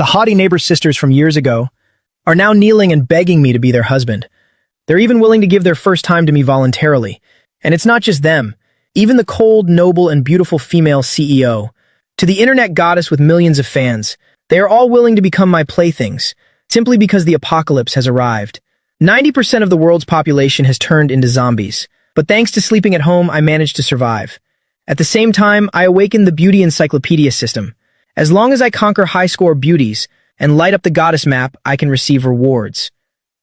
The haughty neighbor sisters from years ago are now kneeling and begging me to be their husband. They're even willing to give their first time to me voluntarily. And it's not just them. Even the cold, noble, and beautiful female CEO, to the internet goddess with millions of fans, they are all willing to become my playthings, simply because the apocalypse has arrived. 90% of the world's population has turned into zombies, but thanks to sleeping at home, I managed to survive. At the same time, I awakened the Beauty Encyclopedia System. As long as I conquer high-score beauties and light up the goddess map, I can receive rewards.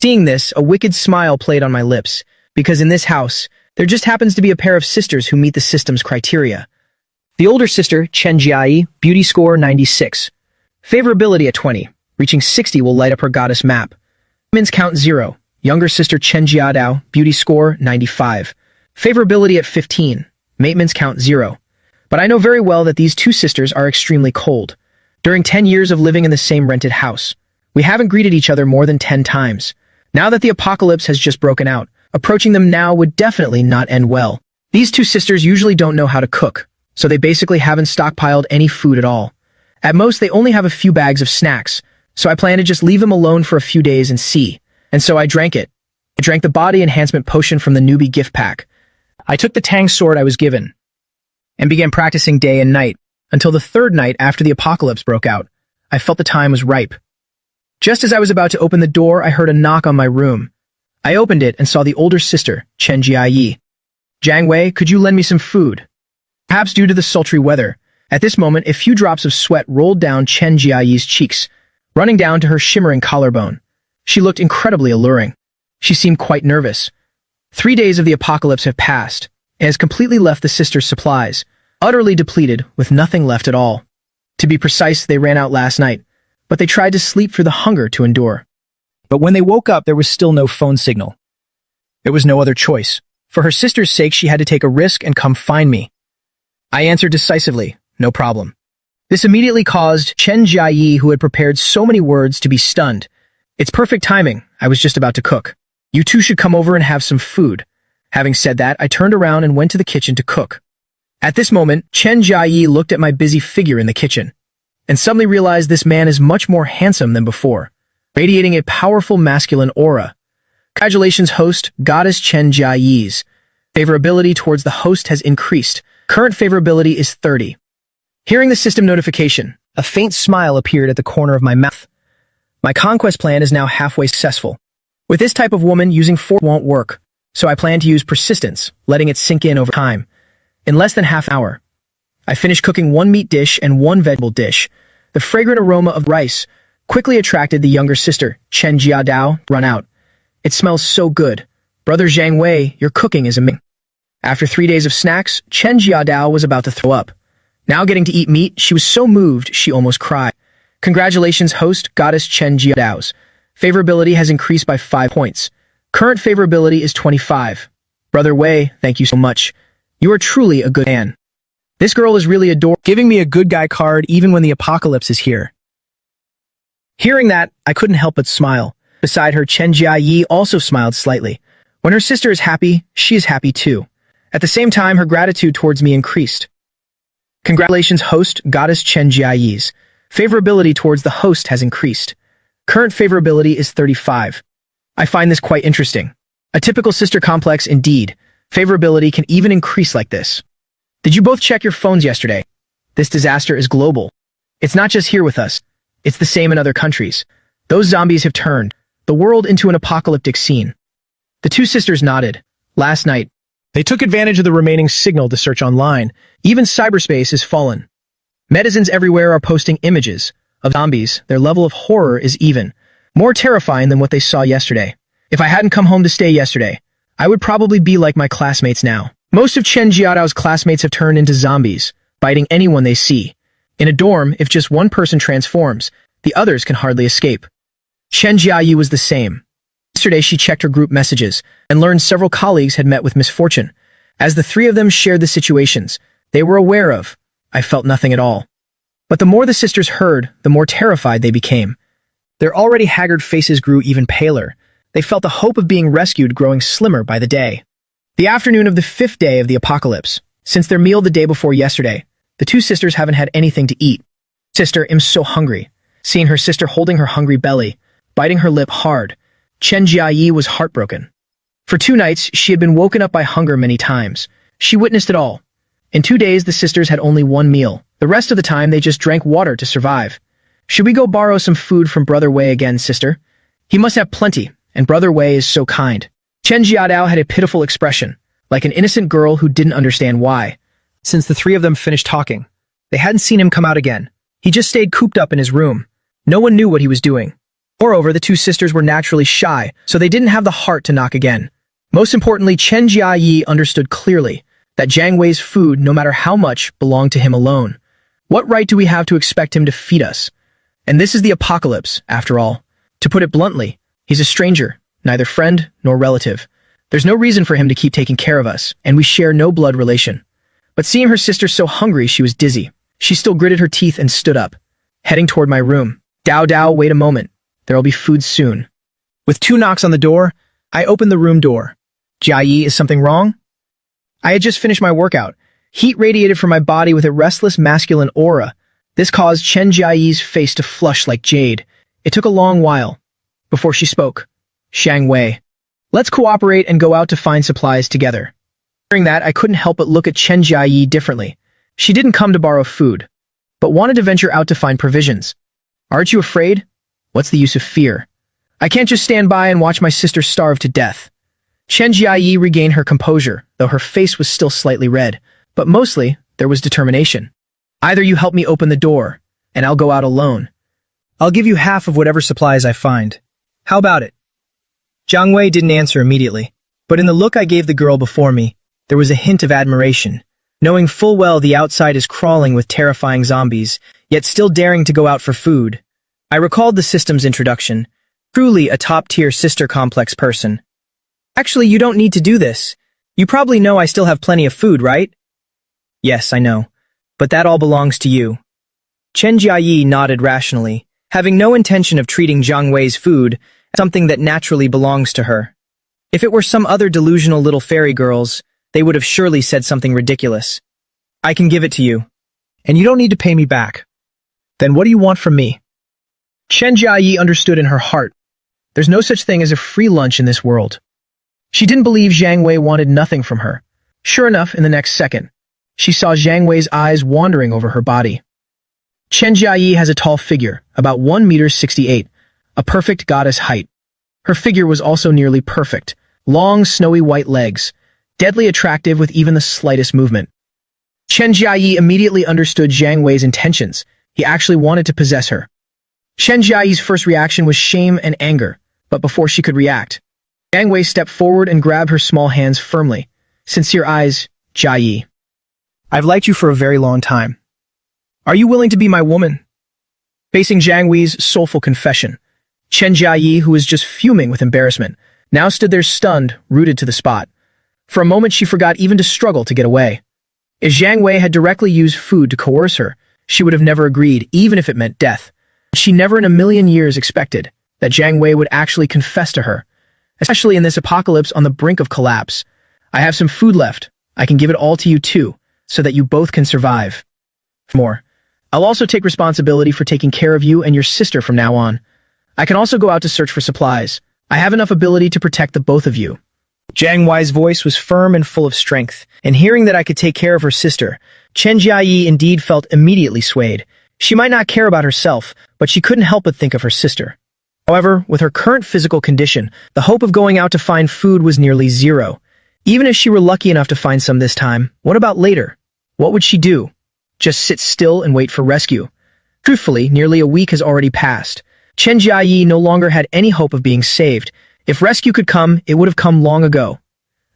Seeing this, a wicked smile played on my lips, because in this house, there just happens to be a pair of sisters who meet the system's criteria. The older sister, Chen, beauty score 96. Favorability at 20. Reaching 60 will light up her goddess map. Maintenance count 0. Younger sister Chen Jiadao, beauty score 95. Favorability at 15. Maintenance count 0. But I know very well that these two sisters are extremely cold. During 10 years of living in the same rented house, we haven't greeted each other more than 10 times. Now that the apocalypse has just broken out, approaching them now would definitely not end well. These two sisters usually don't know how to cook, so they basically haven't stockpiled any food at all. At most, they only have a few bags of snacks, so I plan to just leave them alone for a few days and see. And so I drank it. I drank the body enhancement potion from the newbie gift pack. I took the Tang sword I was given and began practicing day and night until the third night after the apocalypse broke out. I felt the time was ripe. Just as I was about to open the door, I heard a knock on my room. I opened it and saw the older sister, Chen Jiayi. Zhang Wei, could you lend me some food? Perhaps due to the sultry weather, at this moment a few drops of sweat rolled down Chen Jiayi's cheeks, running down to her shimmering collarbone. She looked incredibly alluring. She seemed quite nervous. 3 days of the apocalypse have passed, and has completely left the sisters' supplies, utterly depleted, with nothing left at all. To be precise, they ran out last night, but they tried to sleep through the hunger to endure. But when they woke up, there was still no phone signal. There was no other choice. For her sister's sake, she had to take a risk and come find me. I answered decisively, no problem. This immediately caused Chen Jiayi, who had prepared so many words, to be stunned. It's perfect timing. I was just about to cook. You two should come over and have some food. Having said that, I turned around and went to the kitchen to cook. At this moment, Chen Jiayi looked at my busy figure in the kitchen, and suddenly realized this man is much more handsome than before, radiating a powerful masculine aura. Congratulations, host, goddess Chen Jiayi's favorability towards the host has increased. Current favorability is 30. Hearing the system notification, a faint smile appeared at the corner of my mouth. My conquest plan is now halfway successful. With this type of woman, using force won't work, so I plan to use persistence, letting it sink in over time. In less than half an hour, I finished cooking 1 meat dish and 1 vegetable dish. The fragrant aroma of rice quickly attracted the younger sister, Chen Jiadao, run out. It smells so good. Brother Zhang Wei, your cooking is amazing. After 3 days of snacks, Chen Jiadao was about to throw up. Now getting to eat meat, she was so moved she almost cried. Congratulations, host, goddess Chen Jiadao's favorability has increased by 5 points. Current favorability is 25. Brother Wei, thank you so much. You are truly a good man. This girl is really adorable, giving me a good guy card even when the apocalypse is here. Hearing that, I couldn't help but smile. Beside her, Chen Jiayi also smiled slightly. When her sister is happy, she is happy too. At the same time, her gratitude towards me increased. Congratulations, host, goddess Chen Jiayi's favorability towards the host has increased. Current favorability is 35. I find this quite interesting. A typical sister complex indeed. Favorability can even increase like this. Did you both check your phones yesterday? This disaster is global. It's not just here with us. It's the same in other countries. Those zombies have turned the world into an apocalyptic scene. The two sisters nodded. Last night, they took advantage of the remaining signal to search online. Even cyberspace is fallen. Netizens everywhere are posting images of zombies. Their level of horror is even more terrifying than what they saw yesterday. If I hadn't come home to stay yesterday, I would probably be like my classmates now. Most of Chen Jiadao's classmates have turned into zombies, biting anyone they see. In a dorm, if just one person transforms, the others can hardly escape. Chen Jiayi was the same. Yesterday, she checked her group messages and learned several colleagues had met with misfortune. As the three of them shared the situations they were aware of, I felt nothing at all. But the more the sisters heard, the more terrified they became. Their already haggard faces grew even paler. They felt the hope of being rescued growing slimmer by the day. The afternoon of the 5th day of the apocalypse. Since their meal the day before yesterday, the two sisters haven't had anything to eat. Sister, I'm so hungry. Seeing her sister holding her hungry belly, biting her lip hard, Chen Jiayi was heartbroken. For 2 nights, she had been woken up by hunger many times. She witnessed it all. In 2 days, the sisters had only 1 meal. The rest of the time, they just drank water to survive. Should we go borrow some food from Brother Wei again, sister? He must have plenty, and Brother Wei is so kind. Chen Jiadao had a pitiful expression, like an innocent girl who didn't understand why. Since the 3 of them finished talking, they hadn't seen him come out again. He just stayed cooped up in his room. No one knew what he was doing. Moreover, the 2 sisters were naturally shy, so they didn't have the heart to knock again. Most importantly, Chen Jiayi understood clearly that Zhang Wei's food, no matter how much, belonged to him alone. What right do we have to expect him to feed us? And this is the apocalypse, after all. To put it bluntly, he's a stranger, neither friend nor relative. There's no reason for him to keep taking care of us, and we share no blood relation. But seeing her sister so hungry, she was dizzy. She still gritted her teeth and stood up, heading toward my room. Dao, wait a moment. There'll be food soon. With 2 knocks on the door, I opened the room door. Jiayi, is something wrong? I had just finished my workout. Heat radiated from my body with a restless masculine aura. This caused Chen Jiayi's face to flush like jade. It took a long while before she spoke. Zhang Wei, let's cooperate and go out to find supplies together. Hearing that, I couldn't help but look at Chen Jiayi differently. She didn't come to borrow food, but wanted to venture out to find provisions. Aren't you afraid? What's the use of fear? I can't just stand by and watch my sister starve to death. Chen Jiayi regained her composure, though her face was still slightly red, but mostly there was determination. Either you help me open the door, and I'll go out alone. I'll give you half of whatever supplies I find. How about it? Zhang Wei didn't answer immediately, but in the look I gave the girl before me, there was a hint of admiration. Knowing full well the outside is crawling with terrifying zombies, yet still daring to go out for food. I recalled the system's introduction. Truly a top-tier sister complex person. Actually, you don't need to do this. You probably know I still have plenty of food, right? Yes, I know. But that all belongs to you. Chen Jiayi nodded rationally, having no intention of treating Zhang Wei's food as something that naturally belongs to her. If it were some other delusional little fairy girls, they would have surely said something ridiculous. I can give it to you, and you don't need to pay me back. Then what do you want from me? Chen Jiayi understood in her heart. There's no such thing as a free lunch in this world. She didn't believe Zhang Wei wanted nothing from her. Sure enough, in the next second, she saw Zhang Wei's eyes wandering over her body. Chen Jiayi has a tall figure, about 1.68 meters, a perfect goddess height. Her figure was also nearly perfect, long, snowy white legs, deadly attractive with even the slightest movement. Chen Jiayi immediately understood Zhang Wei's intentions. He actually wanted to possess her. Chen Jiayi's first reaction was shame and anger, but before she could react, Zhang Wei stepped forward and grabbed her small hands firmly. Sincere eyes, Jiayi. I've liked you for a very long time. Are you willing to be my woman? Facing Zhang Wei's soulful confession, Chen Jiayi, who was just fuming with embarrassment, now stood there stunned, rooted to the spot. For a moment she forgot even to struggle to get away. If Zhang Wei had directly used food to coerce her, she would have never agreed, even if it meant death. She never in a million years expected that Zhang Wei would actually confess to her, especially in this apocalypse on the brink of collapse. I have some food left. I can give it all to you too, so that you both can survive. More. I'll also take responsibility for taking care of you and your sister from now on. I can also go out to search for supplies. I have enough ability to protect the both of you. Zhang Wei's voice was firm and full of strength, and hearing that I could take care of her sister, Chen Jiayi indeed felt immediately swayed. She might not care about herself, but she couldn't help but think of her sister. However, with her current physical condition, the hope of going out to find food was nearly zero. Even if she were lucky enough to find some this time, what about later? What would she do? Just sit still and wait for rescue? Truthfully, nearly a week has already passed. Chen Jiayi no longer had any hope of being saved. If rescue could come, it would have come long ago.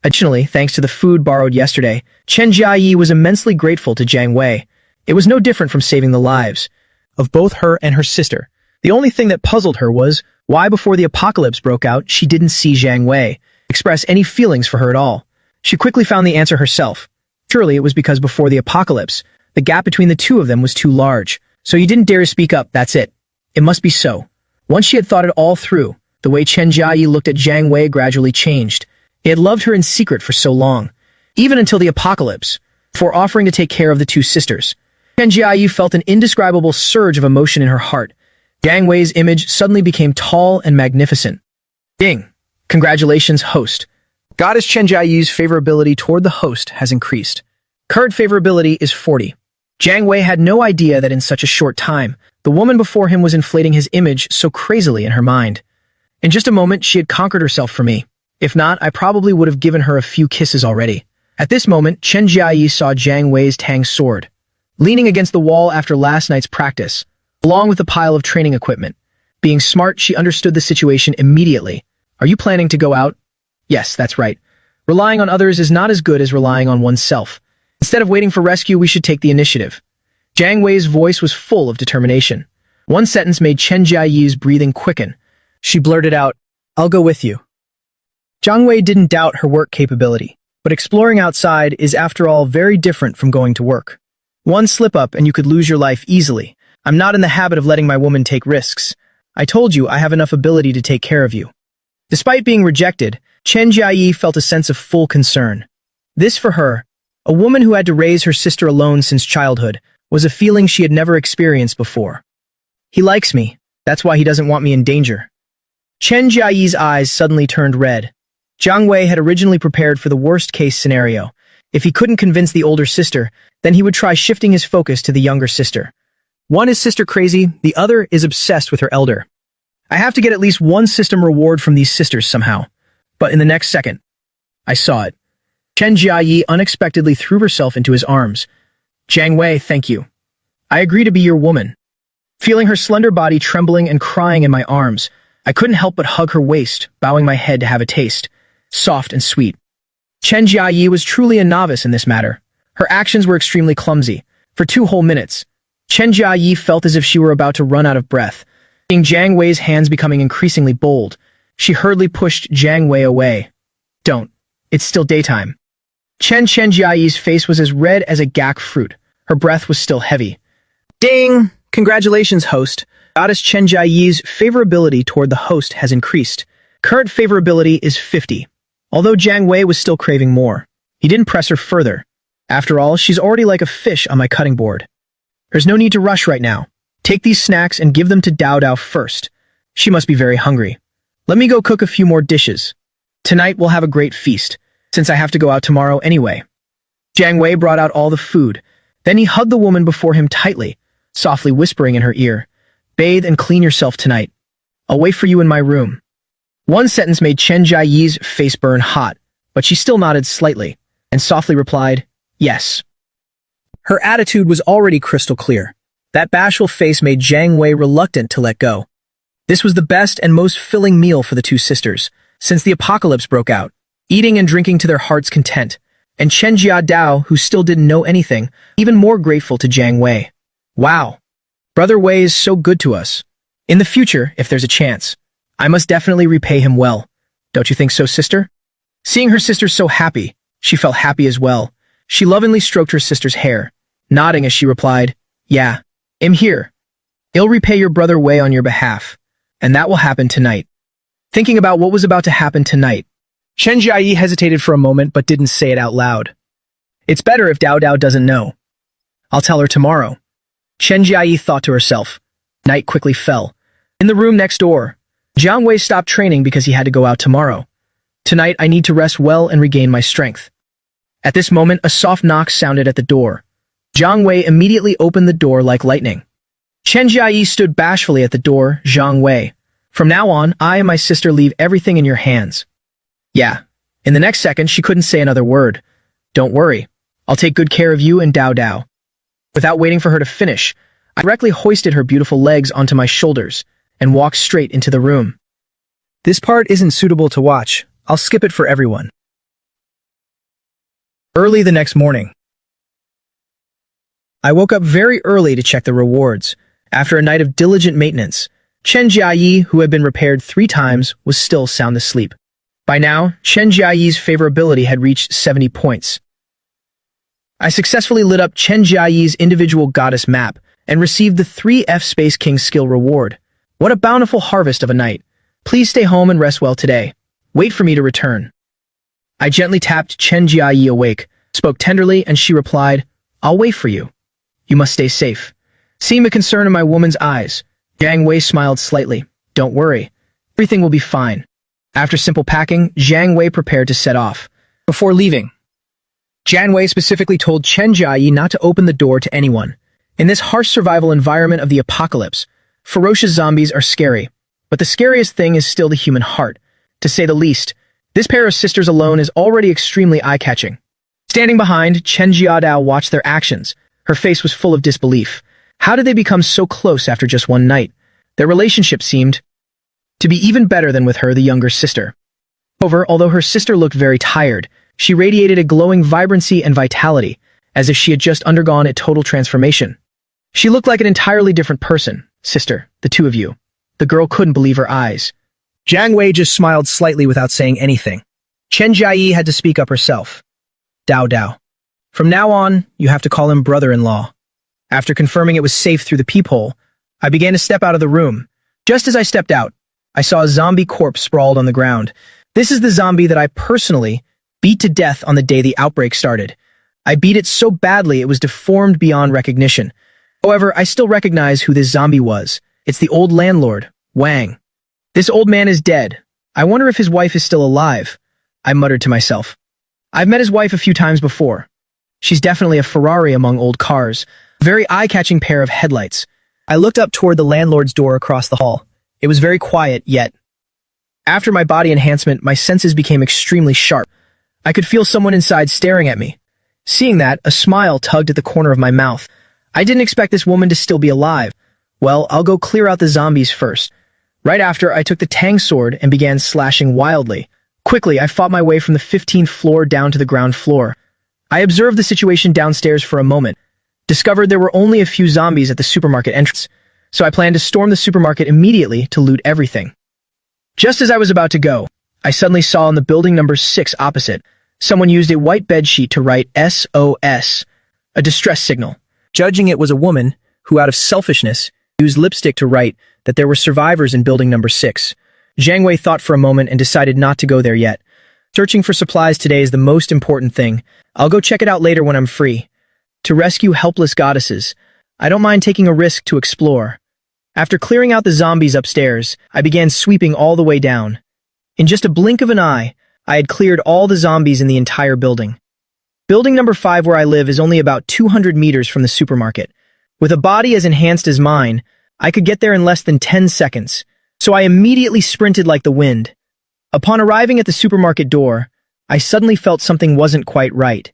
Additionally, thanks to the food borrowed yesterday, Chen Jiayi was immensely grateful to Zhang Wei. It was no different from saving the lives of both her and her sister. The only thing that puzzled her was why before the apocalypse broke out, she didn't see Zhang Wei express any feelings for her at all. She quickly found the answer herself. Surely it was because before the apocalypse, the gap between the two of them was too large. So you didn't dare to speak up, that's it. It must be so. Once she had thought it all through, the way Chen Jiayi looked at Zhang Wei gradually changed. He had loved her in secret for so long, even until the apocalypse, before offering to take care of the two sisters. Chen Jiayi felt an indescribable surge of emotion in her heart. Zhang Wei's image suddenly became tall and magnificent. Ding! Congratulations, host. Goddess Chen Jiayi's favorability toward the host has increased. Current favorability is 40. Zhang Wei had no idea that in such a short time, the woman before him was inflating his image so crazily in her mind. In just a moment, she had conquered herself for me. If not, I probably would have given her a few kisses already. At this moment, Chen Jiayi saw Zhang Wei's Tang sword, leaning against the wall after last night's practice, along with a pile of training equipment. Being smart, she understood the situation immediately. Are you planning to go out? Yes, that's right. Relying on others is not as good as relying on oneself. Instead of waiting for rescue, we should take the initiative. Zhang Wei's voice was full of determination. One sentence made Chen Jiayi's breathing quicken. She blurted out, "I'll go with you." Zhang Wei didn't doubt her work capability, but exploring outside is, after all, very different from going to work. One slip-up and you could lose your life easily. I'm not in the habit of letting my woman take risks. I told you I have enough ability to take care of you. Despite being rejected, Chen Jiayi felt a sense of full concern. This for her, a woman who had to raise her sister alone since childhood, was a feeling she had never experienced before. He likes me. That's why he doesn't want me in danger. Chen Jiayi's eyes suddenly turned red. Zhang Wei had originally prepared for the worst-case scenario. If he couldn't convince the older sister, then he would try shifting his focus to the younger sister. One is sister crazy, the other is obsessed with her elder. I have to get at least one system reward from these sisters somehow. But in the next second, I saw it. Chen Jiayi unexpectedly threw herself into his arms. Zhang Wei, thank you. I agree to be your woman. Feeling her slender body trembling and crying in my arms, I couldn't help but hug her waist, bowing my head to have a taste. Soft and sweet. Chen Jiayi was truly a novice in this matter. Her actions were extremely clumsy. For 2 whole minutes, Chen Jiayi felt as if she were about to run out of breath. Seeing Zhang Wei's hands becoming increasingly bold, she hurriedly pushed Zhang Wei away. Don't. It's still daytime. Chen Jiayi's face was as red as a gak fruit. Her breath was still heavy. Ding! Congratulations, host. Goddess Chen Jiayi's favorability toward the host has increased. Current favorability is 50. Although Zhang Wei was still craving more, he didn't press her further. After all, she's already like a fish on my cutting board. There's no need to rush right now. Take these snacks and give them to Dao Dao first. She must be very hungry. Let me go cook a few more dishes. Tonight we'll have a great feast, since I have to go out tomorrow anyway. Zhang Wei brought out all the food. Then he hugged the woman before him tightly, softly whispering in her ear, "Bathe and clean yourself tonight. I'll wait for you in my room." One sentence made Chen Jiayi's face burn hot, but she still nodded slightly, and softly replied, "Yes." Her attitude was already crystal clear. That bashful face made Zhang Wei reluctant to let go. This was the best and most filling meal for the 2 sisters, since the apocalypse broke out, eating and drinking to their heart's content, and Chen Jiadao, who still didn't know anything, even more grateful to Zhang Wei. Wow, Brother Wei is so good to us. In the future, if there's a chance, I must definitely repay him well. Don't you think so, sister? Seeing her sister so happy, she felt happy as well. She lovingly stroked her sister's hair, nodding as she replied, "Yeah, I'm here. I'll repay your brother Wei on your behalf, and that will happen tonight." Thinking about what was about to happen tonight, Chen Jiayi hesitated for a moment but didn't say it out loud. It's better if Dao Dao doesn't know. I'll tell her tomorrow. Chen Jiayi thought to herself. Night quickly fell. In the room next door, Zhang Wei stopped training because he had to go out tomorrow. Tonight I need to rest well and regain my strength. At this moment, a soft knock sounded at the door. Zhang Wei immediately opened the door like lightning. Chen Jiayi stood bashfully at the door. Zhang Wei. From now on, I and my sister leave everything in your hands. Yeah. In the next second, she couldn't say another word. Don't worry. I'll take good care of you and Dao Dao. Without waiting for her to finish, I directly hoisted her beautiful legs onto my shoulders and walked straight into the room. This part isn't suitable to watch. I'll skip it for everyone. Early the next morning, I woke up very early to check the rewards. After a night of diligent maintenance, Chen Jiayi, who had been repaired 3 times, was still sound asleep. By now, Chen Jiayi's favorability had reached 70 points. I successfully lit up Chen Jiayi's individual goddess map and received the 3F Space King skill reward. What a bountiful harvest of a night. Please stay home and rest well today. Wait for me to return. I gently tapped Chen Jiayi awake, spoke tenderly, and she replied, I'll wait for you. You must stay safe. Seeing the concern in my woman's eyes, Zhang Wei smiled slightly. Don't worry. Everything will be fine. After simple packing, Zhang Wei prepared to set off. Before leaving, Zhang Wei specifically told Chen not to open the door to anyone. In this harsh survival environment of the apocalypse, ferocious zombies are scary. But the scariest thing is still the human heart. To say the least, this pair of sisters alone is already extremely eye-catching. Standing behind, Chen Jiadao watched their actions. Her face was full of disbelief. How did they become so close after just one night? Their relationship seemed to be even better than with her, the younger sister. However, although her sister looked very tired, she radiated a glowing vibrancy and vitality, as if she had just undergone a total transformation. She looked like an entirely different person. Sister, the two of you. The girl couldn't believe her eyes. Zhang Wei just smiled slightly without saying anything. Chen Jiayi had to speak up herself. Dao Dao. From now on, you have to call him brother-in-law. After confirming it was safe through the peephole, I began to step out of the room. Just as I stepped out, I saw a zombie corpse sprawled on the ground. This is the zombie that I personally beat to death on the day the outbreak started. I beat it so badly it was deformed beyond recognition. However, I still recognize who this zombie was. It's the old landlord, Wang. This old man is dead. I wonder if his wife is still alive. I muttered to myself. I've met his wife a few times before. She's definitely a Ferrari among old cars. A very eye-catching pair of headlights. I looked up toward the landlord's door across the hall. It was very quiet, yet after my body enhancement, my senses became extremely sharp. I could feel someone inside staring at me. Seeing that, a smile tugged at the corner of my mouth. I didn't expect this woman to still be alive. Well, I'll go clear out the zombies first. Right after, I took the tang sword and began slashing wildly. Quickly, I fought my way from the 15th floor down to the ground floor. I observed the situation downstairs for a moment, discovered there were only a few zombies at the supermarket entrance, so I planned to storm the supermarket immediately to loot everything. Just as I was about to go, I suddenly saw in the building number 6 opposite, someone used a white bedsheet to write SOS, a distress signal. Judging it was a woman who, out of selfishness, used lipstick to write that there were survivors in building number 6. Zhang Wei thought for a moment and decided not to go there yet. Searching for supplies today is the most important thing. I'll go check it out later when I'm free. To rescue helpless goddesses, I don't mind taking a risk to explore. After clearing out the zombies upstairs, I began sweeping all the way down. In just a blink of an eye, I had cleared all the zombies in the entire building. Building number 5 where I live is only about 200 meters from the supermarket. With a body as enhanced as mine, I could get there in less than 10 seconds, so I immediately sprinted like the wind. Upon arriving at the supermarket door, I suddenly felt something wasn't quite right.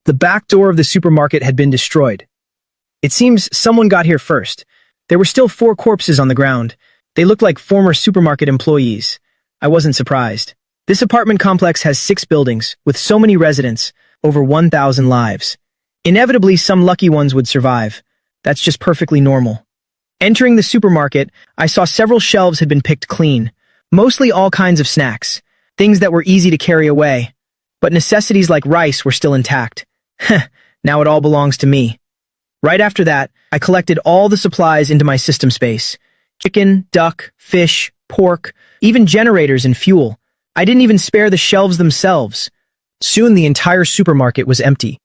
The back door of the supermarket had been destroyed. It seems someone got here first. There were still 4 corpses on the ground. They looked like former supermarket employees. I wasn't surprised. This apartment complex has 6 buildings, with so many residents, over 1,000 lives. Inevitably, some lucky ones would survive. That's just perfectly normal. Entering the supermarket, I saw several shelves had been picked clean. Mostly all kinds of snacks, things that were easy to carry away. But necessities like rice were still intact. Heh, now it all belongs to me. Right after that, I collected all the supplies into my system space. Chicken, duck, fish, pork, even generators and fuel. I didn't even spare the shelves themselves. Soon the entire supermarket was empty.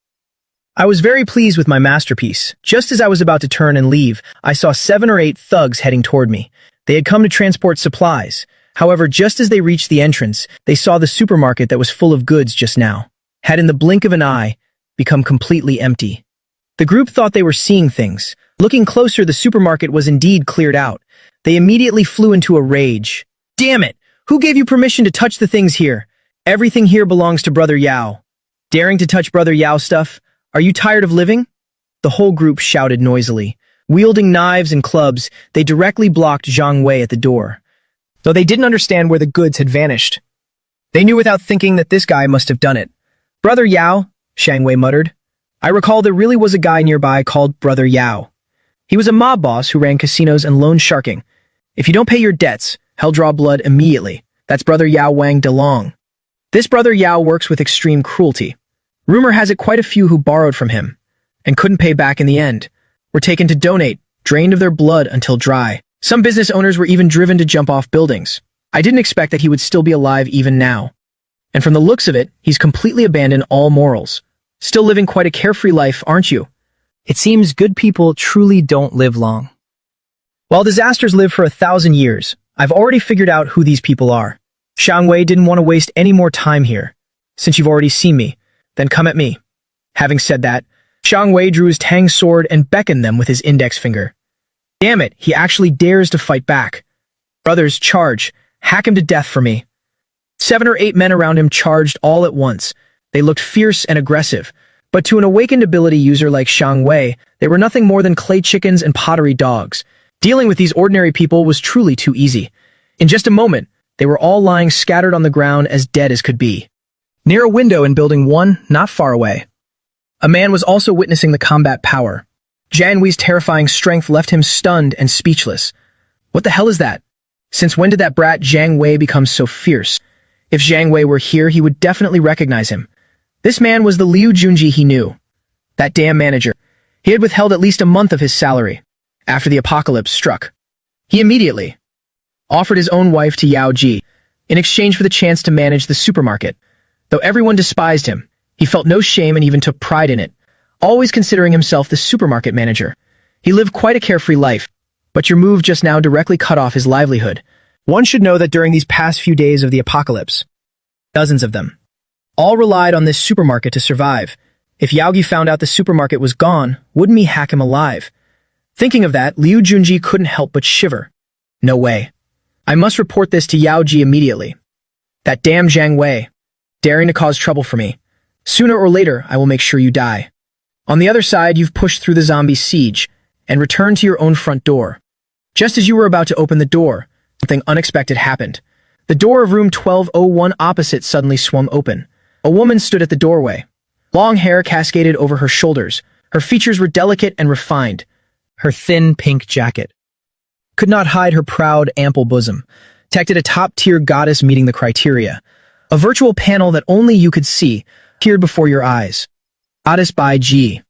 I was very pleased with my masterpiece. Just as I was about to turn and leave, I saw 7 or 8 thugs heading toward me. They had come to transport supplies. However, just as they reached the entrance, they saw the supermarket that was full of goods just now had in the blink of an eye become completely empty. The group thought they were seeing things. Looking closer, the supermarket was indeed cleared out. They immediately flew into a rage. Damn it! Who gave you permission to touch the things here? Everything here belongs to Brother Yao. Daring to touch Brother Yao stuff? Are you tired of living? The whole group shouted noisily. Wielding knives and clubs, they directly blocked Zhang Wei at the door. Though they didn't understand where the goods had vanished. They knew without thinking that this guy must have done it. Brother Yao, Zhang Wei muttered. I recall there really was a guy nearby called Brother Yao. He was a mob boss who ran casinos and loan sharking. If you don't pay your debts, he'll draw blood immediately. That's Brother Yao Wang DeLong. This Brother Yao works with extreme cruelty. Rumor has it quite a few who borrowed from him and couldn't pay back in the end were taken to donate, drained of their blood until dry. Some business owners were even driven to jump off buildings. I didn't expect that he would still be alive even now. And from the looks of it, he's completely abandoned all morals. Still living quite a carefree life, aren't you? It seems good people truly don't live long. While disasters live for 1,000 years, I've already figured out who these people are. Zhang Wei didn't want to waste any more time here. Since you've already seen me, then come at me. Having said that, Zhang Wei drew his tang sword and beckoned them with his index finger. Damn it, he actually dares to fight back. Brothers, charge. Hack him to death for me. 7 or 8 men around him charged all at once. They looked fierce and aggressive, but to an awakened ability user like Zhang Wei, they were nothing more than clay chickens and pottery dogs. Dealing with these ordinary people was truly too easy. In just a moment, they were all lying scattered on the ground as dead as could be. Near a window in Building 1, not far away, a man was also witnessing the combat power. Zhang Wei's terrifying strength left him stunned and speechless. What the hell is that? Since when did that brat Zhang Wei become so fierce? If Zhang Wei were here, he would definitely recognize him. This man was the Liu Junji he knew. That damn manager. He had withheld at least a month of his salary. After the apocalypse struck, he immediately offered his own wife to Yao Ji in exchange for the chance to manage the supermarket. Though everyone despised him, he felt no shame and even took pride in it, always considering himself the supermarket manager. He lived quite a carefree life, but your move just now directly cut off his livelihood. One should know that during these past few days of the apocalypse, dozens of them, all relied on this supermarket to survive. If Yaogi found out the supermarket was gone, wouldn't he hack him alive? Thinking of that, Liu Junji couldn't help but shiver. No way. I must report this to Yao Ji immediately. That damn Zhang Wei, daring to cause trouble for me. Sooner or later, I will make sure you die. On the other side, you've pushed through the zombie siege and returned to your own front door. Just as you were about to open the door, something unexpected happened. The door of room 1201 opposite suddenly swung open. A woman stood at the doorway. Long hair cascaded over her shoulders. Her features were delicate and refined. Her thin pink jacket could not hide her proud, ample bosom, detected a top-tier goddess meeting the criteria. A virtual panel that only you could see appeared before your eyes. Goddess by G.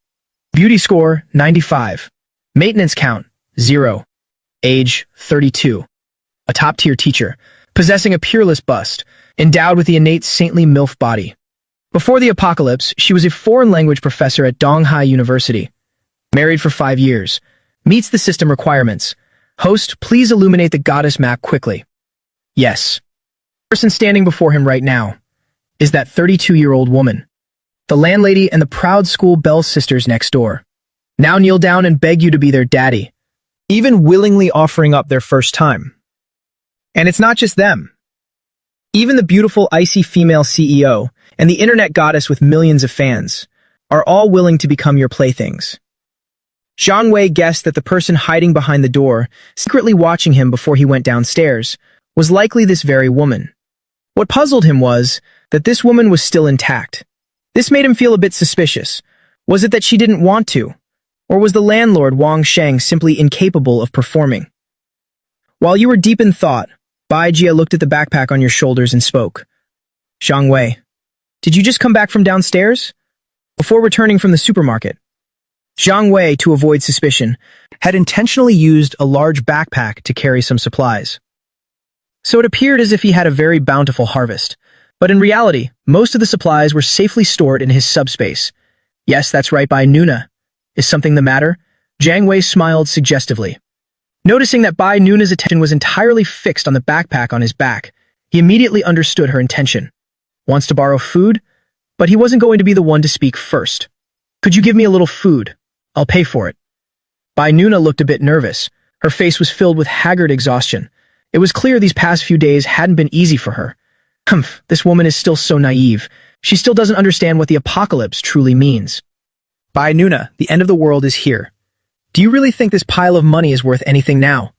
Beauty score, 95. Maintenance count, 0. Age, 32. A top-tier teacher, possessing a peerless bust, endowed with the innate saintly MILF body. Before the apocalypse, she was a foreign language professor at Donghai University. Married for 5 years. Meets the system requirements. Host, please illuminate the goddess map quickly. Yes. The person standing before him right now is that 32-year-old woman, the landlady and the proud school belle sisters next door. Now kneel down and beg you to be their daddy, even willingly offering up their first time. And it's not just them. Even the beautiful icy female CEO and the internet goddess with millions of fans are all willing to become your playthings. Zhang Wei guessed that the person hiding behind the door, secretly watching him before he went downstairs, was likely this very woman. What puzzled him was that this woman was still intact. This made him feel a bit suspicious. Was it that she didn't want to? Or was the landlord Wang Sheng simply incapable of performing? While you were deep in thought, Bai Jia looked at the backpack on your shoulders and spoke. Zhang Wei, did you just come back from downstairs? Before returning from the supermarket, Zhang Wei, to avoid suspicion, had intentionally used a large backpack to carry some supplies. So it appeared as if he had a very bountiful harvest. But in reality, most of the supplies were safely stored in his subspace. Yes, that's right, Bai Nuna. Is something the matter? Zhang Wei smiled suggestively. Noticing that Bai Nuna's attention was entirely fixed on the backpack on his back, he immediately understood her intention. Wants to borrow food? But he wasn't going to be the one to speak first. Could you give me a little food? I'll pay for it. Bai Nuna looked a bit nervous. Her face was filled with haggard exhaustion. It was clear these past few days hadn't been easy for her. Humph, this woman is still so naive. She still doesn't understand what the apocalypse truly means. Bai Nuna, the end of the world is here. Do you really think this pile of money is worth anything now?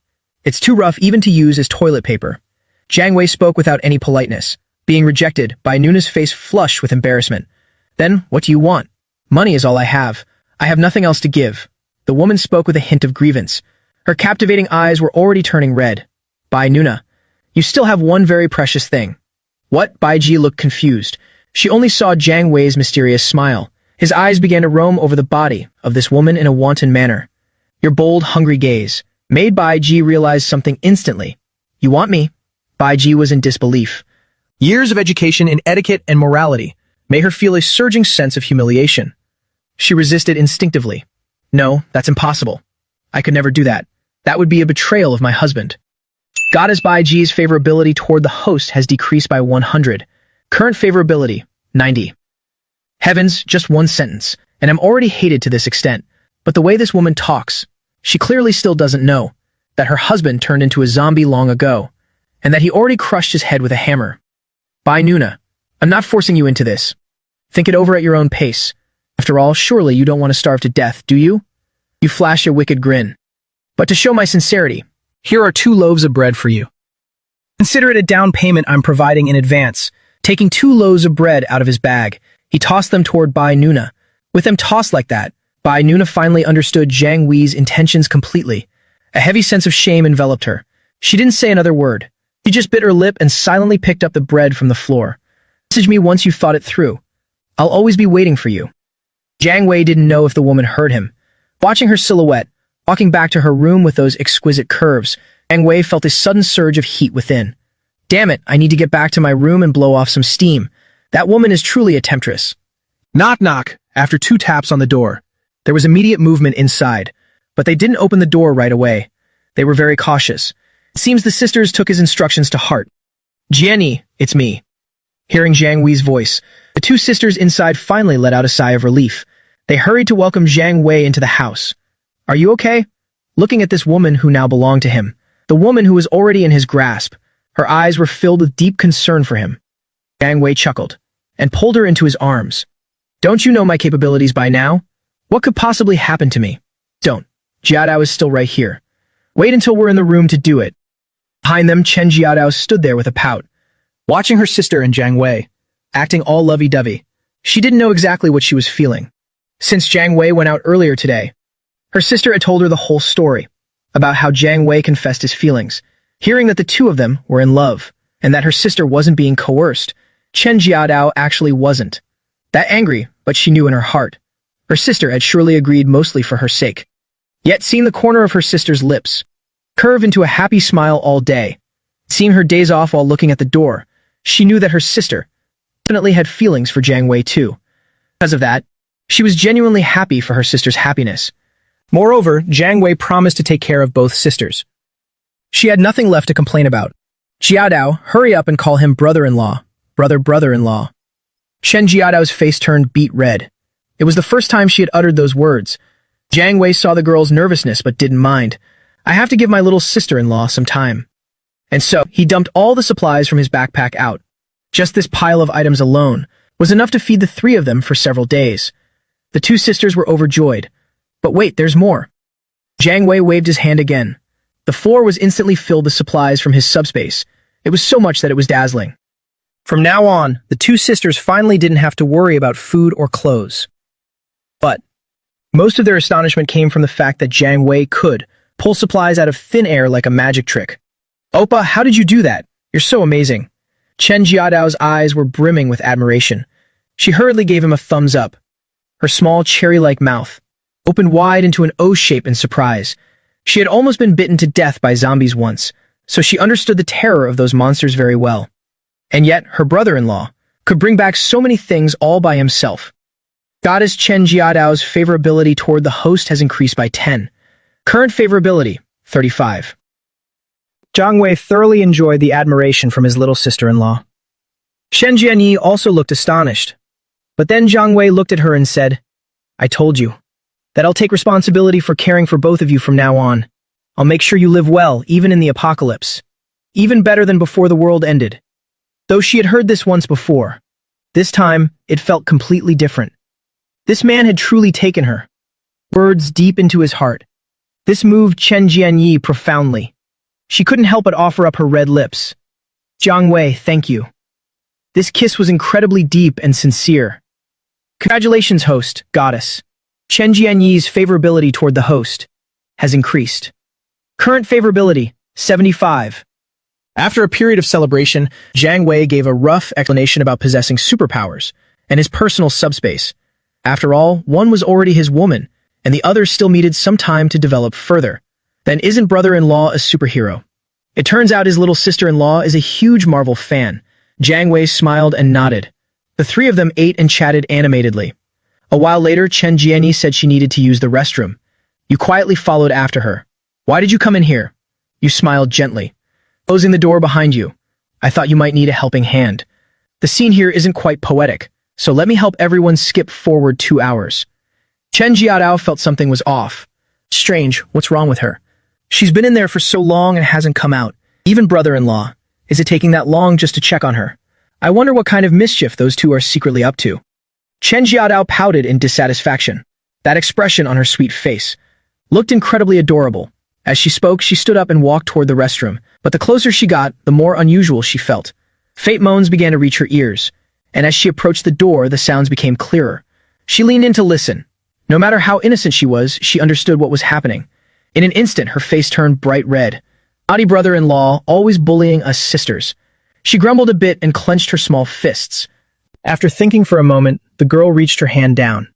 It's too rough even to use as toilet paper. Zhang Wei spoke without any politeness. Being rejected, Bai Nuna's face flushed with embarrassment. Then, what do you want? Money is all I have. I have nothing else to give. The woman spoke with a hint of grievance. Her captivating eyes were already turning red. Bai Nuna, you still have one very precious thing. What? Bai Ji looked confused. She only saw Zhang Wei's mysterious smile. His eyes began to roam over the body of this woman in a wanton manner. Your bold, hungry gaze made Bai Ji realize something instantly. You want me? Bai Ji was in disbelief. Years of education in etiquette and morality made her feel a surging sense of humiliation. She resisted instinctively. No, that's impossible. I could never do that. That would be a betrayal of my husband. Goddess Bai Ji's favorability toward the host has decreased by 100. Current favorability, 90. Heavens, just one sentence, and I'm already hated to this extent. But the way this woman talks, she clearly still doesn't know that her husband turned into a zombie long ago, and that he already crushed his head with a hammer. Bai Nuna, I'm not forcing you into this. Think it over at your own pace. After all, surely you don't want to starve to death, do you? You flash a wicked grin. But to show my sincerity, here are 2 loaves of bread for you. Consider it a down payment I'm providing in advance. Taking 2 loaves of bread out of his bag, he tossed them toward Bai Nuna. With them tossed like that, Bai Nuna finally understood Zhang Wei's intentions completely. A heavy sense of shame enveloped her. She didn't say another word. She just bit her lip and silently picked up the bread from the floor. Message me once you've thought it through. I'll always be waiting for you. Zhang Wei didn't know if the woman heard him. Watching her silhouette, walking back to her room with those exquisite curves, Zhang Wei felt a sudden surge of heat within. Damn it, I need to get back to my room and blow off some steam. That woman is truly a temptress. Knock knock. After 2 taps on the door, there was immediate movement inside, but they didn't open the door right away. They were very cautious. It seems the sisters took his instructions to heart. Jenny, it's me. Hearing Zhang Wei's voice, the 2 sisters inside finally let out a sigh of relief. They hurried to welcome Zhang Wei into the house. Are you okay? Looking at this woman who now belonged to him, the woman who was already in his grasp, her eyes were filled with deep concern for him. Zhang Wei chuckled and pulled her into his arms. Don't you know my capabilities by now? What could possibly happen to me? Don't. Jiadao is still right here. Wait until we're in the room to do it. Behind them, Chen Jiadao stood there with a pout, watching her sister and Zhang Wei, acting all lovey-dovey. She didn't know exactly what she was feeling. Since Zhang Wei went out earlier today, her sister had told her the whole story about how Zhang Wei confessed his feelings. Hearing that the 2 of them were in love and that her sister wasn't being coerced, Chen Jiadao actually wasn't that angry, but she knew in her heart her sister had surely agreed mostly for her sake. Yet seeing the corner of her sister's lips curve into a happy smile all day, seeing her daze off while looking at the door, she knew that her sister definitely had feelings for Zhang Wei too. Because of that, she was genuinely happy for her sister's happiness. Moreover, Zhang Wei promised to take care of both sisters. She had nothing left to complain about. Jiadao, hurry up and call him brother-in-law. Brother-in-law. Chen Jiadao's face turned beet red. It was the first time she had uttered those words. Zhang Wei saw the girl's nervousness but didn't mind. I have to give my little sister-in-law some time. And so, he dumped all the supplies from his backpack out. Just this pile of items alone was enough to feed the 3 of them for several days. The 2 sisters were overjoyed. But wait, there's more. Zhang Wei waved his hand again. The floor was instantly filled with supplies from his subspace. It was so much that it was dazzling. From now on, the 2 sisters finally didn't have to worry about food or clothes. But most of their astonishment came from the fact that Zhang Wei could pull supplies out of thin air like a magic trick. Oppa, how did you do that? You're so amazing. Chen Jiadao's eyes were brimming with admiration. She hurriedly gave him a thumbs up. Her small cherry-like mouth opened wide into an O shape in surprise. She had almost been bitten to death by zombies once, so she understood the terror of those monsters very well. And yet, her brother-in-law could bring back so many things all by himself. Goddess Chen Jiadao's favorability toward the host has increased by 10. Current favorability, 35. Zhang Wei thoroughly enjoyed the admiration from his little sister-in-law. Shen Jianyi also looked astonished. But then Zhang Wei looked at her and said, I told you that I'll take responsibility for caring for both of you from now on. I'll make sure you live well, even in the apocalypse. Even better than before the world ended. Though she had heard this once before, this time it felt completely different. This man had truly taken her words deep into his heart. This moved Chen Jianyi profoundly. She couldn't help but offer up her red lips. Zhang Wei, thank you. This kiss was incredibly deep and sincere. Congratulations, host, goddess. Chen Jianyi's favorability toward the host has increased. Current favorability, 75. After a period of celebration, Zhang Wei gave a rough explanation about possessing superpowers and his personal subspace. After all, one was already his woman, and the other still needed some time to develop further. Then isn't brother-in-law a superhero? It turns out his little sister-in-law is a huge Marvel fan. Zhang Wei smiled and nodded. The 3 of them ate and chatted animatedly. A while later, Chen Jianyi said she needed to use the restroom. You quietly followed after her. Why did you come in here? You smiled gently, closing the door behind you. I thought you might need a helping hand. The scene here isn't quite poetic, so let me help everyone skip forward 2 hours. Chen Jiadao felt something was off. Strange, what's wrong with her? She's been in there for so long and hasn't come out. Even brother-in-law. Is it taking that long just to check on her? I wonder what kind of mischief those two are secretly up to. Chen Jiadao pouted in dissatisfaction. That expression on her sweet face looked incredibly adorable. As she spoke, she stood up and walked toward the restroom, but the closer she got, the more unusual she felt. Faint moans began to reach her ears, and as she approached the door, the sounds became clearer. She leaned in to listen. No matter how innocent she was, she understood what was happening. In an instant, her face turned bright red. Naughty brother-in-law, always bullying us sisters. She grumbled a bit and clenched her small fists. After thinking for a moment, the girl reached her hand down.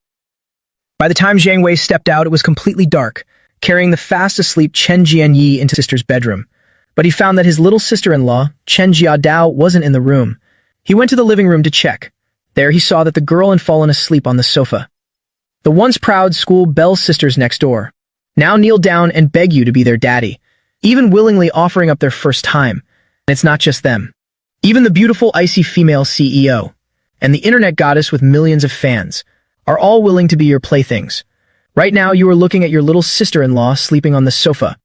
By the time Zhang Wei stepped out, it was completely dark, carrying the fast-asleep Chen Jianyi into sister's bedroom. But he found that his little sister-in-law, Chen Jiadao, wasn't in the room. He went to the living room to check. There he saw that the girl had fallen asleep on the sofa. The once proud school Belle sisters next door now kneel down and beg you to be their daddy, even willingly offering up their first time. And it's not just them. Even the beautiful icy female CEO and the internet goddess with millions of fans are all willing to be your playthings. Right now you are looking at your little sister-in-law sleeping on the sofa.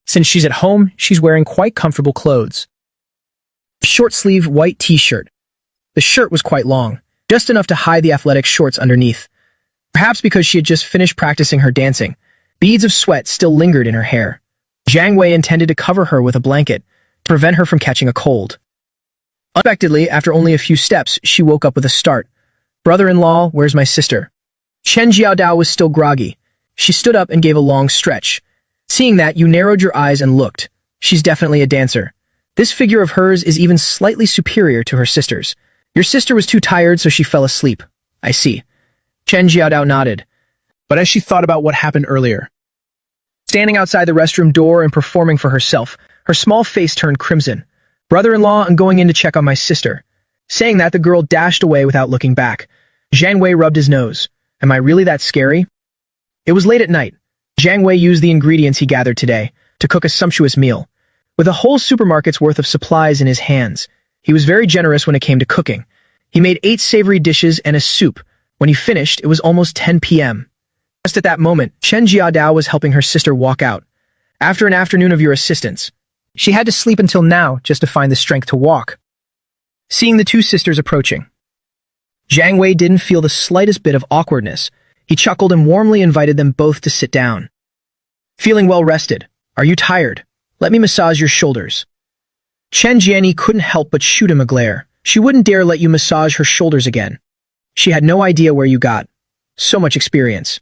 Since she's at home, she's wearing quite comfortable clothes. A short-sleeve white t-shirt. The shirt was quite long, just enough to hide the athletic shorts underneath. Perhaps because she had just finished practicing her dancing, beads of sweat still lingered in her hair. Zhang Wei intended to cover her with a blanket to prevent her from catching a cold. Unexpectedly, after only a few steps, she woke up with a start. Brother-in-law, where's my sister? Chen Jiadao was still groggy. She stood up and gave a long stretch. Seeing that, you narrowed your eyes and looked. She's definitely a dancer. This figure of hers is even slightly superior to her sister's. Your sister was too tired, so she fell asleep. I see. Chen Jiadao nodded. But as she thought about what happened earlier, standing outside the restroom door and performing for herself, her small face turned crimson. Brother-in-law, I'm going in to check on my sister. Saying that, the girl dashed away without looking back. Zhang Wei rubbed his nose. Am I really that scary? It was late at night. Zhang Wei used the ingredients he gathered today to cook a sumptuous meal. With a whole supermarket's worth of supplies in his hands, he was very generous when it came to cooking. He made 8 savory dishes and a soup. When he finished, it was almost 10 p.m. Just at that moment, Chen Jiadao was helping her sister walk out. After an afternoon of your assistance, she had to sleep until now just to find the strength to walk. Seeing the two sisters approaching, Zhang Wei didn't feel the slightest bit of awkwardness. He chuckled and warmly invited them both to sit down. Feeling well rested? Are you tired? Let me massage your shoulders. Chen Jianyi couldn't help but shoot him a glare. She wouldn't dare let you massage her shoulders again. She had no idea where you got so much experience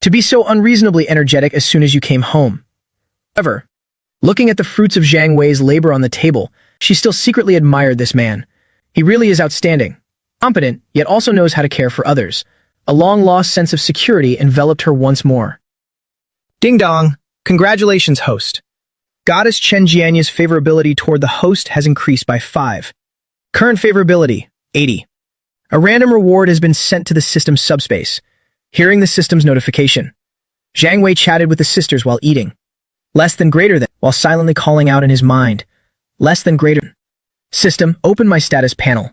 to be so unreasonably energetic as soon as you came home. However, looking at the fruits of Zhang Wei's labor on the table, she still secretly admired this man. He really is outstanding, competent, yet also knows how to care for others. A long-lost sense of security enveloped her once more. Ding dong! Congratulations, host. Goddess Chen Jianyi's favorability toward the host has increased by 5. Current favorability, 80. A random reward has been sent to the system's subspace. Hearing the system's notification, Zhang Wei chatted with the sisters while eating. Less than greater than, while silently calling out in his mind. Less than greater than. System, open my status panel.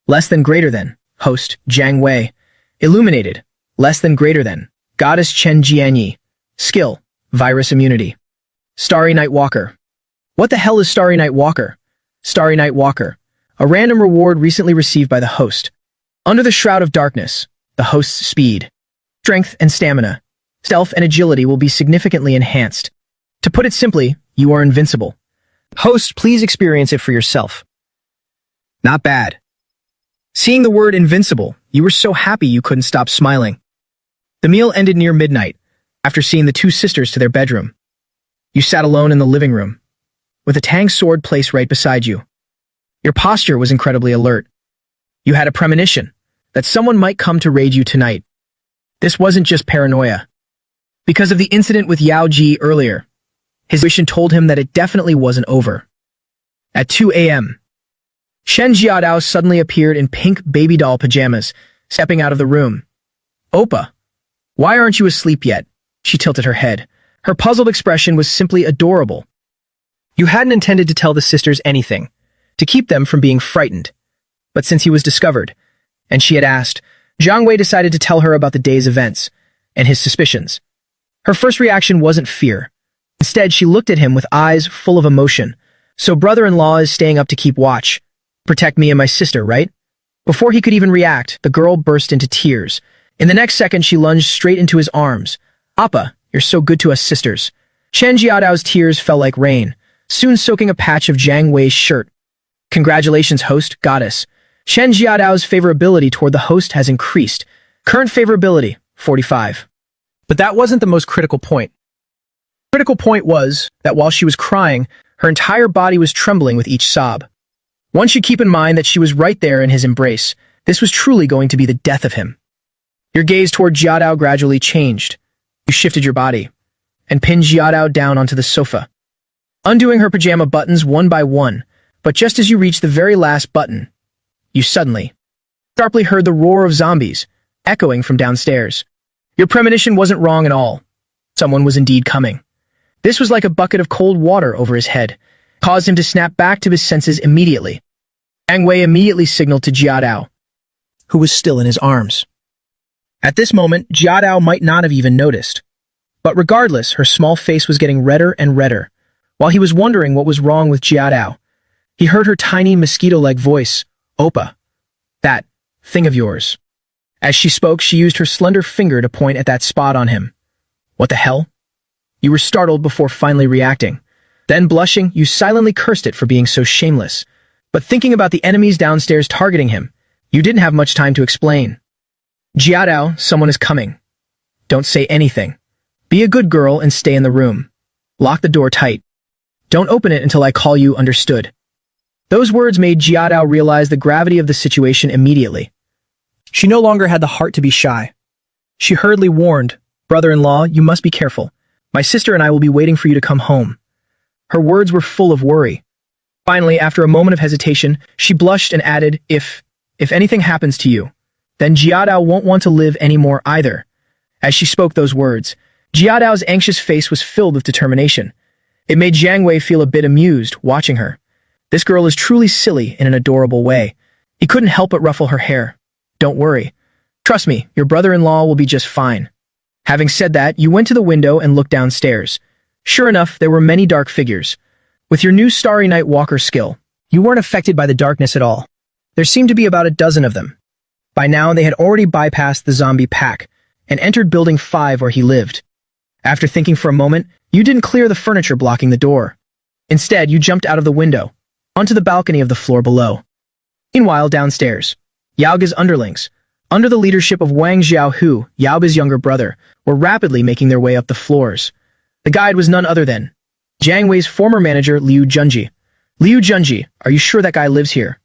Less than greater than. Host, Zhang Wei. Illuminated. Less than greater than. Goddess Chen Jianyi. Skill, virus immunity. Starry Night Walker. What the hell is Starry Night Walker? Starry Night Walker. A random reward recently received by the host. Under the shroud of darkness, the host's speed, strength and stamina, stealth and agility will be significantly enhanced. To put it simply, you are invincible. Host, please experience it for yourself. Not bad. Seeing the word invincible, you were so happy you couldn't stop smiling. The meal ended near midnight, after seeing the two sisters to their bedroom. You sat alone in the living room, with a Tang sword placed right beside you. Your posture was incredibly alert. You had a premonition that someone might come to raid you tonight. This wasn't just paranoia. Because of the incident with Yao Ji earlier, his intuition told him that it definitely wasn't over. At 2 a.m., Chen Jiadao suddenly appeared in pink baby doll pajamas, stepping out of the room. Oppa, why aren't you asleep yet? She tilted her head, Her puzzled expression was simply adorable. You hadn't intended to tell the sisters anything, to keep them from being frightened. But since he was discovered, and she had asked, Zhang Wei decided to tell her about the day's events and his suspicions. Her first reaction wasn't fear. Instead, she looked at him with eyes full of emotion. So brother-in-law is staying up to keep watch. Protect me and my sister, right? Before he could even react, the girl burst into tears. In the next second, she lunged straight into his arms. Appa, you're so good to us sisters. Chen Jiadao's tears fell like rain, soon soaking a patch of Zhang Wei's shirt. Congratulations, host, goddess. Chen Jiadao's favorability toward the host has increased. Current favorability, 45. But that wasn't the most critical point. The critical point was that while she was crying, her entire body was trembling with each sob. One should keep in mind that she was right there in his embrace. This was truly going to be the death of him. Your gaze toward Jiadao gradually changed. You shifted your body and pinned Jiadao down onto the sofa, undoing her pajama buttons one by one. But just as you reached the very last button, you suddenly, sharply heard the roar of zombies echoing from downstairs. Your premonition wasn't wrong at all. Someone was indeed coming. This was like a bucket of cold water over his head, caused him to snap back to his senses immediately. Zhang Wei immediately signaled to Jiadao, who was still in his arms. At this moment, Jiadao might not have even noticed. But regardless, her small face was getting redder and redder. While he was wondering what was wrong with Jiadao, he heard her tiny mosquito-like voice, Oppa, that thing of yours. As she spoke, she used her slender finger to point at that spot on him. What the hell? You were startled before finally reacting. Then, blushing, you silently cursed it for being so shameless. But thinking about the enemies downstairs targeting him, you didn't have much time to explain. Jiadao, someone is coming. Don't say anything. Be a good girl and stay in the room. Lock the door tight. Don't open it until I call you, understood. Those words made Jiadao realize the gravity of the situation immediately. She no longer had the heart to be shy. She hurriedly warned, Brother-in-law, you must be careful. My sister and I will be waiting for you to come home. Her words were full of worry. Finally, after a moment of hesitation, she blushed and added, If anything happens to you, then Jiadao won't want to live anymore either. As she spoke those words, Jiadao's anxious face was filled with determination. It made Zhang Wei feel a bit amused, watching her. This girl is truly silly in an adorable way. He couldn't help but ruffle her hair. Don't worry. Trust me, your brother-in-law will be just fine. Having said that, you went to the window and looked downstairs. Sure enough, there were many dark figures. With your new Starry Night Walker skill, you weren't affected by the darkness at all. There seemed to be about a dozen of them. By now, they had already bypassed the zombie pack and entered Building 5 where he lived. After thinking for a moment, you didn't clear the furniture blocking the door. Instead, you jumped out of the window, onto the balcony of the floor below. Meanwhile, downstairs, Yaoge's underlings, under the leadership of Wang Xiaohu, Yaoge's younger brother, were rapidly making their way up the floors. The guide was none other than Zhang Wei's former manager, Liu Junji. Liu Junji, are you sure that guy lives here?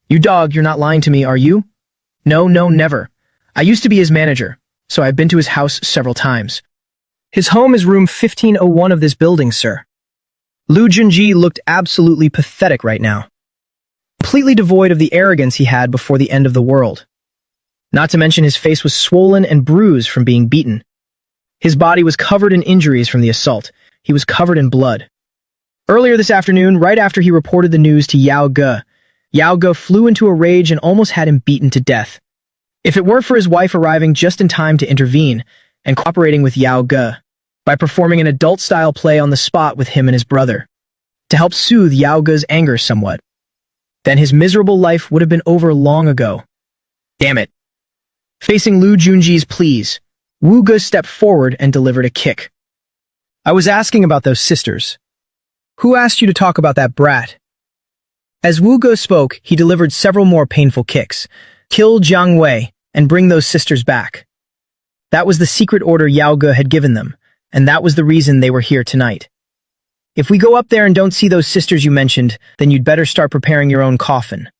You dog, you're not lying to me, are you? No, never. I used to be his manager, so I've been to his house several times. His home is room 1501 of this building, sir. Liu Junji looked absolutely pathetic right now, completely devoid of the arrogance he had before the end of the world. Not to mention his face was swollen and bruised from being beaten. His body was covered in injuries from the assault. He was covered in blood. Earlier this afternoon, right after he reported the news to Yao Ge flew into a rage and almost had him beaten to death. If it weren't for his wife arriving just in time to intervene and cooperating with Yao Ge by performing an adult-style play on the spot with him and his brother to help soothe Yao Ge's anger somewhat, then his miserable life would have been over long ago. Damn it. Facing Liu Junji's pleas, Wu Ge stepped forward and delivered a kick. I was asking about those sisters. Who asked you to talk about that brat? As Wu Ge spoke, he delivered several more painful kicks. Kill Zhang Wei and bring those sisters back. That was the secret order Yao Ge had given them, and that was the reason they were here tonight. If we go up there and don't see those sisters you mentioned, then you'd better start preparing your own coffin.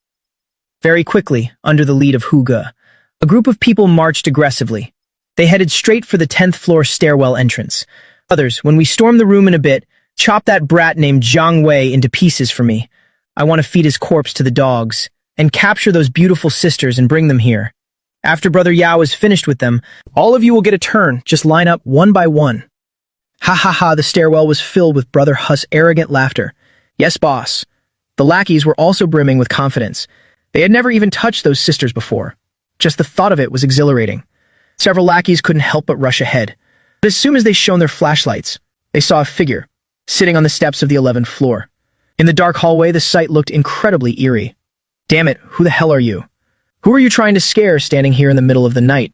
Very quickly, under the lead of Hu Ge, a group of people marched aggressively. They headed straight for the 10th floor stairwell entrance. Others, when we storm the room in a bit, chop that brat named Zhang Wei into pieces for me. I want to feed his corpse to the dogs, and capture those beautiful sisters and bring them here. After Brother Yao is finished with them, all of you will get a turn. Just line up one by one. Ha ha ha, the stairwell was filled with Brother Hu's arrogant laughter. Yes, boss. The lackeys were also brimming with confidence. They had never even touched those sisters before. Just the thought of it was exhilarating. Several lackeys couldn't help but rush ahead. But as soon as they shone their flashlights, they saw a figure, sitting on the steps of the 11th floor. In the dark hallway, the sight looked incredibly eerie. Damn it, who the hell are you? Who are you trying to scare standing here in the middle of the night?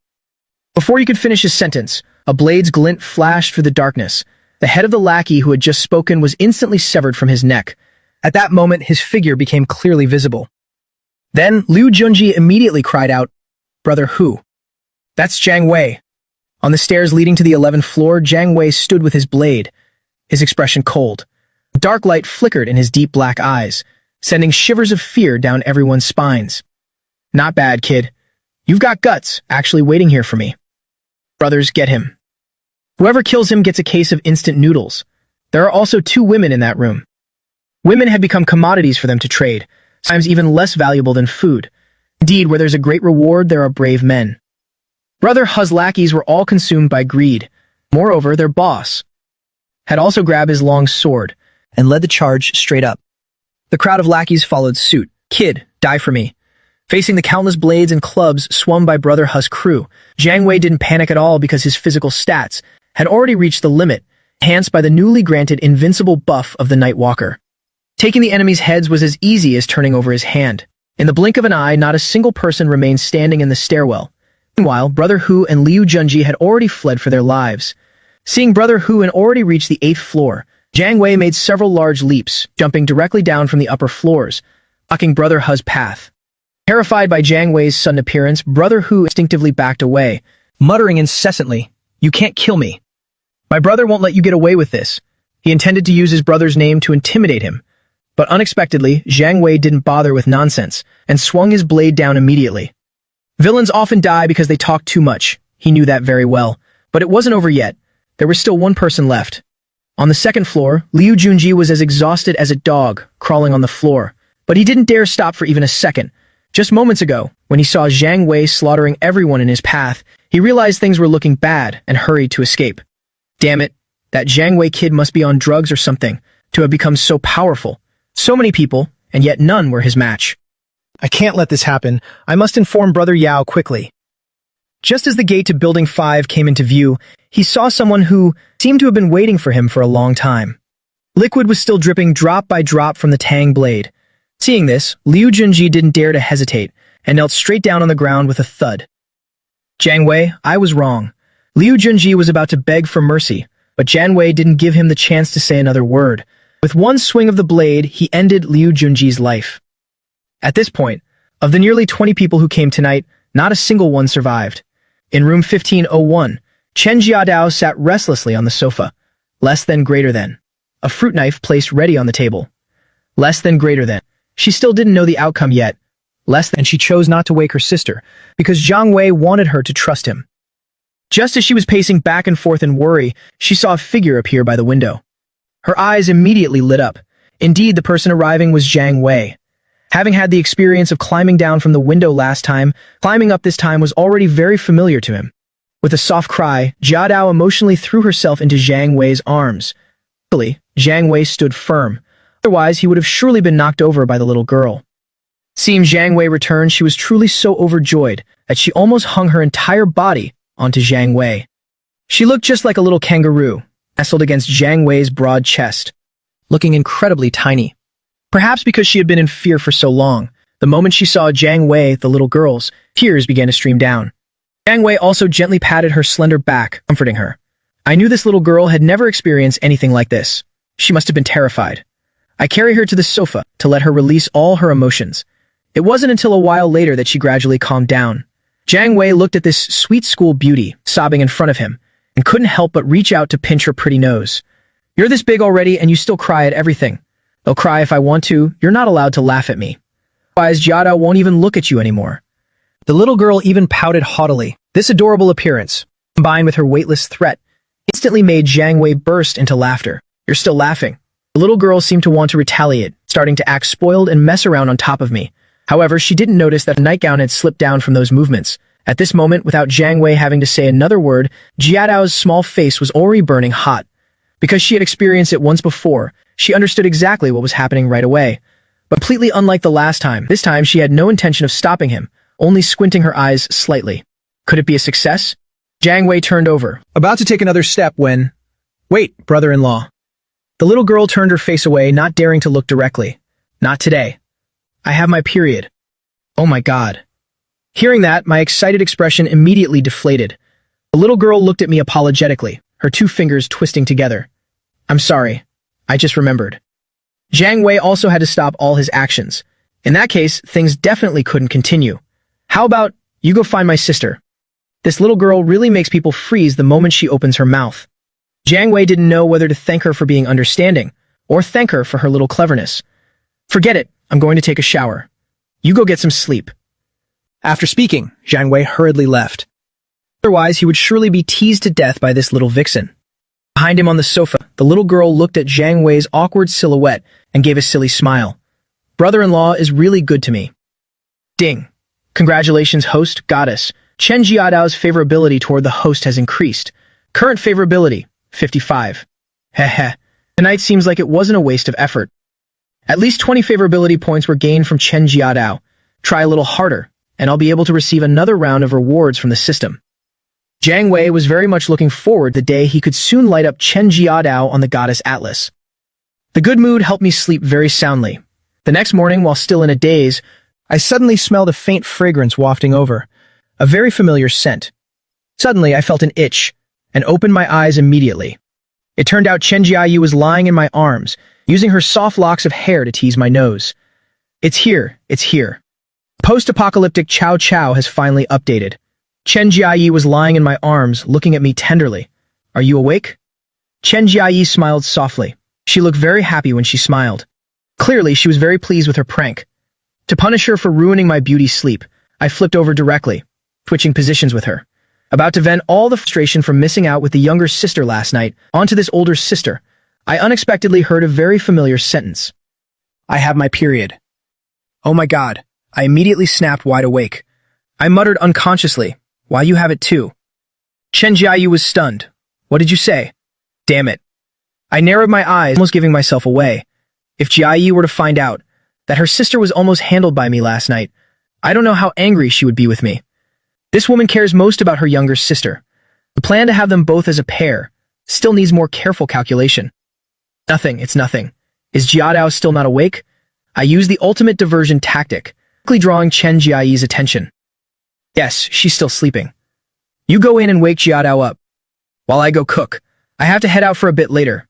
Before he could finish his sentence, a blade's glint flashed through the darkness. The head of the lackey who had just spoken was instantly severed from his neck. At that moment, his figure became clearly visible. Then, Liu Junji immediately cried out, "Brother Hu." That's Zhang Wei. On the stairs leading to the 11th floor, Zhang Wei stood with his blade, his expression cold. A dark light flickered in his deep black eyes, sending shivers of fear down everyone's spines. Not bad, kid. You've got guts, actually waiting here for me. Brothers, get him. Whoever kills him gets a case of instant noodles. There are also 2 women in that room. Women had become commodities for them to trade, sometimes even less valuable than food. Indeed, where there's a great reward, there are brave men. Brother Hu's lackeys were all consumed by greed. Moreover, their boss had also grabbed his long sword and led the charge straight up. The crowd of lackeys followed suit. Kid, die for me. Facing the countless blades and clubs swung by Brother Hu's crew, Zhang Wei didn't panic at all because his physical stats had already reached the limit, enhanced by the newly granted invincible buff of the Night Walker. Taking the enemy's heads was as easy as turning over his hand. In the blink of an eye, not a single person remained standing in the stairwell. Meanwhile, Brother Hu and Liu Junji had already fled for their lives. Seeing Brother Hu had already reached the 8th floor, Zhang Wei made several large leaps, jumping directly down from the upper floors, blocking Brother Hu's path. Terrified by Zhang Wei's sudden appearance, Brother Hu instinctively backed away, muttering incessantly, "You can't kill me. My brother won't let you get away with this." He intended to use his brother's name to intimidate him, but unexpectedly, Zhang Wei didn't bother with nonsense and swung his blade down immediately. Villains often die because they talk too much. He knew that very well, but it wasn't over yet. There was still one person left. On the 2nd floor, Liu Junji was as exhausted as a dog crawling on the floor, but he didn't dare stop for even a second. Just moments ago, when he saw Zhang Wei slaughtering everyone in his path, he realized things were looking bad and hurried to escape. Damn it, that Zhang Wei kid must be on drugs or something to have become so powerful. So many people, and yet none were his match. I can't let this happen. I must inform Brother Yao quickly. Just as the gate to Building 5 came into view, he saw someone who seemed to have been waiting for him for a long time. Liquid was still dripping drop by drop from the Tang blade. Seeing this, Liu Junji didn't dare to hesitate and knelt straight down on the ground with a thud. Zhang Wei, I was wrong. Liu Junji was about to beg for mercy, but Zhang Wei didn't give him the chance to say another word. With one swing of the blade, he ended Liu Junji's life. At this point, of the nearly 20 people who came tonight, not a single one survived. In room 1501, Chen Jiadao sat restlessly on the sofa. Less than greater than. A fruit knife placed ready on the table. Less than greater than. She still didn't know the outcome yet. Less than she chose not to wake her sister, because Zhang Wei wanted her to trust him. Just as she was pacing back and forth in worry, she saw a figure appear by the window. Her eyes immediately lit up. Indeed, the person arriving was Zhang Wei. Having had the experience of climbing down from the window last time, climbing up this time was already very familiar to him. With a soft cry, Jiadao emotionally threw herself into Zhang Wei's arms. Luckily, Zhang Wei stood firm. Otherwise, he would have surely been knocked over by the little girl. Seeing Zhang Wei return, she was truly so overjoyed that she almost hung her entire body onto Zhang Wei. She looked just like a little kangaroo, nestled against Zhang Wei's broad chest, looking incredibly tiny. Perhaps because she had been in fear for so long, the moment she saw Zhang Wei, the little girl's, tears began to stream down. Zhang Wei also gently patted her slender back, comforting her. I knew this little girl had never experienced anything like this. She must have been terrified. I carried her to the sofa to let her release all her emotions. It wasn't until a while later that she gradually calmed down. Zhang Wei looked at this sweet school beauty sobbing in front of him and couldn't help but reach out to pinch her pretty nose. You're this big already and you still cry at everything. They'll cry if I want to. You're not allowed to laugh at me. Otherwise, Jiada won't even look at you anymore. The little girl even pouted haughtily. This adorable appearance, combined with her weightless threat, instantly made Zhang Wei burst into laughter. You're still laughing. The little girl seemed to want to retaliate, starting to act spoiled and mess around on top of me. However, she didn't notice that the nightgown had slipped down from those movements. At this moment, without Zhang Wei having to say another word, Jiadao's small face was already burning hot. Because she had experienced it once before, she understood exactly what was happening right away. But completely unlike the last time, this time she had no intention of stopping him, only squinting her eyes slightly. Could it be a success? Zhang Wei turned over, about to take another step when... Wait, brother-in-law. The little girl turned her face away, not daring to look directly. Not today. I have my period. Oh my God. Hearing that, my excited expression immediately deflated. The little girl looked at me apologetically, her two fingers twisting together. I'm sorry. I just remembered. Zhang Wei also had to stop all his actions. In that case, things definitely couldn't continue. How about, you go find my sister? This little girl really makes people freeze the moment she opens her mouth. Zhang Wei didn't know whether to thank her for being understanding, or thank her for her little cleverness. Forget it, I'm going to take a shower. You go get some sleep. After speaking, Zhang Wei hurriedly left. Otherwise, he would surely be teased to death by this little vixen. Behind him on the sofa, the little girl looked at Zhang Wei's awkward silhouette and gave a silly smile. Brother-in-law is really good to me. Ding. Congratulations, host, goddess. Chen Jiadao's favorability toward the host has increased. Current favorability, 55. Heh. Tonight seems like it wasn't a waste of effort. At least 20 favorability points were gained from Chen Jiadao. Try a little harder, and I'll be able to receive another round of rewards from the system. Zhang Wei was very much looking forward to the day he could soon light up Chen Jiadao on the goddess Atlas. The good mood helped me sleep very soundly. The next morning, while still in a daze, I suddenly smelled a faint fragrance wafting over, a very familiar scent. Suddenly, I felt an itch, and opened my eyes immediately. It turned out Chen Jiayi was lying in my arms, using her soft locks of hair to tease my nose. It's here. Post-apocalyptic Chow Chow has finally updated. Chen Jiayi was lying in my arms, looking at me tenderly. Are you awake? Chen Jiayi smiled softly. She looked very happy when she smiled. Clearly, she was very pleased with her prank. To punish her for ruining my beauty sleep, I flipped over directly, switching positions with her. About to vent all the frustration from missing out with the younger sister last night onto this older sister, I unexpectedly heard a very familiar sentence. I have my period. Oh my God. I immediately snapped wide awake. I muttered unconsciously, why you have it too? Chen Jiayu was stunned. What did you say? Damn it. I narrowed my eyes, almost giving myself away. If Jiayi were to find out that her sister was almost handled by me last night, I don't know how angry she would be with me. This woman cares most about her younger sister. The plan to have them both as a pair still needs more careful calculation. It's nothing. Is Jiadao still not awake? I used the ultimate diversion tactic, quickly drawing Chen Jiayi's attention. Yes, she's still sleeping. You go in and wake Jiadao up, while I go cook. I have to head out for a bit later.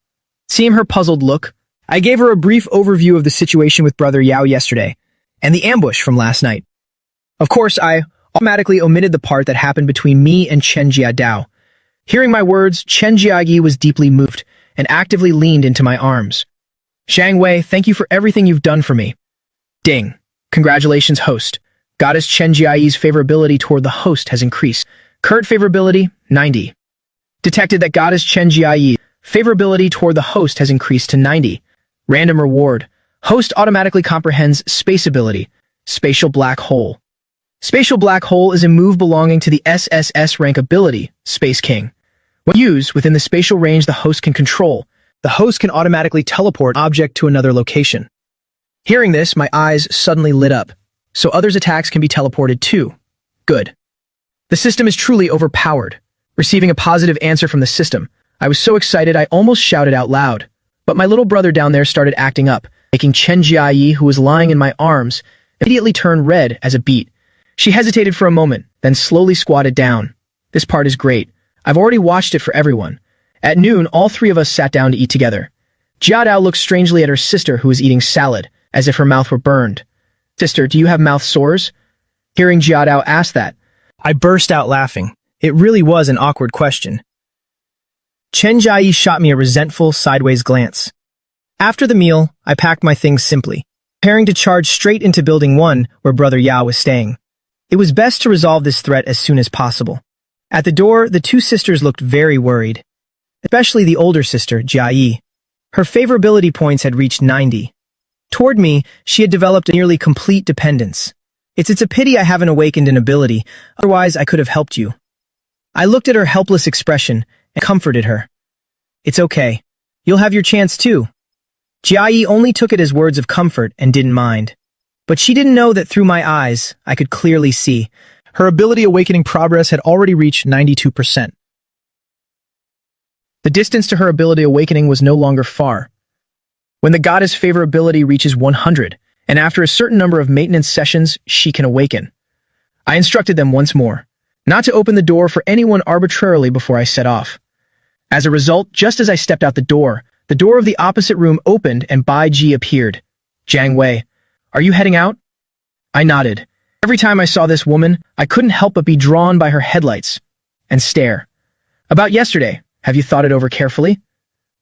Seeing her puzzled look, I gave her a brief overview of the situation with Brother Yao yesterday, and the ambush from last night. Of course, I automatically omitted the part that happened between me and Chen Jiadao. Hearing my words, Chen Jiayi was deeply moved, and actively leaned into my arms. Zhang Wei, thank you for everything you've done for me. Ding. Congratulations, host. Goddess Chen Jiayi's favorability toward the host has increased. Current favorability, 90. Detected that Goddess Chen Jiayi's favorability toward the host has increased to 90. Random reward. Host automatically comprehends space ability. Spatial black hole. Spatial black hole is a move belonging to the SSS rank ability, Space King. When used within the spatial range the host can control, the host can automatically teleport an object to another location. Hearing this, my eyes suddenly lit up, so others' attacks can be teleported too. Good. The system is truly overpowered. Receiving a positive answer from the system, I was so excited I almost shouted out loud. But my little brother down there started acting up, making Chen Jiayi, who was lying in my arms, immediately turn red as a beet. She hesitated for a moment, then slowly squatted down. This part is great. I've already watched it for everyone. At noon, all three of us sat down to eat together. Jiadao looked strangely at her sister, who was eating salad, as if her mouth were burned. Sister, do you have mouth sores? Hearing Jiadao ask that, I burst out laughing. It really was an awkward question. Chen Jiayi shot me a resentful, sideways glance. After the meal, I packed my things simply, preparing to charge straight into Building 1, where Brother Yao was staying. It was best to resolve this threat as soon as possible. At the door, the two sisters looked very worried, especially the older sister, Jiayi. Her favorability points had reached 90. Toward me, she had developed a nearly complete dependence. It's a pity I haven't awakened an ability, otherwise I could have helped you. I looked at her helpless expression and comforted her. It's okay. You'll have your chance too. Jiayi only took it as words of comfort and didn't mind. But she didn't know that through my eyes, I could clearly see. Her ability awakening progress had already reached 92%. The distance to her ability awakening was no longer far. When the goddess favorability reaches 100, and after a certain number of maintenance sessions, she can awaken. I instructed them once more, not to open the door for anyone arbitrarily before I set off. As a result, just as I stepped out the door of the opposite room opened and Bai Ji appeared. Zhang Wei, are you heading out? I nodded. Every time I saw this woman, I couldn't help but be drawn by her headlights and stare. About yesterday, have you thought it over carefully?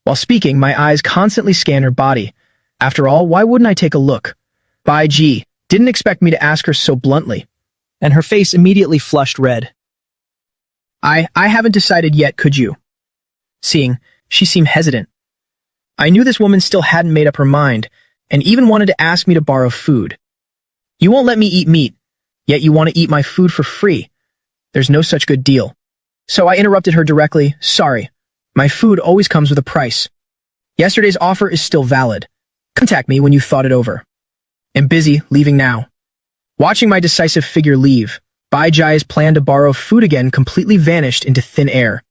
While speaking, my eyes constantly scanned her body. After all, why wouldn't I take a look? Bai Ji didn't expect me to ask her so bluntly, and her face immediately flushed red. I haven't decided yet, could you? Seeing, she seemed hesitant. I knew this woman still hadn't made up her mind, and even wanted to ask me to borrow food. You won't let me eat meat, yet you want to eat my food for free. There's no such good deal. So I interrupted her directly, sorry, my food always comes with a price. Yesterday's offer is still valid. Contact me when you thought it over. I'm busy, leaving now. Watching my decisive figure leave, Bai Ji's plan to borrow food again completely vanished into thin air.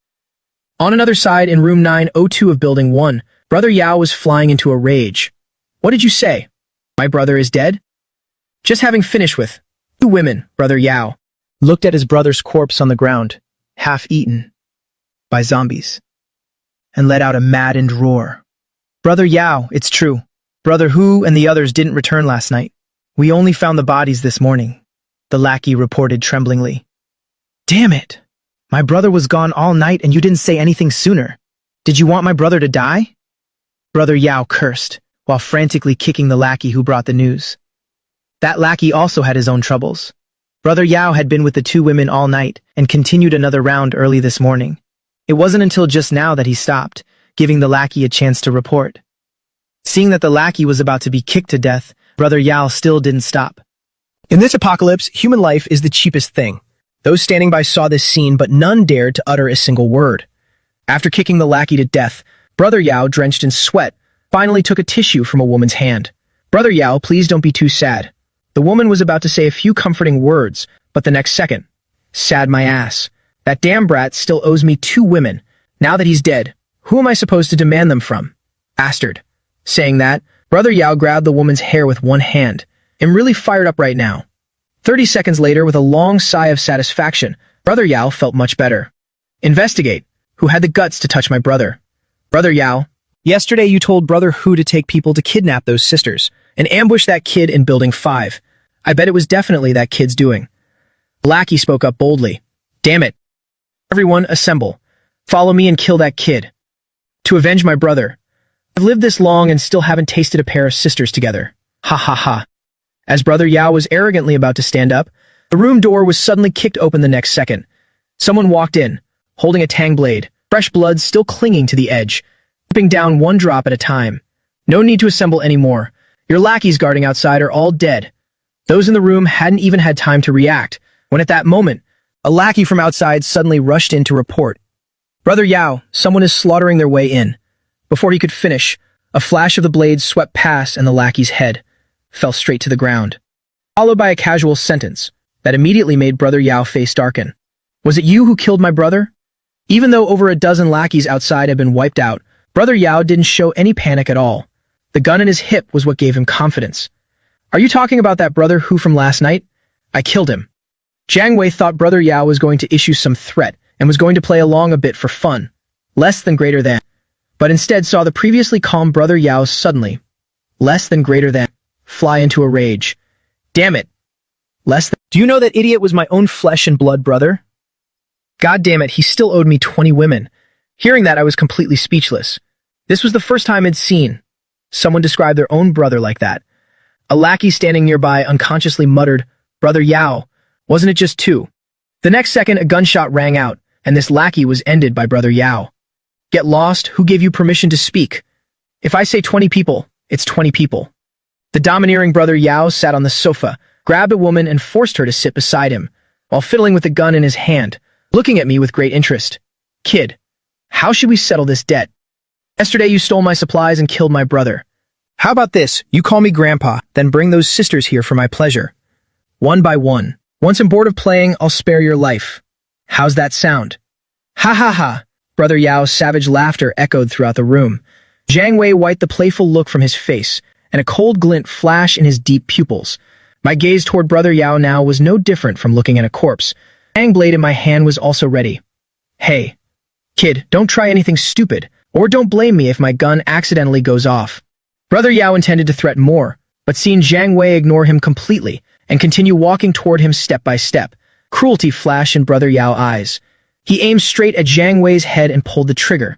On another side, in room 902 of Building 1, Brother Yao was flying into a rage. What did you say? My brother is dead? Just having finished with 2 women, Brother Yao looked at his brother's corpse on the ground, half-eaten by zombies, and let out a maddened roar. Brother Yao, it's true. Brother Hu and the others didn't return last night. We only found the bodies this morning, the lackey reported tremblingly. Damn it! My brother was gone all night and you didn't say anything sooner. Did you want my brother to die? Brother Yao cursed, while frantically kicking the lackey who brought the news. That lackey also had his own troubles. Brother Yao had been with the 2 women all night and continued another round early this morning. It wasn't until just now that he stopped, giving the lackey a chance to report. Seeing that the lackey was about to be kicked to death, Brother Yao still didn't stop. In this apocalypse, human life is the cheapest thing. Those standing by saw this scene, but none dared to utter a single word. After kicking the lackey to death, Brother Yao, drenched in sweat, finally took a tissue from a woman's hand. Brother Yao, please don't be too sad. The woman was about to say a few comforting words, but the next second, sad my ass. That damn brat still owes me 2 women. Now that he's dead, who am I supposed to demand them from? Bastard. Saying that, Brother Yao grabbed the woman's hair with one hand. I'm really fired up right now. 30 seconds later, with a long sigh of satisfaction, Brother Yao felt much better. Investigate. Who had the guts to touch my brother? Brother Yao. Yesterday you told Brother Hu to take people to kidnap those sisters and ambush that kid in Building 5. I bet it was definitely that kid's doing. Lackey spoke up boldly. Damn it. Everyone, assemble. Follow me and kill that kid. To avenge my brother. I've lived this long and still haven't tasted a pair of sisters together. Ha ha ha. As Brother Yao was arrogantly about to stand up, the room door was suddenly kicked open the next second. Someone walked in, holding a tang blade, fresh blood still clinging to the edge, dripping down 1 drop at a time. No need to assemble anymore. Your lackeys guarding outside are all dead. Those in the room hadn't even had time to react, when at that moment, a lackey from outside suddenly rushed in to report. Brother Yao, someone is slaughtering their way in. Before he could finish, a flash of the blade swept past and the lackey's head fell straight to the ground, followed by a casual sentence that immediately made Brother Yao face darken. Was it you who killed my brother? Even though over a dozen lackeys outside had been wiped out, Brother Yao didn't show any panic at all. The gun in his hip was what gave him confidence. Are you talking about that Brother Hu from last night? I killed him. Zhang Wei thought Brother Yao was going to issue some threat and was going to play along a bit for fun, less than greater than, but instead saw the previously calm Brother Yao suddenly, less than greater than, fly into a rage. Damn it. Less than. Do you know that idiot was my own flesh and blood brother? God damn it, he still owed me 20 women. Hearing that, I was completely speechless. This was the first time I'd seen someone describe their own brother like that. A lackey standing nearby unconsciously muttered, Brother Yao, wasn't it just 2? The next second, a gunshot rang out, and this lackey was ended by Brother Yao. Get lost, who gave you permission to speak? If I say 20 people, it's 20 people. The domineering Brother Yao sat on the sofa, grabbed a woman and forced her to sit beside him, while fiddling with the gun in his hand, looking at me with great interest. Kid, how should we settle this debt? Yesterday you stole my supplies and killed my brother. How about this? You call me Grandpa, then bring those sisters here for my pleasure. One by one. Once I'm bored of playing, I'll spare your life. How's that sound? Ha ha ha. Brother Yao's savage laughter echoed throughout the room. Zhang Wei wiped the playful look from his face, and a cold glint flashed in his deep pupils. My gaze toward Brother Yao now was no different from looking at a corpse. The fang blade in my hand was also ready. Hey, kid, don't try anything stupid, or don't blame me if my gun accidentally goes off. Brother Yao intended to threaten more, but seeing Zhang Wei ignore him completely and continue walking toward him step by step, cruelty flashed in Brother Yao's eyes. He aimed straight at Zhang Wei's head and pulled the trigger.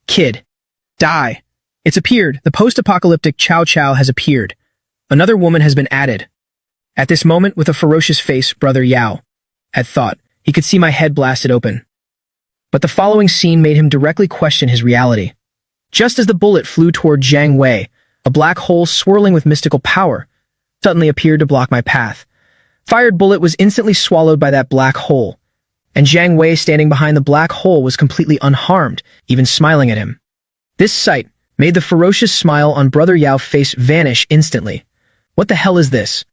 Kid, die. It's appeared. The post-apocalyptic Chow Chow has appeared. Another woman has been added. At this moment, with a ferocious face, Brother Yao had thought he could see my head blasted open. But the following scene made him directly question his reality. Just as the bullet flew toward Zhang Wei, a black hole swirling with mystical power suddenly appeared to block my path. Fired bullet was instantly swallowed by that black hole, and Zhang Wei standing behind the black hole was completely unharmed, even smiling at him. This sight made the ferocious smile on Brother Yao's face vanish instantly. What the hell is this?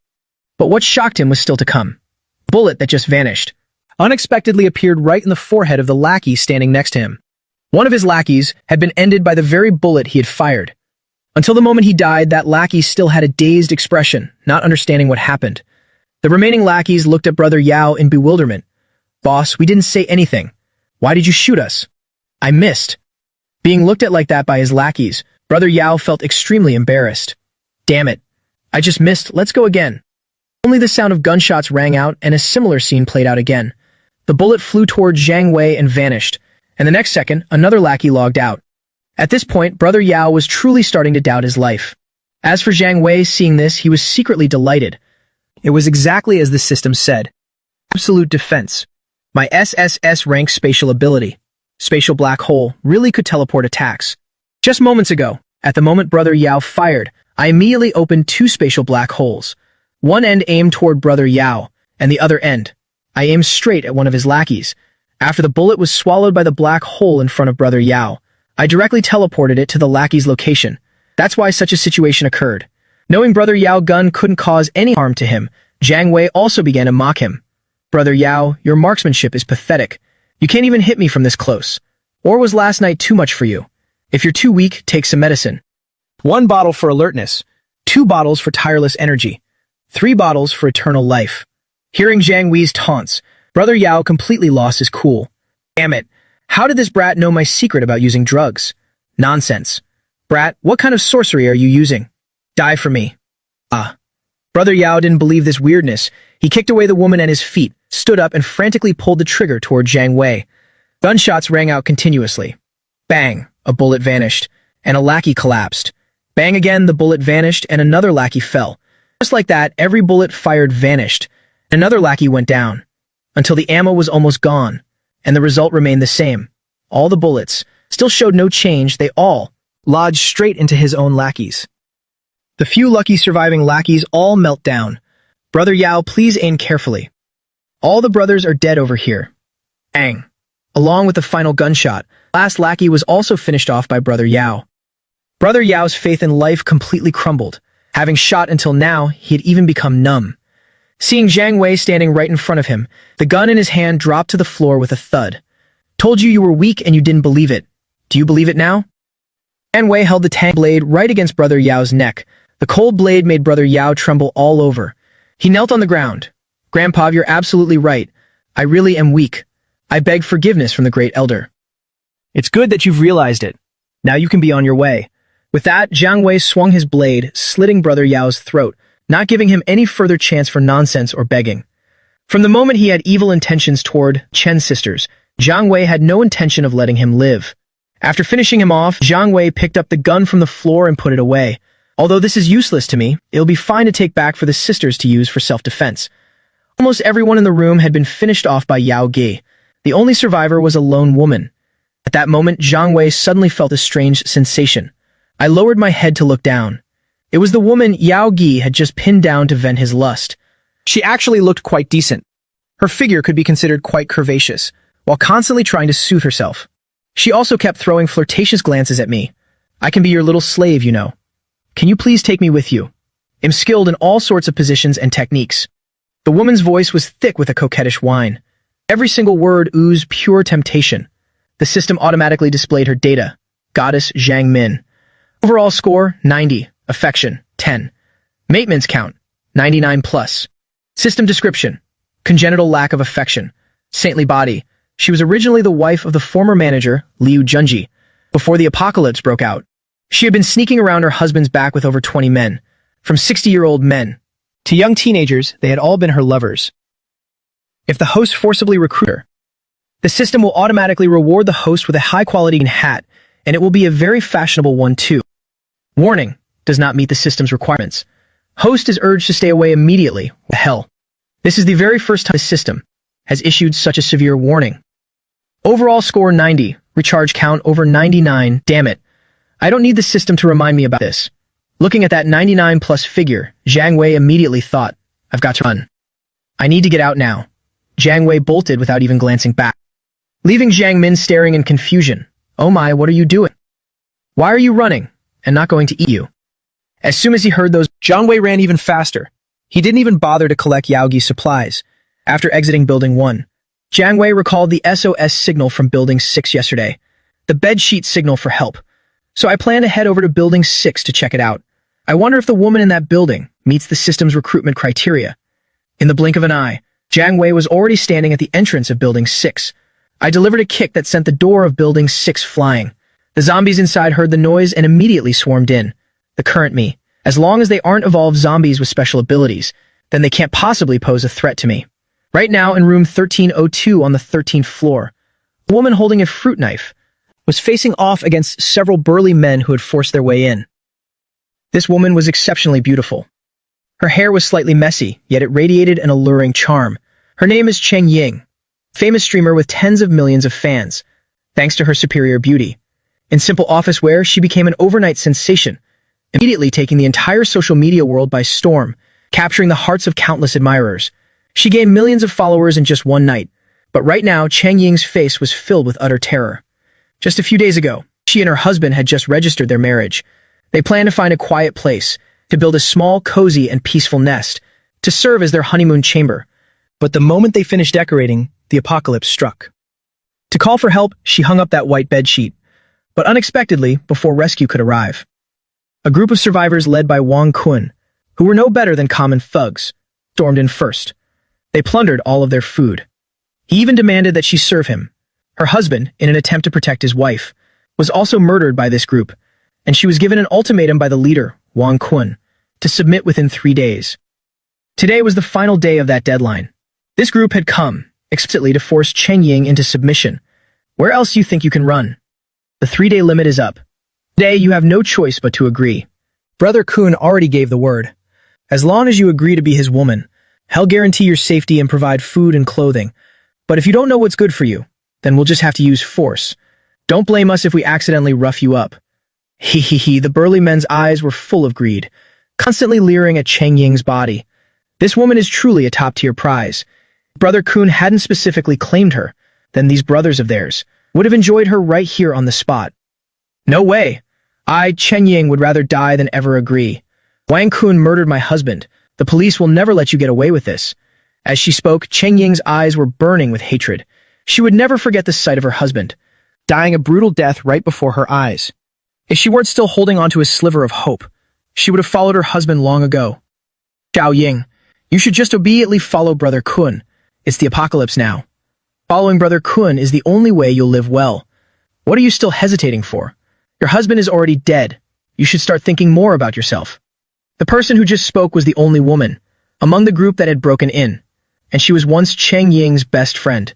But what shocked him was still to come. The bullet that just vanished unexpectedly appeared right in the forehead of the lackey standing next to him. One of his lackeys had been ended by the very bullet he had fired. Until the moment he died, that lackey still had a dazed expression, not understanding what happened. The remaining lackeys looked at Brother Yao in bewilderment. Boss, we didn't say anything. Why did you shoot us? I missed. Being looked at like that by his lackeys, Brother Yao felt extremely embarrassed. Damn it. I just missed. Let's go again. Only the sound of gunshots rang out, and a similar scene played out again. The bullet flew toward Zhang Wei and vanished, and the next second, another lackey logged out. At this point, Brother Yao was truly starting to doubt his life. As for Zhang Wei, seeing this, he was secretly delighted. It was exactly as the system said. Absolute defense. My SSS rank spatial ability, spatial black hole, really could teleport attacks. Just moments ago, at the moment Brother Yao fired, I immediately opened two spatial black holes. One end aimed toward Brother Yao, and the other end. I aimed straight at one of his lackeys. After the bullet was swallowed by the black hole in front of Brother Yao, I directly teleported it to the lackey's location. That's why such a situation occurred. Knowing Brother Yao's gun couldn't cause any harm to him, Zhang Wei also began to mock him. Brother Yao, your marksmanship is pathetic. You can't even hit me from this close. Or was last night too much for you? If you're too weak, take some medicine. 1 bottle for alertness, 2 bottles for tireless energy, 3 bottles for eternal life. Hearing Zhang Wei's taunts, Brother Yao completely lost his cool. Damn it. How did this brat know my secret about using drugs? Nonsense. Brat, what kind of sorcery are you using? Die for me. Brother Yao didn't believe this weirdness. He kicked away the woman at his feet, stood up and frantically pulled the trigger toward Zhang Wei. Gunshots rang out continuously. Bang, a bullet vanished, and a lackey collapsed. Bang again, the bullet vanished, and another lackey fell. Just like that, every bullet fired vanished. Another lackey went down, until the ammo was almost gone, and the result remained the same. All the bullets still showed no change. They all lodged straight into his own lackeys. The few lucky surviving lackeys all melt down. Brother Yao, please aim carefully. All the brothers are dead over here. Bang. Along with the final gunshot, last lackey was also finished off by Brother Yao. Brother Yao's faith in life completely crumbled. Having shot until now, he had even become numb. Seeing Zhang Wei standing right in front of him, the gun in his hand dropped to the floor with a thud. Told you were weak and you didn't believe it. Do you believe it now? Zhang Wei held the tang blade right against Brother Yao's neck. The cold blade made Brother Yao tremble all over. He knelt on the ground. Grandpa, you're absolutely right. I really am weak. I beg forgiveness from the great elder. It's good that you've realized it. Now you can be on your way. With that, Zhang Wei swung his blade, slitting Brother Yao's throat, not giving him any further chance for nonsense or begging. From the moment he had evil intentions toward Chen's sisters, Zhang Wei had no intention of letting him live. After finishing him off, Zhang Wei picked up the gun from the floor and put it away. Although this is useless to me, it'll be fine to take back for the sisters to use for self-defense. Almost everyone in the room had been finished off by Yao Ge. The only survivor was a lone woman. At that moment, Zhang Wei suddenly felt a strange sensation. I lowered my head to look down. It was the woman Yao Ge had just pinned down to vent his lust. She actually looked quite decent. Her figure could be considered quite curvaceous, while constantly trying to soothe herself. She also kept throwing flirtatious glances at me. I can be your little slave, you know. Can you please take me with you? I'm skilled in all sorts of positions and techniques. The woman's voice was thick with a coquettish whine. Every single word oozed pure temptation. The system automatically displayed her data. Goddess Zhang Min. Overall score, 90. Affection, 10. Maintenance count, 99 plus. System description, congenital lack of affection. Saintly body. She was originally the wife of the former manager, Liu Junji, before the apocalypse broke out. She had been sneaking around her husband's back with over 20 men. From 60-year-old men to young teenagers, they had all been her lovers. If the host forcibly recruit her, the system will automatically reward the host with a high-quality hat, and it will be a very fashionable one too. Warning, does not meet the system's requirements. Host is urged to stay away immediately. What the hell? This is the very first time the system has issued such a severe warning. Overall score 90, recharge count over 99, damn it. I don't need the system to remind me about this. Looking at that 99 plus figure, Zhang Wei immediately thought, I've got to run. I need to get out now. Zhang Wei bolted without even glancing back, leaving Zhang Min staring in confusion. Oh my, what are you doing? Why are you running and not going to eat you? As soon as he heard those, Zhang Wei ran even faster. He didn't even bother to collect Yaogi's supplies. After exiting Building 1, Zhang Wei recalled the SOS signal from Building 6 yesterday, the bedsheet signal for help. So I plan to head over to Building 6 to check it out. I wonder if the woman in that building meets the system's recruitment criteria. In the blink of an eye, Zhang Wei was already standing at the entrance of Building 6. I delivered a kick that sent the door of Building 6 flying. The zombies inside heard the noise and immediately swarmed in. The current me. As long as they aren't evolved zombies with special abilities, then they can't possibly pose a threat to me. Right now, in room 1302 on the 13th floor, a woman holding a fruit knife was facing off against several burly men who had forced their way in. This woman was exceptionally beautiful. Her hair was slightly messy, yet it radiated an alluring charm. Her name is Chen Ying, famous streamer with tens of millions of fans, thanks to her superior beauty. In simple office wear, she became an overnight sensation, immediately taking the entire social media world by storm, capturing the hearts of countless admirers. She gained millions of followers in just one night, but right now, Chen Ying's face was filled with utter terror. Just a few days ago, she and her husband had just registered their marriage. They planned to find a quiet place, to build a small, cozy, and peaceful nest, to serve as their honeymoon chamber. But the moment they finished decorating, the apocalypse struck. To call for help, she hung up that white bedsheet, but unexpectedly, before rescue could arrive, a group of survivors led by Wang Kun, who were no better than common thugs, stormed in first. They plundered all of their food. He even demanded that she serve him. Her husband, in an attempt to protect his wife, was also murdered by this group, and she was given an ultimatum by the leader, Wang Kun, to submit within 3 days. Today was the final day of that deadline. This group had come, explicitly to force Chen Ying into submission. Where else do you think you can run? The 3-day limit is up. Today you have no choice but to agree. Brother Kun already gave the word. As long as you agree to be his woman, he'll guarantee your safety and provide food and clothing. But if you don't know what's good for you, then we'll just have to use force. Don't blame us if we accidentally rough you up. The burly men's eyes were full of greed, constantly leering at Chen Ying's body. This woman is truly a top-tier prize. If Brother Kun hadn't specifically claimed her, then these brothers of theirs would have enjoyed her right here on the spot. No way. I, Chen Ying, would rather die than ever agree. Wang Kun murdered my husband. The police will never let you get away with this. As she spoke, Chen Ying's eyes were burning with hatred. She would never forget the sight of her husband, dying a brutal death right before her eyes. If she weren't still holding on to a sliver of hope, she would have followed her husband long ago. Zhao Ying, you should just obediently follow Brother Kun. It's the apocalypse now. Following Brother Kun is the only way you'll live well. What are you still hesitating for? Your husband is already dead. You should start thinking more about yourself. The person who just spoke was the only woman among the group that had broken in, and she was once Chen Ying's best friend.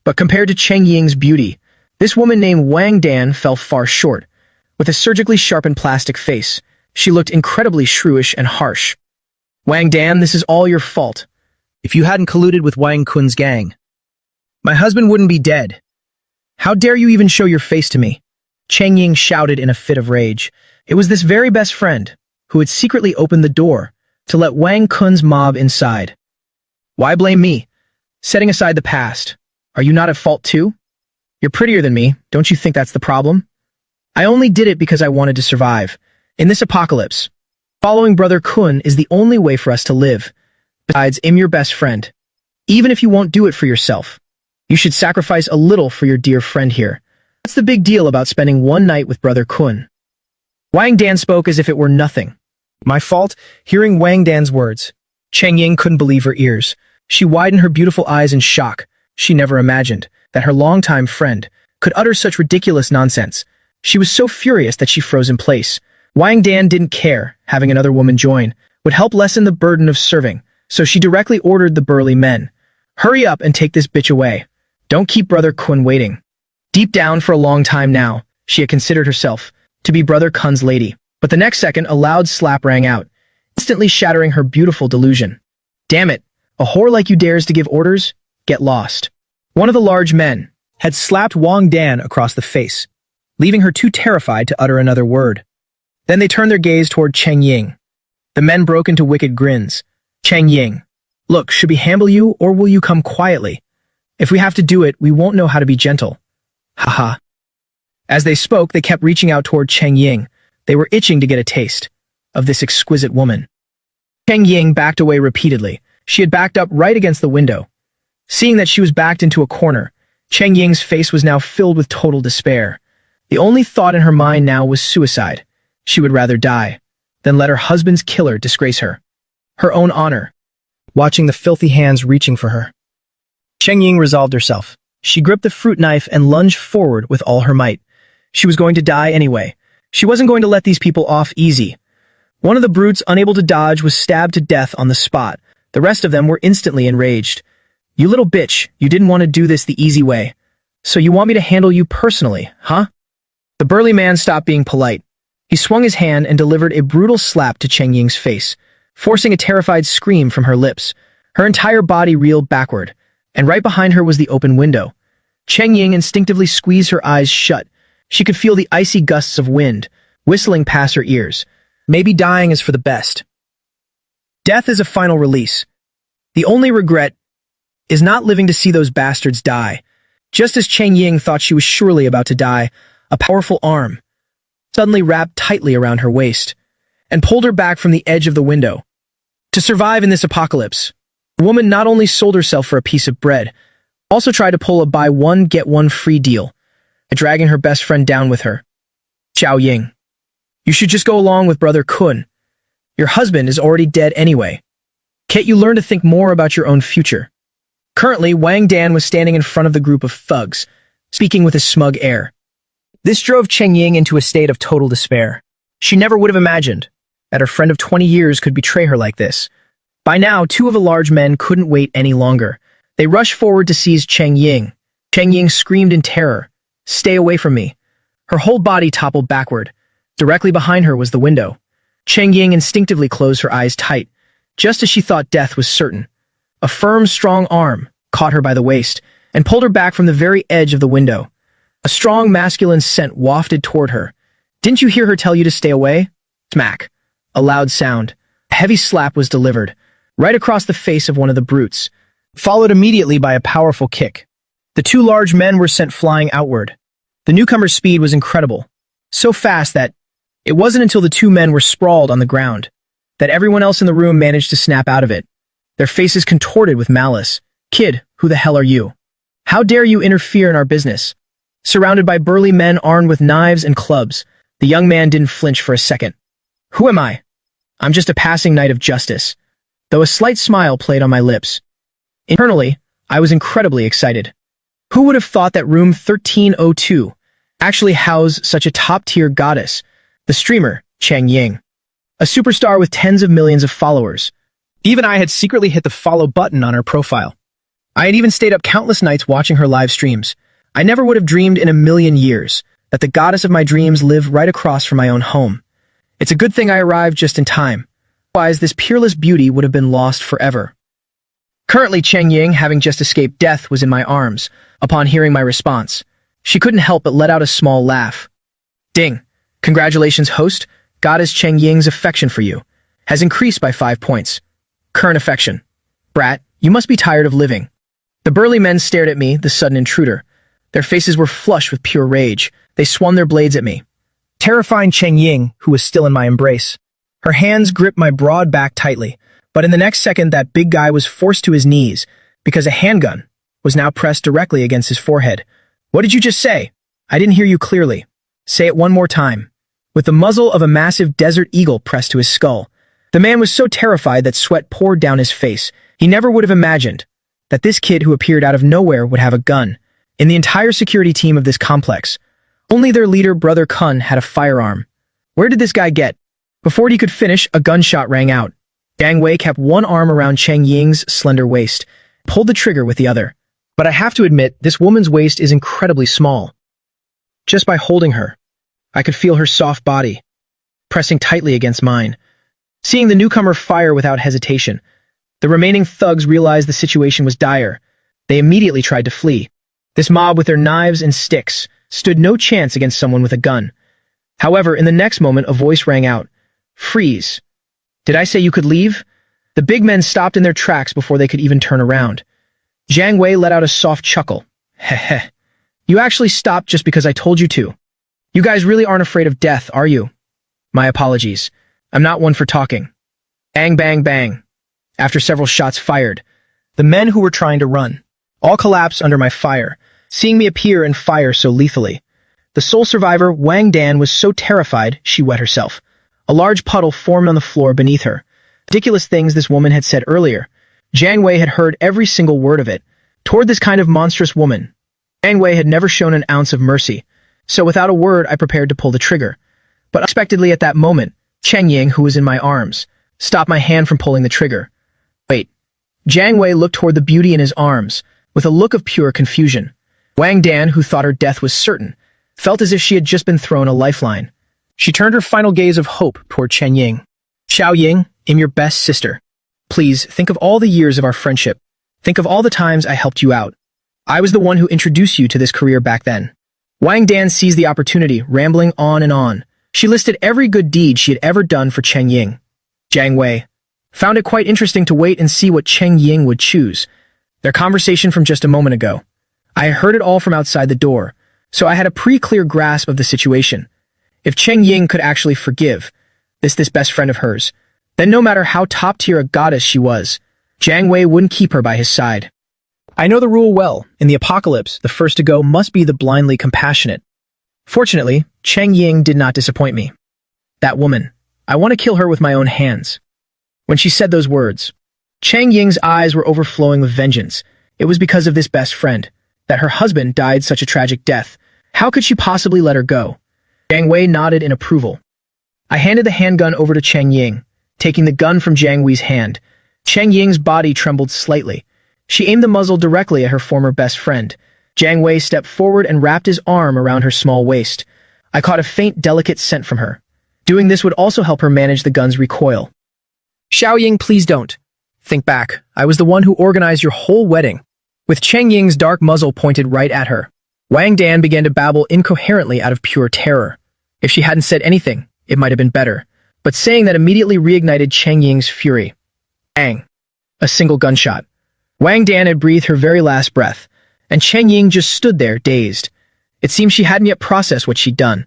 But compared to Chen Ying's beauty, this woman named Wang Dan fell far short. With a surgically sharpened plastic face, she looked incredibly shrewish and harsh. Wang Dan, this is all your fault. If you hadn't colluded with Wang Kun's gang, my husband wouldn't be dead. How dare you even show your face to me? Chen Ying shouted in a fit of rage. It was this very best friend who had secretly opened the door to let Wang Kun's mob inside. Why blame me? Setting aside the past, are you not at fault too? You're prettier than me, don't you think that's the problem? I only did it because I wanted to survive. In this apocalypse, following Brother Kun is the only way for us to live. Besides, I'm your best friend. Even if you won't do it for yourself, you should sacrifice a little for your dear friend here. What's the big deal about spending one night with Brother Kun? Wang Dan spoke as if it were nothing. My fault? Hearing Wang Dan's words, Chen Ying couldn't believe her ears. She widened her beautiful eyes in shock. She never imagined that her longtime friend could utter such ridiculous nonsense. She was so furious that she froze in place. Wang Dan didn't care. Having another woman join would help lessen the burden of serving, so she directly ordered the burly men. Hurry up and take this bitch away. Don't keep Brother Kun waiting. Deep down for a long time now, she had considered herself to be Brother Kun's lady. But the next second, a loud slap rang out, instantly shattering her beautiful delusion. Damn it, a whore like you dares to give orders? Get lost. One of the large men had slapped Wang Dan across the face, leaving her too terrified to utter another word. Then they turned their gaze toward Chen Ying. The men broke into wicked grins. Chen Ying, look, should we handle you or will you come quietly? If we have to do it, we won't know how to be gentle. Haha. As they spoke, they kept reaching out toward Chen Ying. They were itching to get a taste of this exquisite woman. Chen Ying backed away repeatedly. She had backed up right against the window. Seeing that she was backed into a corner, Chen Ying's face was now filled with total despair. The only thought in her mind now was suicide. She would rather die than let her husband's killer disgrace her. Her own honor. Watching the filthy hands reaching for her, Chen Ying resolved herself. She gripped the fruit knife and lunged forward with all her might. She was going to die anyway. She wasn't going to let these people off easy. One of the brutes, unable to dodge, was stabbed to death on the spot. The rest of them were instantly enraged. You little bitch, you didn't want to do this the easy way. So you want me to handle you personally, huh? The burly man stopped being polite. He swung his hand and delivered a brutal slap to Chen Ying's face, forcing a terrified scream from her lips. Her entire body reeled backward, and right behind her was the open window. Chen Ying instinctively squeezed her eyes shut. She could feel the icy gusts of wind whistling past her ears. Maybe dying is for the best. Death is a final release. The only regret is not living to see those bastards die. Just as Chen Ying thought she was surely about to die, a powerful arm suddenly wrapped tightly around her waist and pulled her back from the edge of the window. To survive in this apocalypse, the woman not only sold herself for a piece of bread, also tried to pull a buy one, get one free deal, dragging her best friend down with her. Xiao Ying, you should just go along with Brother Kun. Your husband is already dead anyway. Can't you learn to think more about your own future? Currently, Wang Dan was standing in front of the group of thugs, speaking with a smug air. This drove Chen Ying into a state of total despair. She never would have imagined that her friend of 20 years could betray her like this. By now, two of the large men couldn't wait any longer. They rushed forward to seize Chen Ying. Chen Ying screamed in terror. Stay away from me. Her whole body toppled backward. Directly behind her was the window. Chen Ying instinctively closed her eyes tight, just as she thought death was certain. A firm, strong arm caught her by the waist and pulled her back from the very edge of the window. A strong, masculine scent wafted toward her. Didn't you hear her tell you to stay away? Smack. A loud sound. A heavy slap was delivered, right across the face of one of the brutes, followed immediately by a powerful kick. The two large men were sent flying outward. The newcomer's speed was incredible, so fast that it wasn't until the two men were sprawled on the ground that everyone else in the room managed to snap out of it, their faces contorted with malice. Kid, who the hell are you? How dare you interfere in our business? Surrounded by burly men armed with knives and clubs, the young man didn't flinch for a second. Who am I? I'm just a passing knight of justice, though a slight smile played on my lips. Internally, I was incredibly excited. Who would have thought that room 1302 actually housed such a top-tier goddess, the streamer, Chen Ying, a superstar with tens of millions of followers. Even I had secretly hit the follow button on her profile. I had even stayed up countless nights watching her live streams. I never would have dreamed in a million years that the goddess of my dreams lived right across from my own home. It's a good thing I arrived just in time. Otherwise, this peerless beauty would have been lost forever. Currently, Chen Ying, having just escaped death, was in my arms. Upon hearing my response, she couldn't help but let out a small laugh. Ding! Congratulations, host. Goddess Chen Ying's affection for you has increased by 5 points. Current affection. Brat, you must be tired of living. The burly men stared at me, the sudden intruder. Their faces were flushed with pure rage. They swung their blades at me. terrifying Chen Ying, who was still in my embrace. Her hands gripped my broad back tightly, but in the next second that big guy was forced to his knees because a handgun was now pressed directly against his forehead. "What did you just say? I didn't hear you clearly. Say it one more time." With the muzzle of a massive desert eagle pressed to his skull, the man was so terrified that sweat poured down his face. He never would have imagined that this kid who appeared out of nowhere would have a gun. In the entire security team of this complex, only their leader, Brother Kun, had a firearm. Where did this guy get? Before he could finish, a gunshot rang out. Zhang Wei kept one arm around Chen Ying's slender waist, pulled the trigger with the other. But I have to admit, this woman's waist is incredibly small. Just by holding her, I could feel her soft body pressing tightly against mine. Seeing the newcomer fire without hesitation, the remaining thugs realized the situation was dire. They immediately tried to flee. This mob with their knives and sticks stood no chance against someone with a gun. However, in the next moment, a voice rang out. "Freeze. Did I say you could leave?" The big men stopped in their tracks before they could even turn around. Zhang Wei let out a soft chuckle. "Heh heh. You actually stopped just because I told you to. You guys really aren't afraid of death, are you?" "My apologies. I'm not one for talking." Bang, bang, bang. After several shots fired, the men who were trying to run all collapsed under my fire, seeing me appear and fire so lethally. The sole survivor, Wang Dan, was so terrified she wet herself. A large puddle formed on the floor beneath her. Ridiculous things this woman had said earlier. Zhang Wei had heard every single word of it. Toward this kind of monstrous woman, Zhang Wei had never shown an ounce of mercy. So without a word, I prepared to pull the trigger. But unexpectedly at that moment, Chen Ying, who was in my arms, stopped my hand from pulling the trigger. "Wait." Zhang Wei looked toward the beauty in his arms, with a look of pure confusion. Wang Dan, who thought her death was certain, felt as if she had just been thrown a lifeline. She turned her final gaze of hope toward Chen Ying. "Xiao Ying, I'm your best sister. Please, think of all the years of our friendship. Think of all the times I helped you out. I was the one who introduced you to this career back then." Wang Dan seized the opportunity, rambling on and on. She listed every good deed she had ever done for Chen Ying. Zhang Wei found it quite interesting to wait and see what Chen Ying would choose. Their conversation from just a moment ago. I heard it all from outside the door, so I had a pretty clear grasp of the situation. If Chen Ying could actually forgive this best friend of hers, then no matter how top-tier a goddess she was, Zhang Wei wouldn't keep her by his side. I know the rule well. In the apocalypse, the first to go must be the blindly compassionate. Fortunately, Chen Ying did not disappoint me. That woman, I want to kill her with my own hands. When she said those words, Chen Ying's eyes were overflowing with vengeance. It was because of this best friend, that her husband died such a tragic death. How could she possibly let her go? Zhang Wei nodded in approval. I handed the handgun over to Chen Ying, taking the gun from Zhang Wei's hand. Chen Ying's body trembled slightly. She aimed the muzzle directly at her former best friend. Zhang Wei stepped forward and wrapped his arm around her small waist. I caught a faint, delicate scent from her. Doing this would also help her manage the gun's recoil. "Xiao Ying, please don't. Think back. I was the one who organized your whole wedding." With Chen Ying's dark muzzle pointed right at her, Wang Dan began to babble incoherently out of pure terror. If she hadn't said anything, it might have been better. But saying that immediately reignited Chen Ying's fury. Bang! A single gunshot. Wang Dan had breathed her very last breath, and Chen Ying just stood there, dazed. It seemed she hadn't yet processed what she'd done.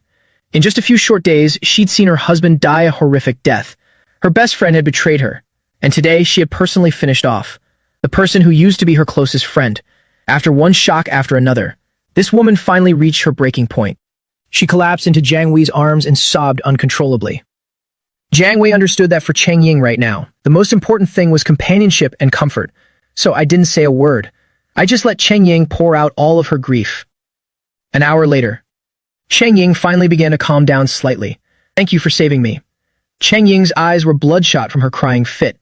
In just a few short days, she'd seen her husband die a horrific death. Her best friend had betrayed her, and today she had personally finished off the person who used to be her closest friend. After one shock after another, this woman finally reached her breaking point. She collapsed into Zhang Wei's arms and sobbed uncontrollably. Zhang Wei understood that for Chen Ying right now, the most important thing was companionship and comfort, so I didn't say a word. I just let Chen Ying pour out all of her grief. An hour later, Chen Ying finally began to calm down slightly. "Thank you for saving me." Chen Ying's eyes were bloodshot from her crying fit.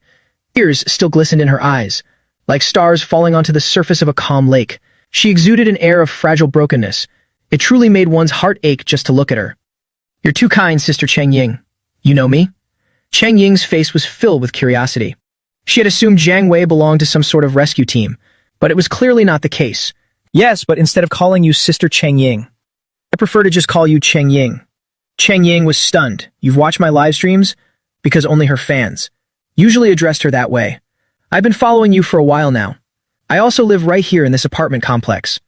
Tears still glistened in her eyes, like stars falling onto the surface of a calm lake. She exuded an air of fragile brokenness. It truly made one's heart ache just to look at her. "You're too kind, Sister Chen Ying. You know me?" Chen Ying's face was filled with curiosity. She had assumed Zhang Wei belonged to some sort of rescue team, but it was clearly not the case. "Yes, but instead of calling you Sister Chen Ying, I prefer to just call you Chen Ying." Chen Ying was stunned. "You've watched my live streams?" Because only her fans usually addressed her that way. "I've been following you for a while now. I also live right here in this apartment complex."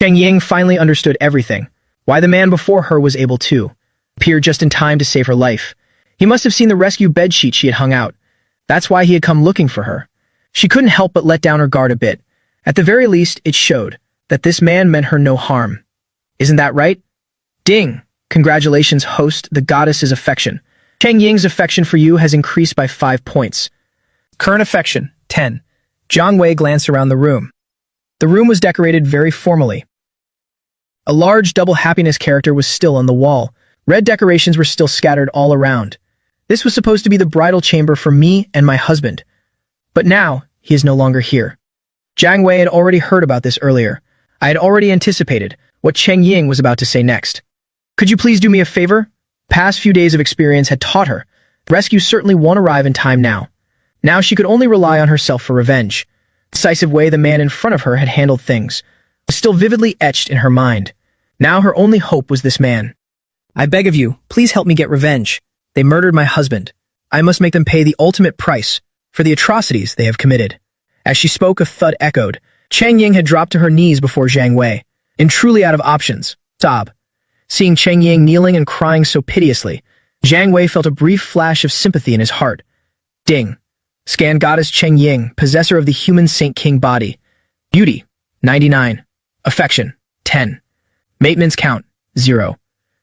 Chen Ying finally understood everything, why the man before her was able to. appeared just in time to save her life. He must have seen the rescue bedsheet she had hung out. That's why he had come looking for her. She couldn't help but let down her guard a bit. At the very least, it showed that this man meant her no harm. Isn't that right? Ding! Congratulations, host, the goddess's affection. Cheng Ying's affection for you has increased by 5 points. Current affection, 10. Zhang Wei glanced around the room. The room was decorated very formally. A large double happiness character was still on the wall. Red decorations were still scattered all around. This was supposed to be the bridal chamber for me and my husband. But now, he is no longer here. Zhang Wei had already heard about this earlier. I had already anticipated what Cheng Ying was about to say next. Could you please do me a favor? Past few days of experience had taught her. The rescue certainly won't arrive in time now. Now she could only rely on herself for revenge. The decisive way the man in front of her had handled things was still vividly etched in her mind. Now her only hope was this man. I beg of you, please help me get revenge. They murdered my husband. I must make them pay the ultimate price for the atrocities they have committed. As she spoke, a thud echoed. Cheng Ying had dropped to her knees before Zhang Wei, and truly out of options. Sob. Seeing Cheng Ying kneeling and crying so piteously, Zhang Wei felt a brief flash of sympathy in his heart. Ding. Scan goddess Cheng Ying, possessor of the human Saint King body. Beauty, 99. Affection, 10. Maintenance count, 0.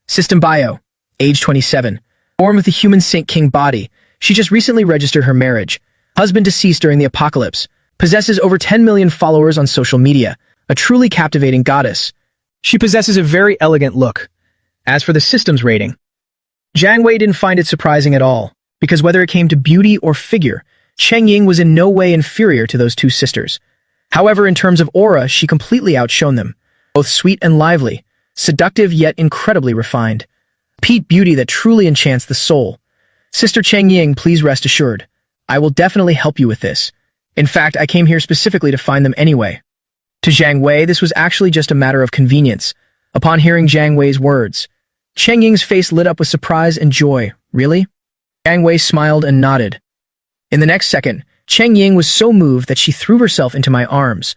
System bio, age 27. Form of the human Saint King body. She just recently registered her marriage. Husband deceased during the apocalypse. Possesses over 10 million followers on social media. A truly captivating goddess. She possesses a very elegant look. As for the system's rating, Zhang Wei didn't find it surprising at all, because whether it came to beauty or figure, Cheng Ying was in no way inferior to those two sisters. However, in terms of aura, she completely outshone them. Both sweet and lively, seductive yet incredibly refined. Peak beauty that truly enchants the soul. Sister Cheng Ying, please rest assured. I will definitely help you with this. In fact, I came here specifically to find them anyway. To Zhang Wei, this was actually just a matter of convenience. Upon hearing Zhang Wei's words, Cheng Ying's face lit up with surprise and joy. Really? Zhang Wei smiled and nodded. In the next second, Cheng Ying was so moved that she threw herself into my arms.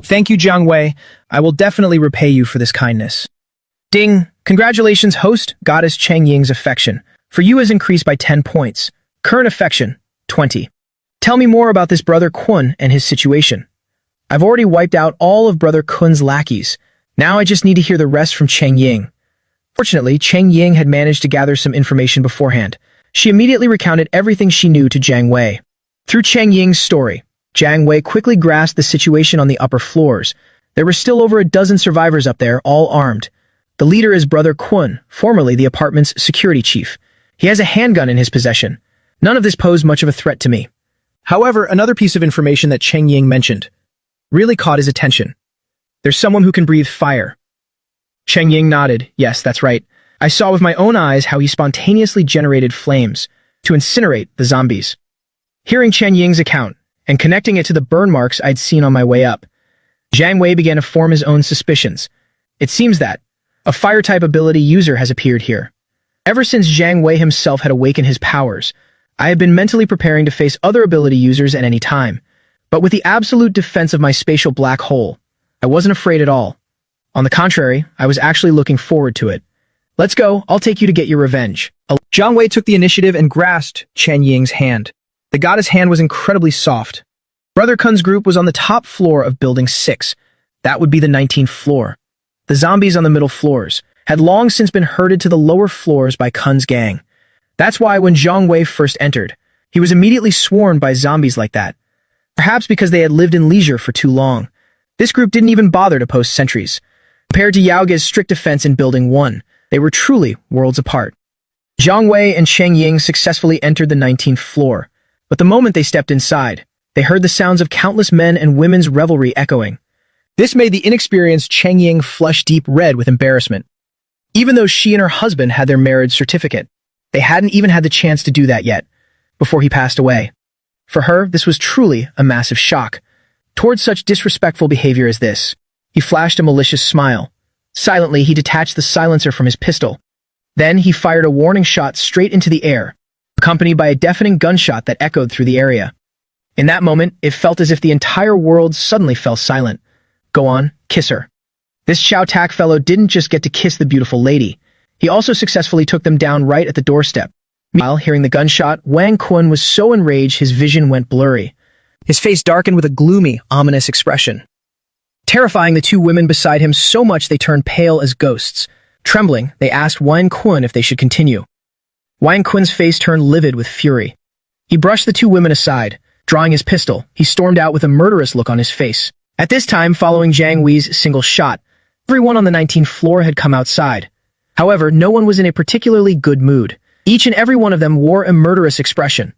Thank you, Zhang Wei. I will definitely repay you for this kindness. Ding! Congratulations, host, goddess Cheng Ying's affection. For you has increased by 10 points. Current affection, 20. Tell me more about this brother Kun and his situation. I've already wiped out all of brother Kun's lackeys. Now I just need to hear the rest from Cheng Ying. Fortunately, Cheng Ying had managed to gather some information beforehand. She immediately recounted everything she knew to Zhang Wei. Through Cheng Ying's story, Zhang Wei quickly grasped the situation on the upper floors. There were still over a dozen survivors up there, all armed. The leader is brother Kun, formerly the apartment's security chief. He has a handgun in his possession. None of this posed much of a threat to me. However, another piece of information that Cheng Ying mentioned really caught his attention. There's someone who can breathe fire. Cheng Ying nodded. Yes, that's right. I saw with my own eyes how he spontaneously generated flames to incinerate the zombies. Hearing Cheng Ying's account and connecting it to the burn marks I'd seen on my way up, Zhang Wei began to form his own suspicions. It seems that a fire-type ability user has appeared here. Ever since Zhang Wei himself had awakened his powers, I have been mentally preparing to face other ability users at any time. But with the absolute defense of my spatial black hole, I wasn't afraid at all. On the contrary, I was actually looking forward to it. Let's go, I'll take you to get your revenge. Zhang Wei took the initiative and grasped Cheng Ying's hand. The goddess' hand was incredibly soft. Brother Kun's group was on the top floor of Building 6. That would be the 19th floor. The zombies on the middle floors had long since been herded to the lower floors by Kun's gang. That's why when Zhang Wei first entered, he was immediately swarmed by zombies like that. Perhaps because they had lived in leisure for too long. This group didn't even bother to post sentries. Compared to Yaoge's strict defense in Building 1, they were truly worlds apart. Zhang Wei and Cheng Ying successfully entered the 19th floor, but the moment they stepped inside, they heard the sounds of countless men and women's revelry echoing. This made the inexperienced Cheng Ying flush deep red with embarrassment. Even though she and her husband had their marriage certificate, they hadn't even had the chance to do that yet, before he passed away. For her, this was truly a massive shock. Towards such disrespectful behavior as this, he flashed a malicious smile. Silently, he detached the silencer from his pistol. Then he fired a warning shot straight into the air, accompanied by a deafening gunshot that echoed through the area. In that moment, it felt as if the entire world suddenly fell silent. Go on, kiss her. This Xiao Tak fellow didn't just get to kiss the beautiful lady. He also successfully took them down right at the doorstep. Meanwhile, hearing the gunshot, Wang Kun was so enraged his vision went blurry. His face darkened with a gloomy, ominous expression, terrifying the two women beside him so much they turned pale as ghosts. Trembling, they asked Wang Kun if they should continue. Wang Kun's face turned livid with fury. He brushed the two women aside. Drawing his pistol, he stormed out with a murderous look on his face. At this time, following Zhang Wei's single shot, everyone on the 19th floor had come outside. However, no one was in a particularly good mood. Each and every one of them wore a murderous expression.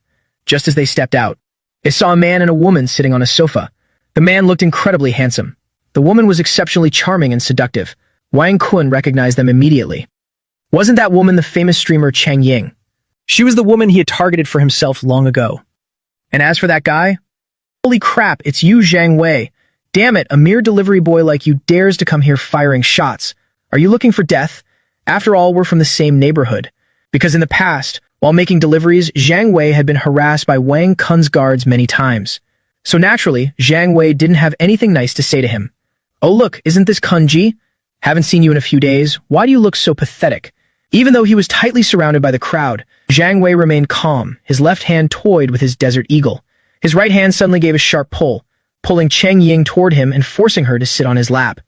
Just as they stepped out, they saw a man and a woman sitting on a sofa. The man looked incredibly handsome. The woman was exceptionally charming and seductive. Wang Kun recognized them immediately. Wasn't that woman the famous streamer Cheng Ying? She was the woman he had targeted for himself long ago. And as for that guy? Holy crap, it's you, Zhang Wei. Damn it, a mere delivery boy like you dares to come here firing shots. Are you looking for death? After all, we're from the same neighborhood. Because in the past, while making deliveries, Zhang Wei had been harassed by Wang Kun's guards many times. So naturally, Zhang Wei didn't have anything nice to say to him. Oh look, isn't this Kun Ji? Haven't seen you in a few days. Why do you look so pathetic? Even though he was tightly surrounded by the crowd, Zhang Wei remained calm. His left hand toyed with his desert eagle. His right hand suddenly gave a sharp pull, pulling Cheng Ying toward him and forcing her to sit on his lap.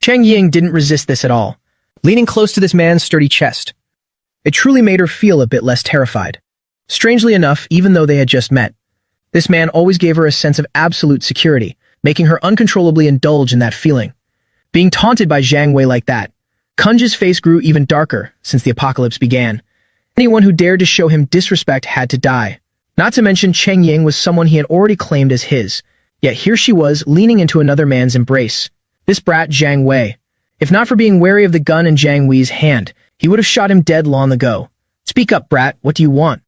Cheng Ying didn't resist this at all, leaning close to this man's sturdy chest. It truly made her feel a bit less terrified. Strangely enough, even though they had just met, this man always gave her a sense of absolute security, making her uncontrollably indulge in that feeling. Being taunted by Zhang Wei like that, Kunji's face grew even darker since the apocalypse began. Anyone who dared to show him disrespect had to die. Not to mention Cheng Ying was someone he had already claimed as his, yet here she was leaning into another man's embrace. This brat Zhang Wei. If not for being wary of the gun in Zhang Wei's hand, he would have shot him dead long ago. Speak up, brat, what do you want?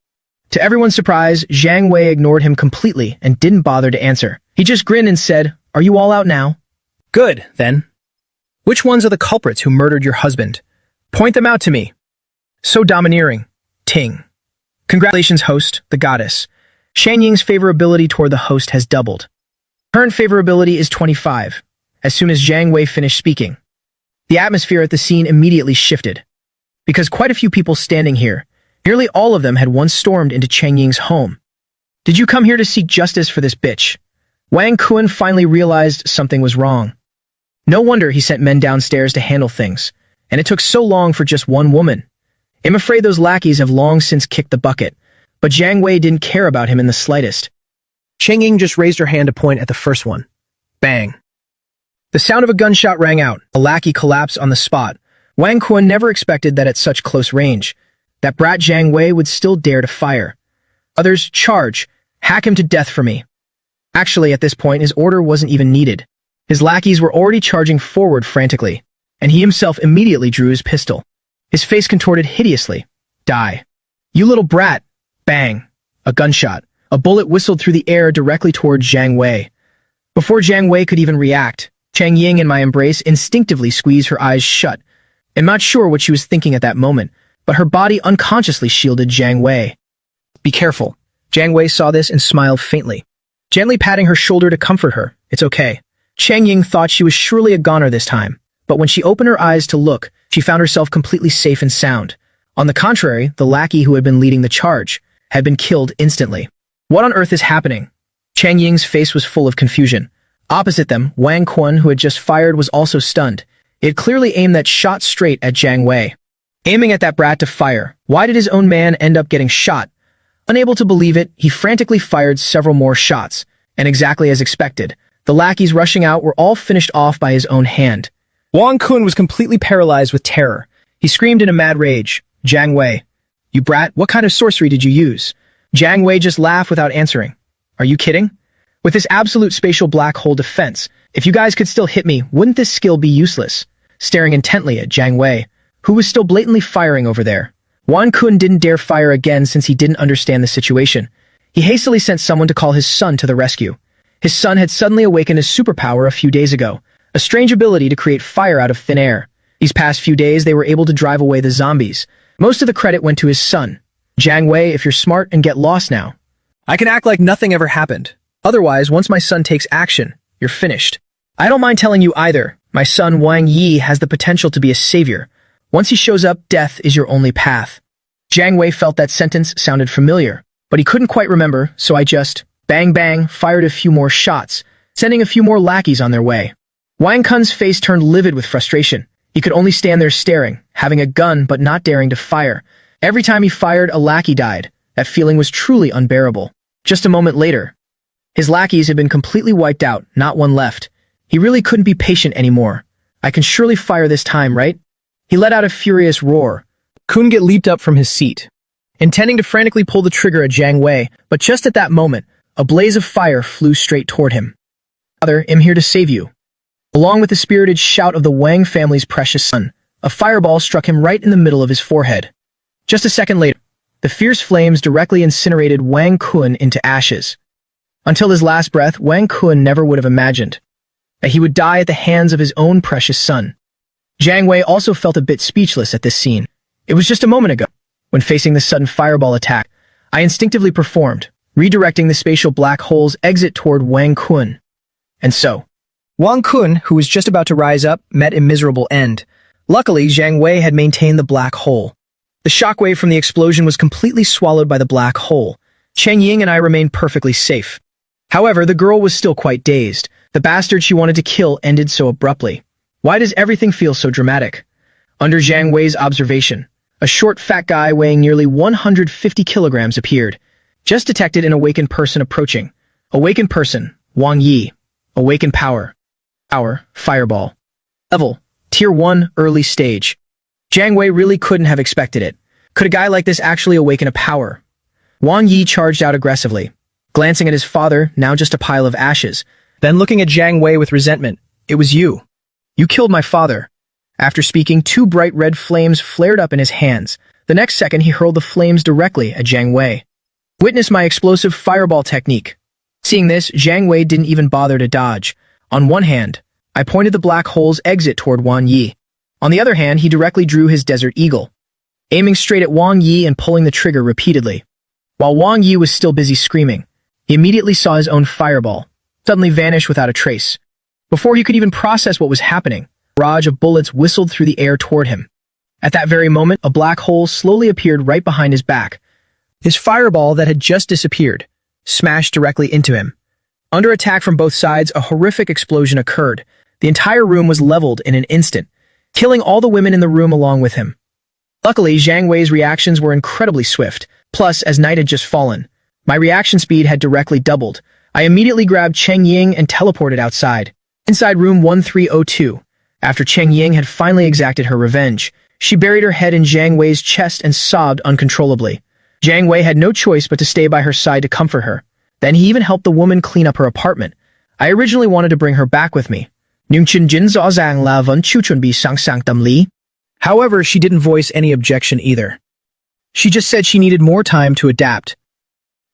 To everyone's surprise, Zhang Wei ignored him completely and didn't bother to answer. He just grinned and said, "Are you all out now?" "Good, then. Which ones are the culprits who murdered your husband? Point them out to me." So domineering. Ting. Congratulations, host, the goddess. Shan Ying's favorability toward the host has doubled. Current favorability is 25. As soon as Zhang Wei finished speaking, the atmosphere at the scene immediately shifted. Because quite a few people standing here, nearly all of them had once stormed into Cheng Ying's home. Did you come here to seek justice for this bitch? Wang Kun finally realized something was wrong. No wonder he sent men downstairs to handle things, and it took so long for just one woman. I'm afraid those lackeys have long since kicked the bucket, but Zhang Wei didn't care about him in the slightest. Cheng Ying just raised her hand to point at the first one. Bang. The sound of a gunshot rang out. A lackey collapsed on the spot. Wang Kun never expected that at such close range, that brat Zhang Wei would still dare to fire. Others, charge. Hack him to death for me. Actually, at this point, his order wasn't even needed. His lackeys were already charging forward frantically, and he himself immediately drew his pistol. His face contorted hideously. Die. You little brat. Bang. A gunshot. A bullet whistled through the air directly toward Zhang Wei. Before Zhang Wei could even react, Cheng Ying in my embrace instinctively squeezed her eyes shut. I'm not sure what she was thinking at that moment, but her body unconsciously shielded Zhang Wei. Be careful. Zhang Wei saw this and smiled faintly, gently patting her shoulder to comfort her. It's okay. Cheng Ying thought she was surely a goner this time, but when she opened her eyes to look, she found herself completely safe and sound. On the contrary, the lackey who had been leading the charge had been killed instantly. What on earth is happening? Cheng Ying's face was full of confusion. Opposite them, Wang Kun, who had just fired, was also stunned. It clearly aimed that shot straight at Zhang Wei. Aiming at that brat to fire, why did his own man end up getting shot? Unable to believe it, he frantically fired several more shots, and exactly as expected, the lackeys rushing out were all finished off by his own hand. Wang Kun was completely paralyzed with terror. He screamed in a mad rage, Zhang Wei, you brat, what kind of sorcery did you use? Zhang Wei just laughed without answering. Are you kidding? With this absolute spatial black hole defense, if you guys could still hit me, wouldn't this skill be useless? Staring intently at Zhang Wei, who was still blatantly firing over there. Wang Kun didn't dare fire again since he didn't understand the situation. He hastily sent someone to call his son to the rescue. His son had suddenly awakened his superpower a few days ago, a strange ability to create fire out of thin air. These past few days, they were able to drive away the zombies. Most of the credit went to his son. Zhang Wei, if you're smart and get lost now. I can act like nothing ever happened. Otherwise, once my son takes action, you're finished. I don't mind telling you either. My son Wang Yi has the potential to be a savior. Once he shows up, death is your only path. Zhang Wei felt that sentence sounded familiar, but he couldn't quite remember, so I just, bang bang, fired a few more shots, sending a few more lackeys on their way. Wang Kun's face turned livid with frustration. He could only stand there staring, having a gun but not daring to fire. Every time he fired, a lackey died. That feeling was truly unbearable. Just a moment later, his lackeys had been completely wiped out, not one left. He really couldn't be patient anymore. I can surely fire this time, right? He let out a furious roar. Kun leaped up from his seat, intending to frantically pull the trigger at Zhang Wei, but just at that moment, a blaze of fire flew straight toward him. "Father, I'm here to save you." Along with the spirited shout of the Wang family's precious son, a fireball struck him right in the middle of his forehead. Just a second later, the fierce flames directly incinerated Wang Kun into ashes. Until his last breath, Wang Kun never would have imagined that he would die at the hands of his own precious son. Zhang Wei also felt a bit speechless at this scene. It was just a moment ago, when facing the sudden fireball attack, I instinctively performed, redirecting the spatial black hole's exit toward Wang Kun. And so, Wang Kun, who was just about to rise up, met a miserable end. Luckily, Zhang Wei had maintained the black hole. The shockwave from the explosion was completely swallowed by the black hole. Chen Ying and I remained perfectly safe. However, the girl was still quite dazed. The bastard she wanted to kill ended so abruptly. Why does everything feel so dramatic? Under Zhang Wei's observation, a short, fat guy weighing nearly 150 kilograms appeared. Just detected an awakened person approaching. Awakened person, Wang Yi. Awakened power. Power, fireball. Level, Tier 1, early stage. Zhang Wei really couldn't have expected it. Could a guy like this actually awaken a power? Wang Yi charged out aggressively, glancing at his father, now just a pile of ashes. Then looking at Zhang Wei with resentment. "It was you. You killed my father." After speaking, two bright red flames flared up in his hands. The next second, he hurled the flames directly at Zhang Wei. "Witness my explosive fireball technique." Seeing this, Zhang Wei didn't even bother to dodge. On one hand, I pointed the black hole's exit toward Wang Yi. On the other hand, he directly drew his Desert Eagle, aiming straight at Wang Yi and pulling the trigger repeatedly. While Wang Yi was still busy screaming, he immediately saw his own fireball suddenly vanish without a trace. Before he could even process what was happening, a barrage of bullets whistled through the air toward him. At that very moment, a black hole slowly appeared right behind his back. His fireball that had just disappeared smashed directly into him. Under attack from both sides, a horrific explosion occurred. The entire room was leveled in an instant, killing all the women in the room along with him. Luckily, Zhang Wei's reactions were incredibly swift. Plus, as night had just fallen, my reaction speed had directly doubled. I immediately grabbed Chen Ying and teleported outside. Inside room 1302, after Chen Ying had finally exacted her revenge, she buried her head in Zhang Wei's chest and sobbed uncontrollably. Zhang Wei had no choice but to stay by her side to comfort her. Then he even helped the woman clean up her apartment. I originally wanted to bring her back with me. However, she didn't voice any objection either. She just said she needed more time to adapt.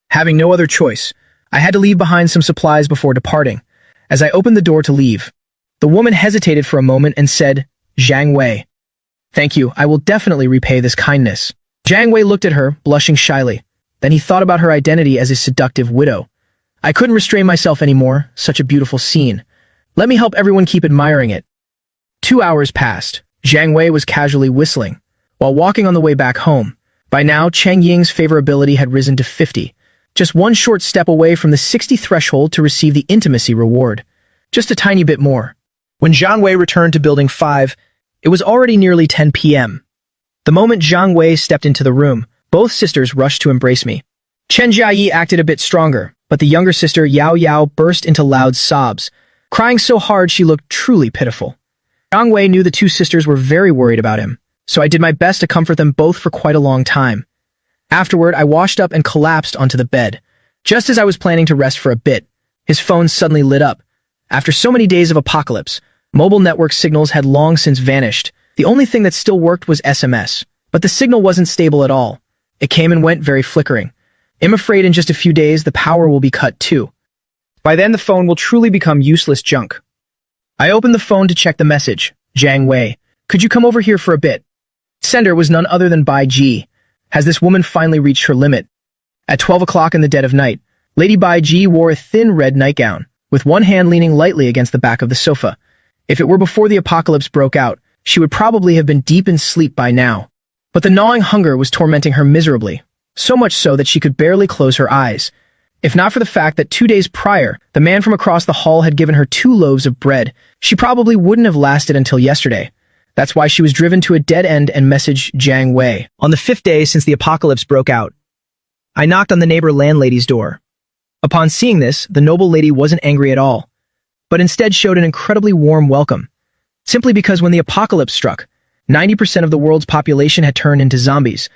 Having no other choice, I had to leave behind some supplies before departing. As I opened the door to leave, the woman hesitated for a moment and said, "Zhang Wei. Thank you, I will definitely repay this kindness." Zhang Wei looked at her, blushing shyly. Then he thought about her identity as a seductive widow. I couldn't restrain myself anymore, such a beautiful scene. Let me help everyone keep admiring it. 2 hours passed. Zhang Wei was casually whistling, while walking on the way back home. By now, Cheng Ying's favorability had risen to 50. Just one short step away from the 60 threshold to receive the intimacy reward. Just a tiny bit more. When Zhang Wei returned to Building 5, it was already nearly 10 p.m. The moment Zhang Wei stepped into the room, both sisters rushed to embrace me. Chen Jiayi acted a bit stronger, but the younger sister Yao Yao burst into loud sobs, crying so hard she looked truly pitiful. Zhang Wei knew the two sisters were very worried about him, so I did my best to comfort them both for quite a long time. Afterward, I washed up and collapsed onto the bed. Just as I was planning to rest for a bit, his phone suddenly lit up. After so many days of apocalypse, mobile network signals had long since vanished. The only thing that still worked was SMS, but the signal wasn't stable at all. It came and went, very flickering. I'm afraid in just a few days the power will be cut too. By then the phone will truly become useless junk. I opened the phone to check the message. Zhang Wei, could you come over here for a bit? Sender was none other than Bai Ji. Has this woman finally reached her limit? At 12 o'clock in the dead of night, Lady Bai Ji wore a thin red nightgown, with one hand leaning lightly against the back of the sofa. If it were before the apocalypse broke out, she would probably have been deep in sleep by now. But the gnawing hunger was tormenting her miserably, so much so that she could barely close her eyes. If not for the fact that 2 days prior, the man from across the hall had given her 2 loaves of bread, she probably wouldn't have lasted until yesterday. That's why she was driven to a dead end and messaged Zhang Wei. On the 5th day since the apocalypse broke out, I knocked on the neighbor landlady's door. Upon seeing this, the noble lady wasn't angry at all, but instead showed an incredibly warm welcome. Simply because when the apocalypse struck, 90% of the world's population had turned into zombies.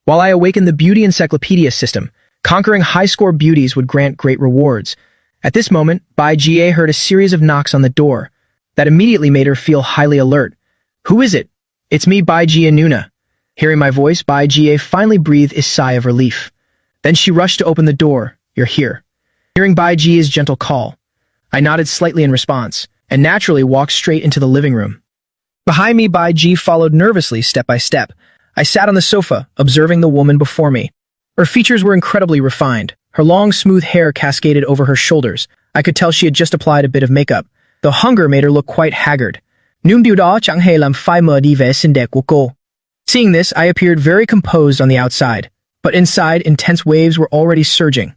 While I awakened the Beauty Encyclopedia System, conquering high-score beauties would grant great rewards. At this moment, Bai Jie heard a series of knocks on the door that immediately made her feel highly alert. Who is it? It's me, Bai Jie Nuna. Hearing my voice, Bai Jie finally breathed a sigh of relief. Then she rushed to open the door. You're here. Hearing Bai Jie's gentle call, I nodded slightly in response, and naturally walked straight into the living room. Behind me, Bai Jie followed nervously step by step. I sat on the sofa, observing the woman before me. Her features were incredibly refined. Her long, smooth hair cascaded over her shoulders. I could tell she had just applied a bit of makeup, though hunger made her look quite haggard. Seeing this, I appeared very composed on the outside, but inside, intense waves were already surging.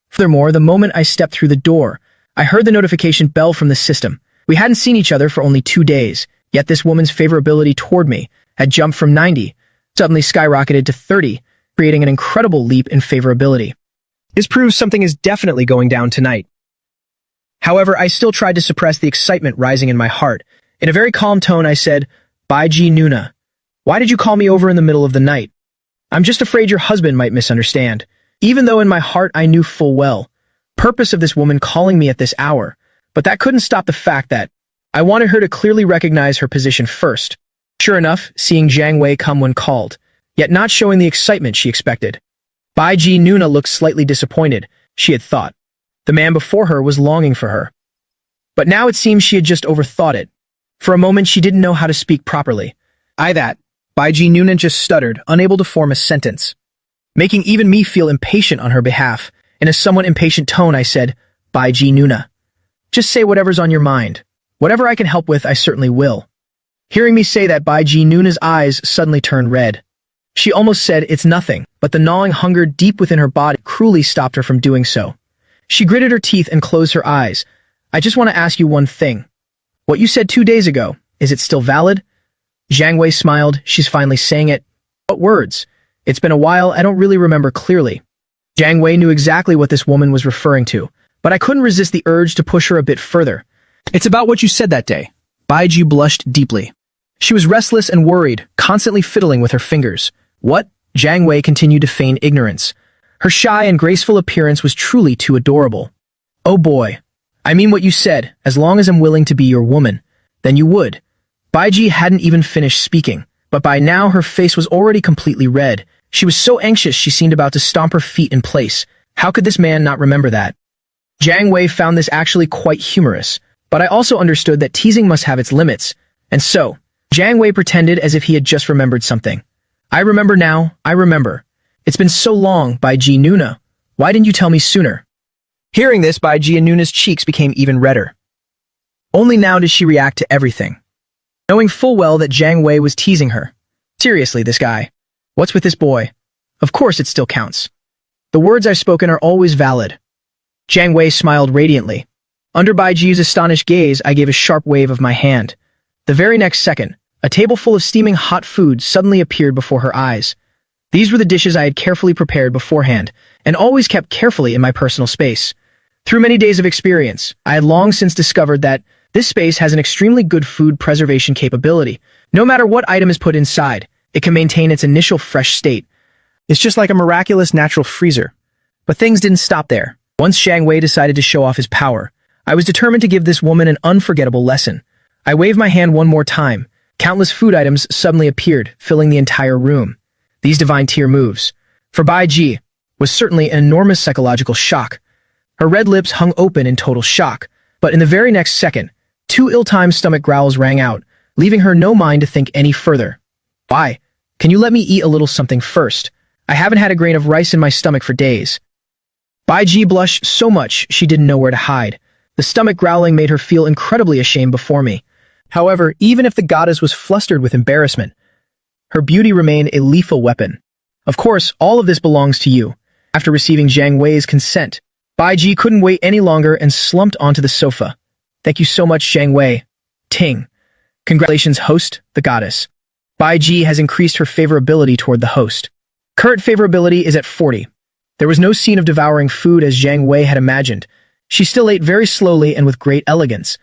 Furthermore, the moment I stepped through the door, I heard the notification bell from the system. We hadn't seen each other for only 2 days, yet this woman's favorability toward me had jumped from 90, suddenly skyrocketed to 30, creating an incredible leap in favorability. This proves something is definitely going down tonight. However, I still tried to suppress the excitement rising in my heart. In a very calm tone, I said, Bai Jie Nuna, why did you call me over in the middle of the night? I'm just afraid your husband might misunderstand. Even though in my heart I knew full well purpose of this woman calling me at this hour, but that couldn't stop the fact that I wanted her to clearly recognize her position first. Sure enough, seeing Zhang Wei come when called, yet not showing the excitement she expected. Bai Jie Nuna looked slightly disappointed, she had thought. The man before her was longing for her. But now it seems she had just overthought it. For a moment she didn't know how to speak properly. Bai Jie Nuna just stuttered, unable to form a sentence. Making even me feel impatient on her behalf. In a somewhat impatient tone I said, Bai Jie Nuna, just say whatever's on your mind. Whatever I can help with, I certainly will. Hearing me say that, Bai Jie Nuna's eyes suddenly turned red. She almost said, it's nothing, but the gnawing hunger deep within her body cruelly stopped her from doing so. She gritted her teeth and closed her eyes. I just want to ask you one thing. What you said 2 days ago, is it still valid? Zhang Wei smiled. She's finally saying it. What words? It's been a while, I don't really remember clearly. Zhang Wei knew exactly what this woman was referring to, but I couldn't resist the urge to push her a bit further. It's about what you said that day. Bai Jie blushed deeply. She was restless and worried, constantly fiddling with her fingers. What? Zhang Wei continued to feign ignorance. Her shy and graceful appearance was truly too adorable. Oh boy. I mean what you said, as long as I'm willing to be your woman, then you would. Bai Jie hadn't even finished speaking, but by now her face was already completely red. She was so anxious she seemed about to stomp her feet in place. How could this man not remember that? Zhang Wei found this actually quite humorous, but I also understood that teasing must have its limits, and so, Zhang Wei pretended as if he had just remembered something. I remember now, I remember. It's been so long, Bai Jie Nuna. Why didn't you tell me sooner? Hearing this, Bai Jie Nuna's cheeks became even redder. Only now did she react to everything, knowing full well that Zhang Wei was teasing her. Seriously, this guy. What's with this boy? Of course it still counts. The words I've spoken are always valid. Zhang Wei smiled radiantly. Under Bai Jie's astonished gaze, I gave a sharp wave of my hand. The very next second, a table full of steaming hot food suddenly appeared before her eyes. These were the dishes I had carefully prepared beforehand, and always kept carefully in my personal space. Through many days of experience, I had long since discovered that this space has an extremely good food preservation capability. No matter what item is put inside, it can maintain its initial fresh state. It's just like a miraculous natural freezer. But things didn't stop there. Once Zhang Wei decided to show off his power, I was determined to give this woman an unforgettable lesson. I waved my hand one more time. Countless food items suddenly appeared, filling the entire room. These divine tier moves, for Bai Jie, was certainly an enormous psychological shock. Her red lips hung open in total shock, but in the very next second, 2 ill-timed stomach growls rang out, leaving her no mind to think any further. Why? Can you let me eat a little something first? I haven't had a grain of rice in my stomach for days. Bai Jie blushed so much she didn't know where to hide. The stomach growling made her feel incredibly ashamed before me. However, even if the goddess was flustered with embarrassment, her beauty remained a lethal weapon. Of course, all of this belongs to you. After receiving Zhang Wei's consent, Bai Ji couldn't wait any longer and slumped onto the sofa. Thank you so much, Zhang Wei. Ting. Congratulations, host, the goddess. Bai Ji has increased her favorability toward the host. Current favorability is at 40. There was no scene of devouring food as Zhang Wei had imagined. She still ate very slowly and with great elegance.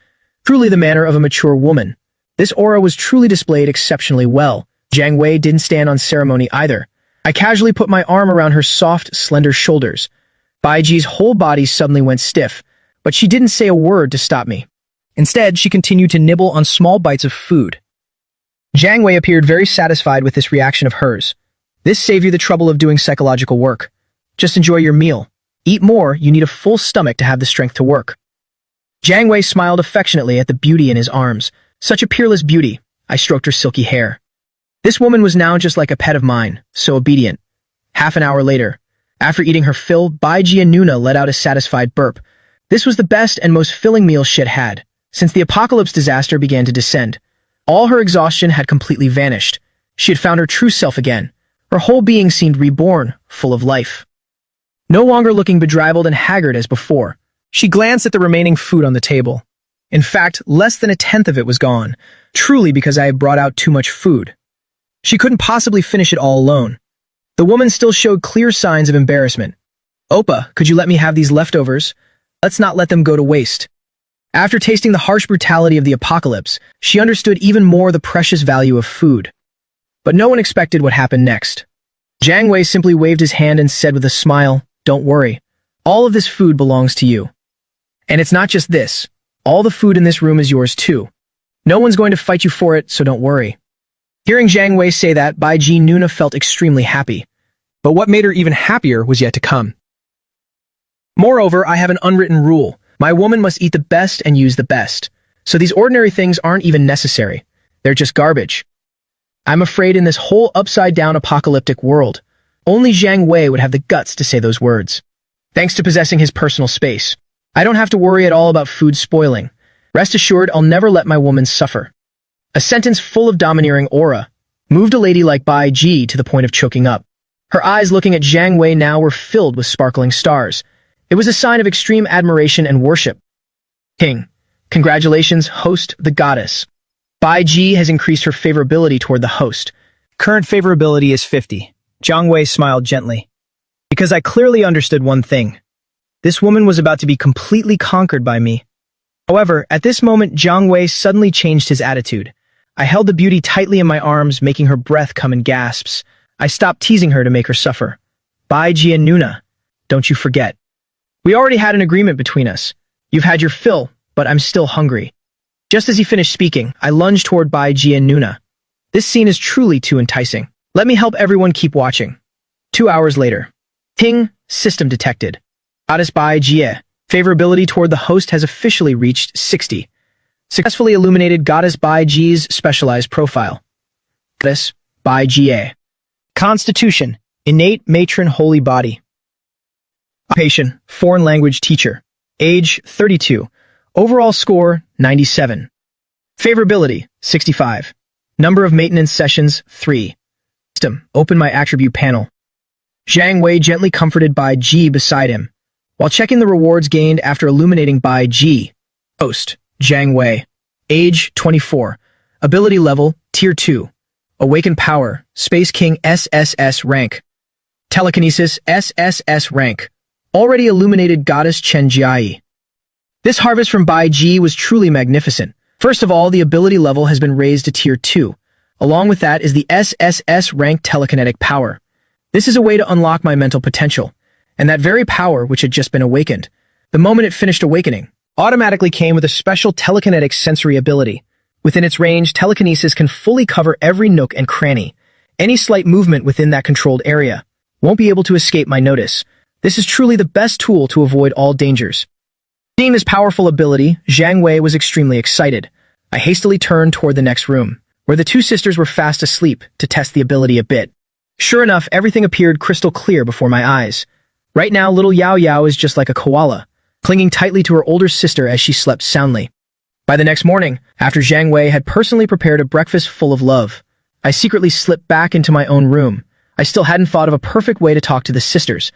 Truly the manner of a mature woman. This aura was truly displayed exceptionally well. Zhang Wei didn't stand on ceremony either. I casually put my arm around her soft, slender shoulders. Bai Ji's whole body suddenly went stiff, but she didn't say a word to stop me. Instead, she continued to nibble on small bites of food. Zhang Wei appeared very satisfied with this reaction of hers. This saved you the trouble of doing psychological work. Just enjoy your meal. Eat more, you need a full stomach to have the strength to work. Zhang Wei smiled affectionately at the beauty in his arms. Such a peerless beauty. I stroked her silky hair. This woman was now just like a pet of mine, so obedient. Half an hour later, after eating her fill, Bai Ji and Nuna let out a satisfied burp. This was the best and most filling meal she had had since the apocalypse disaster began to descend. All her exhaustion had completely vanished. She had found her true self again. Her whole being seemed reborn, full of life. No longer looking bedraggled and haggard as before, she glanced at the remaining food on the table. In fact, less than a tenth of it was gone, truly because I had brought out too much food. She couldn't possibly finish it all alone. The woman still showed clear signs of embarrassment. Oppa, could you let me have these leftovers? Let's not let them go to waste. After tasting the harsh brutality of the apocalypse, she understood even more the precious value of food. But no one expected what happened next. Zhang Wei simply waved his hand and said with a smile, "Don't worry. All of this food belongs to you. And it's not just this. All the food in this room is yours too. No one's going to fight you for it, so don't worry." Hearing Zhang Wei say that, Bai Ji Nuna felt extremely happy. But what made her even happier was yet to come. Moreover, I have an unwritten rule. My woman must eat the best and use the best. So these ordinary things aren't even necessary. They're just garbage. I'm afraid in this whole upside-down apocalyptic world, only Zhang Wei would have the guts to say those words. Thanks to possessing his personal space, I don't have to worry at all about food spoiling. Rest assured, I'll never let my woman suffer. A sentence full of domineering aura moved a lady like Bai Ji to the point of choking up. Her eyes looking at Zhang Wei now were filled with sparkling stars. It was a sign of extreme admiration and worship. King, congratulations, host, the goddess. Bai Ji has increased her favorability toward the host. Current favorability is 50. Zhang Wei smiled gently. Because I clearly understood one thing. This woman was about to be completely conquered by me. However, at this moment, Zhang Wei suddenly changed his attitude. I held the beauty tightly in my arms, making her breath come in gasps. I stopped teasing her to make her suffer. Bai Ji and Nuna, don't you forget. We already had an agreement between us. You've had your fill, but I'm still hungry. Just as he finished speaking, I lunged toward Bai Ji and Nuna. This scene is truly too enticing. Let me help everyone keep watching. 2 hours later. Ting, system detected. Goddess Bai Jie. Favorability toward the host has officially reached 60. Successfully illuminated Goddess Bai Ji's specialized profile. Goddess Bai Jie. Constitution. Innate matron holy body. Occupation, foreign language teacher. Age, 32. Overall score, 97. Favorability, 65. Number of maintenance sessions, 3. System, open my attribute panel. Zhang Wei gently comforted Bai Ji beside him, while checking the rewards gained after illuminating Bai Ji. Host, Zhang Wei. Age, 24. Ability level, Tier 2. Awakened power, Space King SSS rank. Telekinesis, SSS rank. Already illuminated Goddess Chen. This harvest from Bai Ji was truly magnificent. First of all, the ability level has been raised to Tier 2. Along with that is the SSS rank telekinetic power. This is a way to unlock my mental potential, and that very power which had just been awakened, the moment it finished awakening, automatically came with a special telekinetic sensory ability. Within its range, telekinesis can fully cover every nook and cranny. Any slight movement within that controlled area won't be able to escape my notice. This is truly the best tool to avoid all dangers. Seeing this powerful ability, Zhang Wei was extremely excited. I hastily turned toward the next room, where the two sisters were fast asleep, to test the ability a bit. Sure enough, everything appeared crystal clear before my eyes. Right now, little Yao Yao is just like a koala, clinging tightly to her older sister as she slept soundly. By the next morning, after Zhang Wei had personally prepared a breakfast full of love, I secretly slipped back into my own room. I still hadn't thought of a perfect way to talk to the sisters.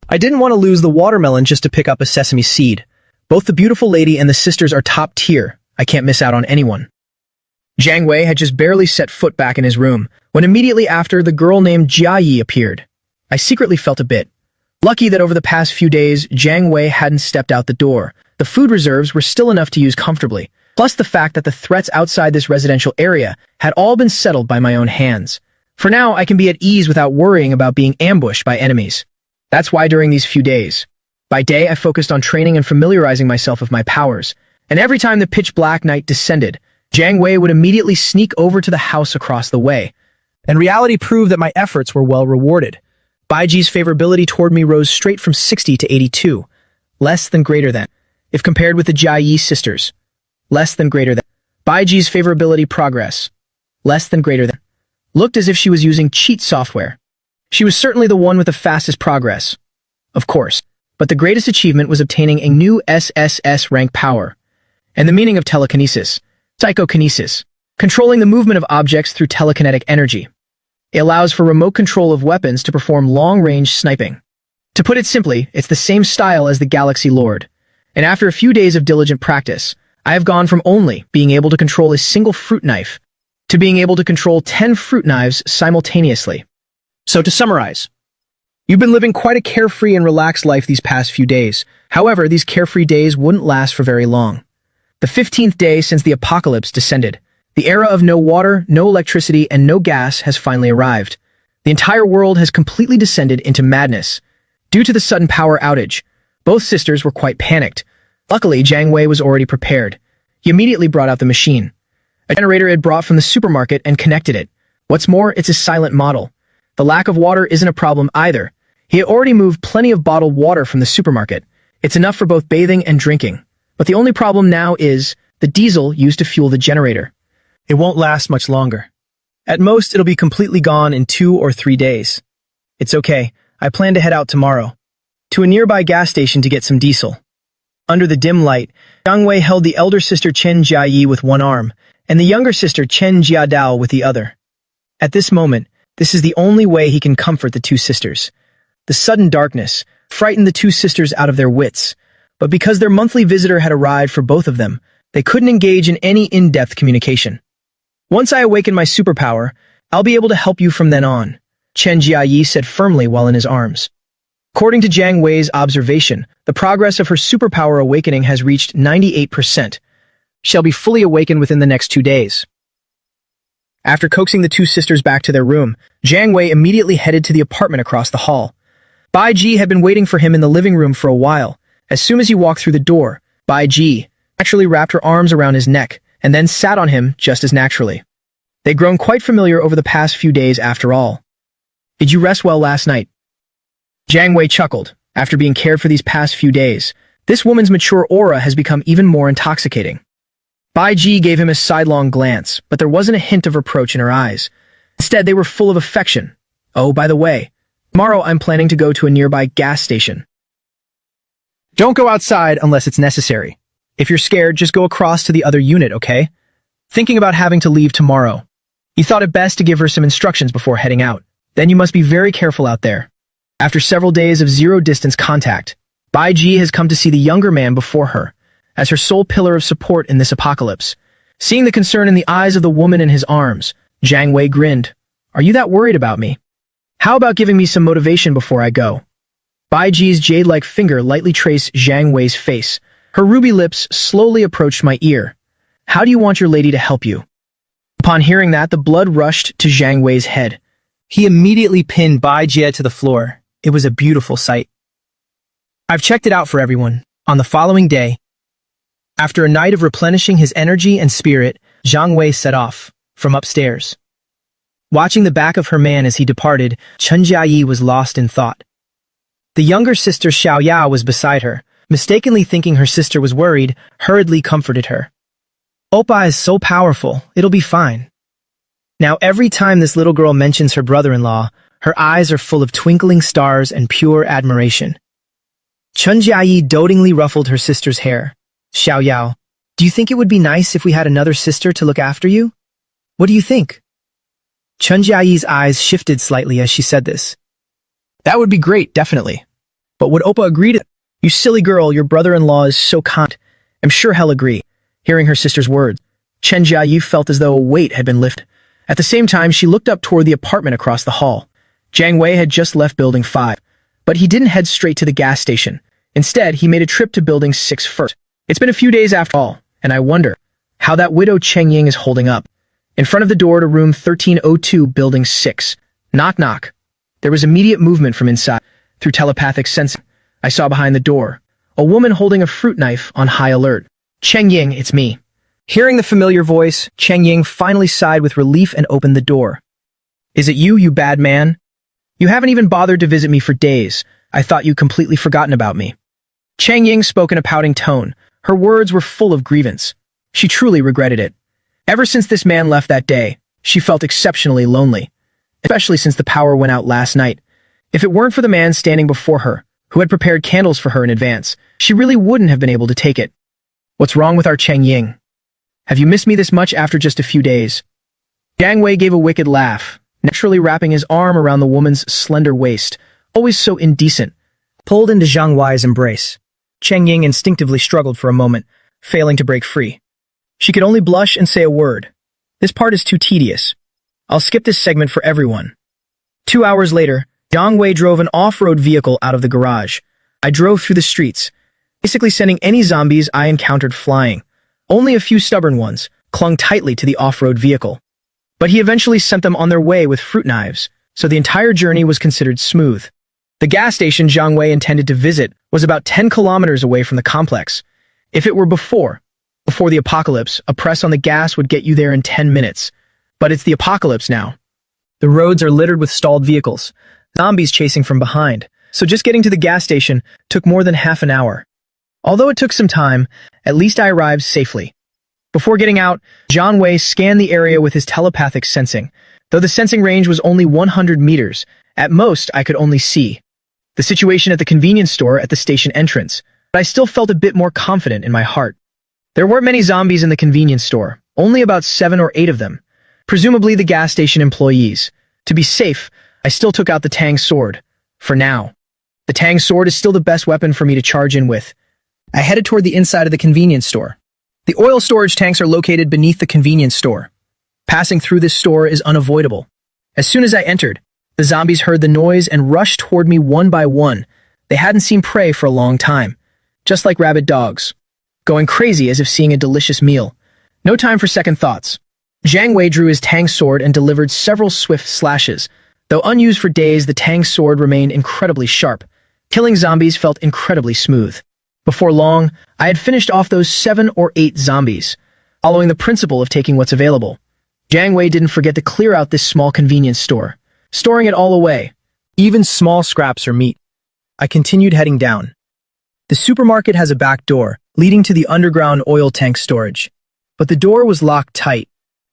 I didn't want to lose the watermelon just to pick up a sesame seed. Both the beautiful lady and the sisters are top tier. I can't miss out on anyone. Zhang Wei had just barely set foot back in his room, when immediately after the girl named Jia Yi appeared. I secretly felt a bit lucky that over the past few days, Zhang Wei hadn't stepped out the door. The food reserves were still enough to use comfortably, plus the fact that the threats outside this residential area had all been settled by my own hands. For now, I can be at ease without worrying about being ambushed by enemies. That's why during these few days, by day I focused on training and familiarizing myself with my powers, and every time the pitch-black night descended, Zhang Wei would immediately sneak over to the house across the way. And reality proved that my efforts were well rewarded. Baiji's favorability toward me rose straight from 60 to 82, less than greater than. If compared with the Jia Yi sisters, less than greater than. Baiji's favorability progress, less than greater than. Looked as if she was using cheat software. She was certainly the one with the fastest progress, of course, but the greatest achievement was obtaining a new SSS rank power, and the meaning of telekinesis, psychokinesis, controlling the movement of objects through telekinetic energy. It allows for remote control of weapons to perform long-range sniping. To put it simply, it's the same style as the Galaxy Lord, and after a few days of diligent practice, I have gone from only being able to control a single fruit knife to being able to control 10 fruit knives simultaneously. So to summarize, you've been living quite a carefree and relaxed life these past few days. However, these carefree days wouldn't last for very long. The 15th day since the apocalypse descended, the era of no water, no electricity, and no gas has finally arrived. The entire world has completely descended into madness. Due to the sudden power outage, both sisters were quite panicked. Luckily, Zhang Wei was already prepared. He immediately brought out the machine. A generator had brought from the supermarket and connected it. What's more, it's a silent model. The lack of water isn't a problem either. He had already moved plenty of bottled water from the supermarket. It's enough for both bathing and drinking. But the only problem now is the diesel used to fuel the generator. It won't last much longer. At most, it'll be completely gone in 2 or 3 days. It's okay. I plan to head out tomorrow to a nearby gas station to get some diesel. Under the dim light, Zhang Wei held the elder sister Chen Jia Yi with one arm and the younger sister Chen Jia Dao with the other. At this moment, this is the only way he can comfort the two sisters. The sudden darkness frightened the two sisters out of their wits, but because their monthly visitor had arrived for both of them, they couldn't engage in any in-depth communication. Once I awaken my superpower, I'll be able to help you from then on, Chen Jia Yi said firmly while in his arms. According to Zhang Wei's observation, the progress of her superpower awakening has reached 98%. She'll be fully awakened within the next 2 days. After coaxing the two sisters back to their room, Zhang Wei immediately headed to the apartment across the hall. Bai Ji had been waiting for him in the living room for a while. As soon as he walked through the door, Bai Ji naturally wrapped her arms around his neck and then sat on him just as naturally. They'd grown quite familiar over the past few days after all. Did you rest well last night? Zhang Wei chuckled. After being cared for these past few days, this woman's mature aura has become even more intoxicating. Bai Ji gave him a sidelong glance, but there wasn't a hint of reproach in her eyes. Instead, they were full of affection. Oh, by the way, tomorrow I'm planning to go to a nearby gas station. Don't go outside unless it's necessary. If you're scared, just go across to the other unit, okay? Thinking about having to leave tomorrow. He thought it best to give her some instructions before heading out. Then you must be very careful out there. After several days of zero-distance contact, Bai Ji has come to see the younger man before her as her sole pillar of support in this apocalypse. Seeing the concern in the eyes of the woman in his arms, Zhang Wei grinned. Are you that worried about me? How about giving me some motivation before I go? Bai Ji's jade-like finger lightly traced Zhang Wei's face. Her ruby lips slowly approached my ear. How do you want your lady to help you? Upon hearing that, the blood rushed to Zhang Wei's head. He immediately pinned Bai Jie to the floor. It was a beautiful sight. I've checked it out for everyone. On the following day, after a night of replenishing his energy and spirit, Zhang Wei set off from upstairs. Watching the back of her man as he departed, Chen Jiayi was lost in thought. The younger sister Xiao Ya was beside her, mistakenly thinking her sister was worried, hurriedly comforted her. Oppa is so powerful, it'll be fine. Now every time this little girl mentions her brother-in-law, her eyes are full of twinkling stars and pure admiration. Chen Jiayi dotingly ruffled her sister's hair. Xiao Yao, Do you think it would be nice if we had another sister to look after you? What do you think? Chen Jiayi's eyes shifted slightly as she said this. That would be great, definitely. But would Oppa agree to it? You silly girl, your brother-in-law is so kind. I'm sure he'll agree. Hearing her sister's words, Chen Jiayi felt as though a weight had been lifted. At the same time, she looked up toward the apartment across the hall. Zhang Wei had just left Building 5, but he didn't head straight to the gas station. Instead, he made a trip to Building 6 first. It's been a few days after all, and I wonder how that widow Cheng Ying is holding up. In front of the door to room 1302, Building 6. Knock, knock. There was immediate movement from inside. Through telepathic sensing, I saw behind the door a woman holding a fruit knife on high alert. Cheng Ying, it's me. Hearing the familiar voice, Cheng Ying finally sighed with relief and opened the door. Is it you, you bad man? You haven't even bothered to visit me for days. I thought you'd completely forgotten about me. Cheng Ying spoke in a pouting tone. Her words were full of grievance. She truly regretted it. Ever since this man left that day, she felt exceptionally lonely, especially since the power went out last night. If it weren't for the man standing before her, who had prepared candles for her in advance, she really wouldn't have been able to take it. What's wrong with our Cheng Ying? Have you missed me this much after just a few days? Zhang Wei gave a wicked laugh, naturally wrapping his arm around the woman's slender waist, always so indecent. Pulled into Zhang Wei's embrace, Cheng Ying instinctively struggled for a moment, failing to break free. She could only blush and say a word. This part is too tedious. I'll skip this segment for everyone. 2 hours later, Zhang Wei drove an off-road vehicle out of the garage. I drove through the streets, basically sending any zombies I encountered flying. Only a few stubborn ones clung tightly to the off-road vehicle. But he eventually sent them on their way with fruit knives, so the entire journey was considered smooth. The gas station Zhang Wei intended to visit was about 10 kilometers away from the complex. If it were before the apocalypse, a press on the gas would get you there in 10 minutes. But it's the apocalypse now. The roads are littered with stalled vehicles, zombies chasing from behind, so just getting to the gas station took more than half an hour. Although it took some time, at least I arrived safely. Before getting out, Zhang Wei scanned the area with his telepathic sensing. Though the sensing range was only 100 meters, at most I could only see the situation at the convenience store at the station entrance, but I still felt a bit more confident in my heart. There weren't many zombies in the convenience store, only about 7 or 8 of them, presumably the gas station employees. To be safe, I still took out the Tang sword. For now. The Tang sword is still the best weapon for me to charge in with. I headed toward the inside of the convenience store. The oil storage tanks are located beneath the convenience store. Passing through this store is unavoidable. As soon as I entered, the zombies heard the noise and rushed toward me one by one. They hadn't seen prey for a long time, just like rabid dogs, going crazy as if seeing a delicious meal. No time for second thoughts. Zhang Wei drew his Tang sword and delivered several swift slashes. Though unused for days, the Tang sword remained incredibly sharp. Killing zombies felt incredibly smooth. Before long, I had finished off those 7 or 8 zombies, following the principle of taking what's available. Zhang Wei didn't forget to clear out this small convenience store, storing it all away, even small scraps or meat. I continued heading down. The supermarket has a back door, leading to the underground oil tank storage. But the door was locked tight.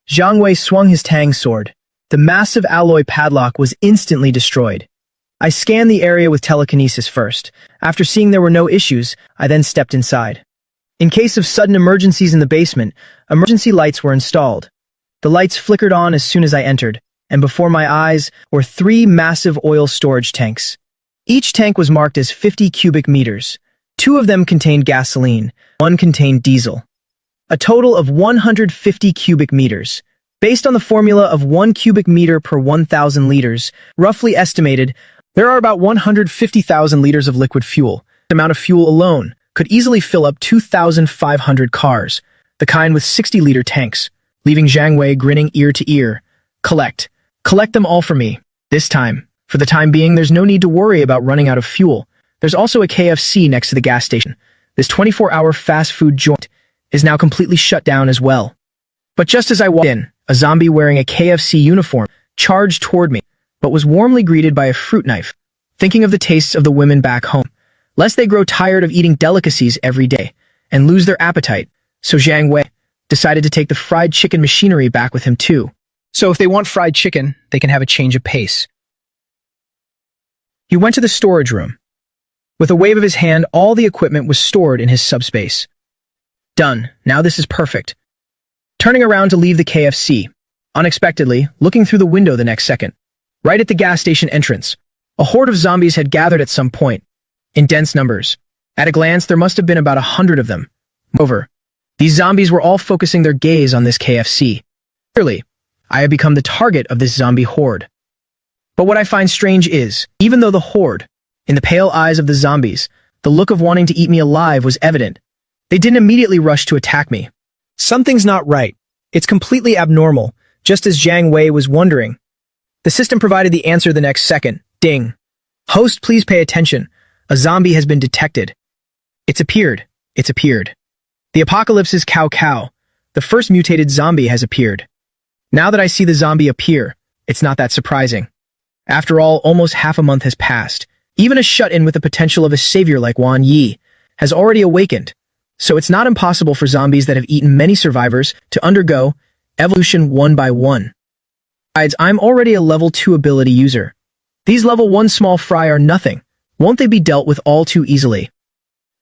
Zhang Wei swung his Tang sword. The massive alloy padlock was instantly destroyed. I scanned the area with telekinesis first. After seeing there were no issues, I then stepped inside. In case of sudden emergencies in the basement, emergency lights were installed. The lights flickered on as soon as I entered, and before my eyes were 3 massive oil storage tanks. Each tank was marked as 50 cubic meters. 2 of them contained gasoline, 1 contained diesel. A total of 150 cubic meters. Based on the formula of 1 cubic meter per 1,000 liters, roughly estimated, there are about 150,000 liters of liquid fuel. The amount of fuel alone could easily fill up 2,500 cars, the kind with 60-liter tanks, leaving Zhang Wei grinning ear to ear. Collect them all for me. This time. For the time being, there's no need to worry about running out of fuel. There's also a KFC next to the gas station. This 24-hour fast food joint is now completely shut down as well. But just as I walked in, a zombie wearing a KFC uniform charged toward me, but was warmly greeted by a fruit knife, thinking of the tastes of the women back home, lest they grow tired of eating delicacies every day and lose their appetite. So Zhang Wei decided to take the fried chicken machinery back with him too. So if they want fried chicken, they can have a change of pace. He went to the storage room. With a wave of his hand, all the equipment was stored in his subspace. Done. Now this is perfect. Turning around to leave the KFC. Unexpectedly, looking through the window the next second. Right at the gas station entrance, a horde of zombies had gathered at some point, in dense numbers. At a glance, there must have been about 100 of them. Moreover, these zombies were all focusing their gaze on this KFC. Clearly, I had become the target of this zombie horde. But what I find strange is, even though the horde, in the pale eyes of the zombies, the look of wanting to eat me alive was evident, they didn't immediately rush to attack me. Something's not right. It's completely abnormal, just as Zhang Wei was wondering. The system provided the answer the next second. Ding. Host, please pay attention. A zombie has been detected. It's appeared. It's appeared. The apocalypse's cow. The first mutated zombie has appeared. Now that I see the zombie appear, it's not that surprising. After all, almost half a month has passed. Even a shut-in with the potential of a savior like Wan Yi has already awakened. So it's not impossible for zombies that have eaten many survivors to undergo evolution one by one. Besides, I'm already a level 2 ability user. These level 1 small fry are nothing. Won't they be dealt with all too easily?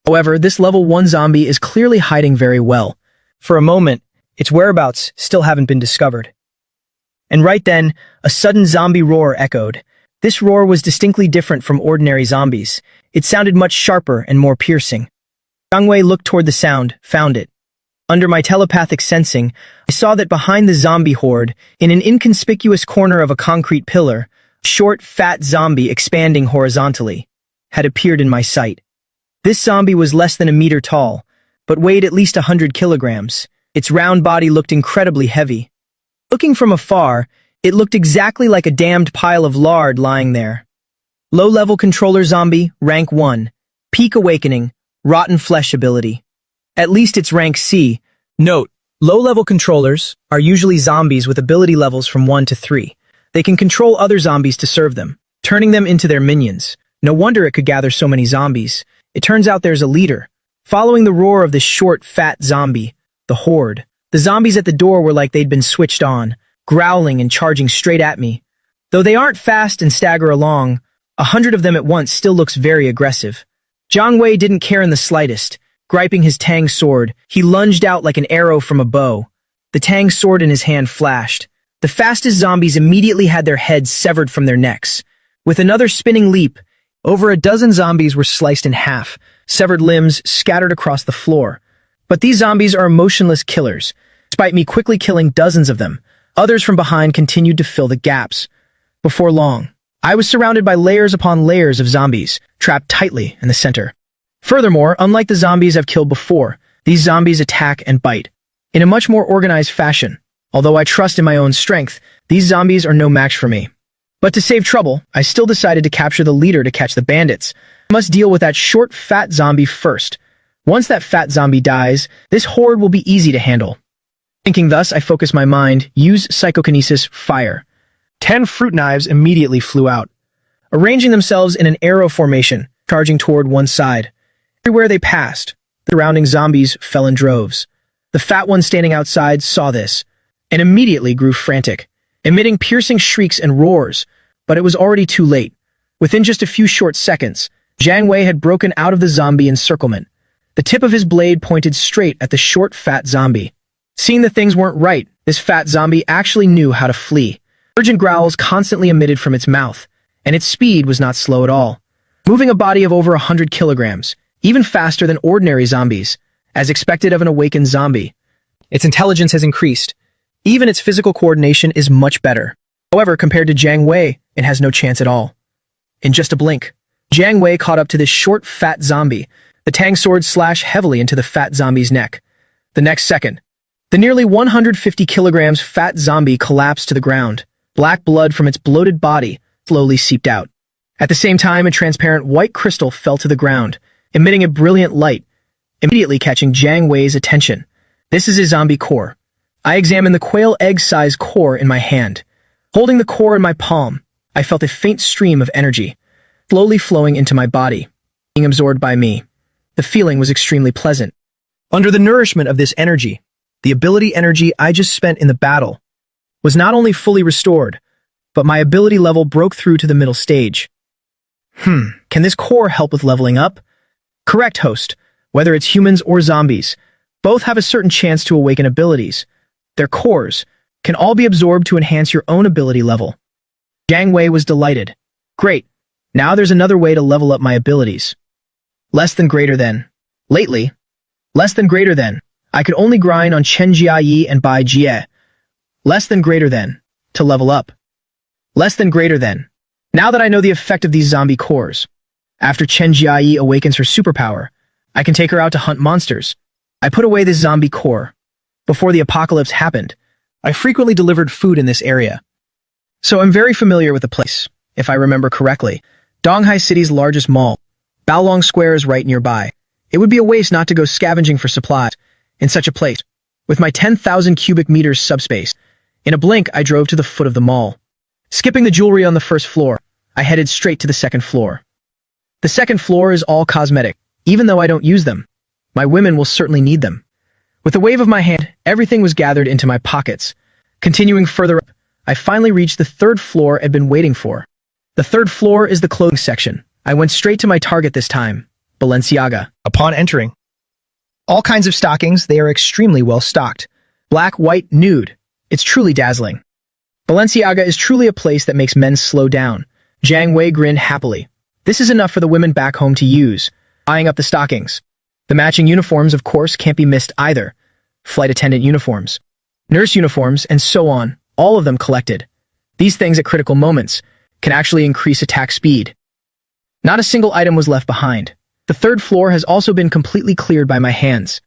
However, this level 1 zombie is clearly hiding very well. For a moment, its whereabouts still haven't been discovered. And right then, a sudden zombie roar echoed. This roar was distinctly different from ordinary zombies. It sounded much sharper and more piercing. Zhang Wei looked toward the sound, found it. Under my telepathic sensing, I saw that behind the zombie horde, in an inconspicuous corner of a concrete pillar, a short, fat zombie expanding horizontally had appeared in my sight. This zombie was less than a meter tall, but weighed at least 100 kilograms. Its round body looked incredibly heavy. Looking from afar, it looked exactly like a damned pile of lard lying there. Low-level controller zombie, rank 1. Peak awakening, rotten flesh ability. At least it's rank C. Note, low-level controllers are usually zombies with ability levels from 1 to 3. They can control other zombies to serve them, turning them into their minions. No wonder it could gather so many zombies. It turns out there's a leader. Following the roar of this short, fat zombie, the horde, the zombies at the door were like they'd been switched on, growling and charging straight at me. Though they aren't fast and stagger along, 100 of them at once still looks very aggressive. Zhang Wei didn't care in the slightest. Griping his tang sword, he lunged out like an arrow from a bow. The tang sword in his hand flashed. The fastest zombies immediately had their heads severed from their necks. With another spinning leap, over a dozen zombies were sliced in half, severed limbs scattered across the floor. But these zombies are emotionless killers. Despite me quickly killing dozens of them, others from behind continued to fill the gaps. Before long, I was surrounded by layers upon layers of zombies, trapped tightly in the center. Furthermore, unlike the zombies I've killed before, these zombies attack and bite in a much more organized fashion. Although I trust in my own strength, these zombies are no match for me. But to save trouble, I still decided to capture the leader to catch the bandits. I must deal with that short, fat zombie first. Once that fat zombie dies, this horde will be easy to handle. Thinking thus, I focus my mind, use psychokinesis, fire. 10 fruit knives immediately flew out, arranging themselves in an arrow formation, charging toward one side. Everywhere they passed, the surrounding zombies fell in droves. The fat one standing outside saw this, and immediately grew frantic, emitting piercing shrieks and roars, but it was already too late. Within just a few short seconds, Zhang Wei had broken out of the zombie encirclement. The tip of his blade pointed straight at the short, fat zombie. Seeing that things weren't right, this fat zombie actually knew how to flee. Urgent growls constantly emitted from its mouth, and its speed was not slow at all, moving a body of over 100 kilograms, even faster than ordinary zombies, as expected of an awakened zombie. Its intelligence has increased. Even its physical coordination is much better. However, compared to Zhang Wei, it has no chance at all. In just a blink, Zhang Wei caught up to this short, fat zombie. The tang sword slashed heavily into the fat zombie's neck. The next second, the nearly 150 kilograms fat zombie collapsed to the ground. Black blood from its bloated body slowly seeped out. At the same time, a transparent white crystal fell to the ground, emitting a brilliant light, immediately catching Zhang Wei's attention. This is a zombie core. I examined the quail egg-sized core in my hand. Holding the core in my palm, I felt a faint stream of energy, slowly flowing into my body, being absorbed by me. The feeling was extremely pleasant. Under the nourishment of this energy, the ability energy I just spent in the battle was not only fully restored, but my ability level broke through to the middle stage. Can this core help with leveling up? Correct, host. Whether it's humans or zombies, Both have a certain chance to awaken abilities. Their cores can all be absorbed to enhance your own ability level. Zhang Wei was delighted. Great. Now there's another way to level up my abilities. Less than greater than. Lately, less than greater than. I could only grind on Chen Jie and Bai Jie. Less than greater than. To level up. Less than greater than. Now that I know the effect of these zombie cores, after Chen Jie awakens her superpower, I can take her out to hunt monsters. I put away this zombie core. Before the apocalypse happened, I frequently delivered food in this area. So I'm very familiar with the place. If I remember correctly, Donghai City's largest mall, Baolong Square, is right nearby. It would be a waste not to go scavenging for supplies in such a place. With my 10,000 cubic meters subspace, in a blink I drove to the foot of the mall. Skipping the jewelry on the first floor, I headed straight to the second floor. The second floor is all cosmetic. Even though I don't use them, my women will certainly need them. With a wave of my hand, everything was gathered into my pockets. Continuing further up, I finally reached the third floor I'd been waiting for. The third floor is the clothing section. I went straight to my target this time, Balenciaga. Upon entering, all kinds of stockings, they are extremely well stocked. Black, white, nude. It's truly dazzling. Balenciaga is truly a place that makes men slow down. Zhang Wei grinned happily. This is enough for the women back home to use. Eyeing up the stockings. The matching uniforms, of course, can't be missed either. Flight attendant uniforms, nurse uniforms, and so on, all of them collected. These things at critical moments can actually increase attack speed. Not a single item was left behind. The third floor has also been completely cleared by my hands.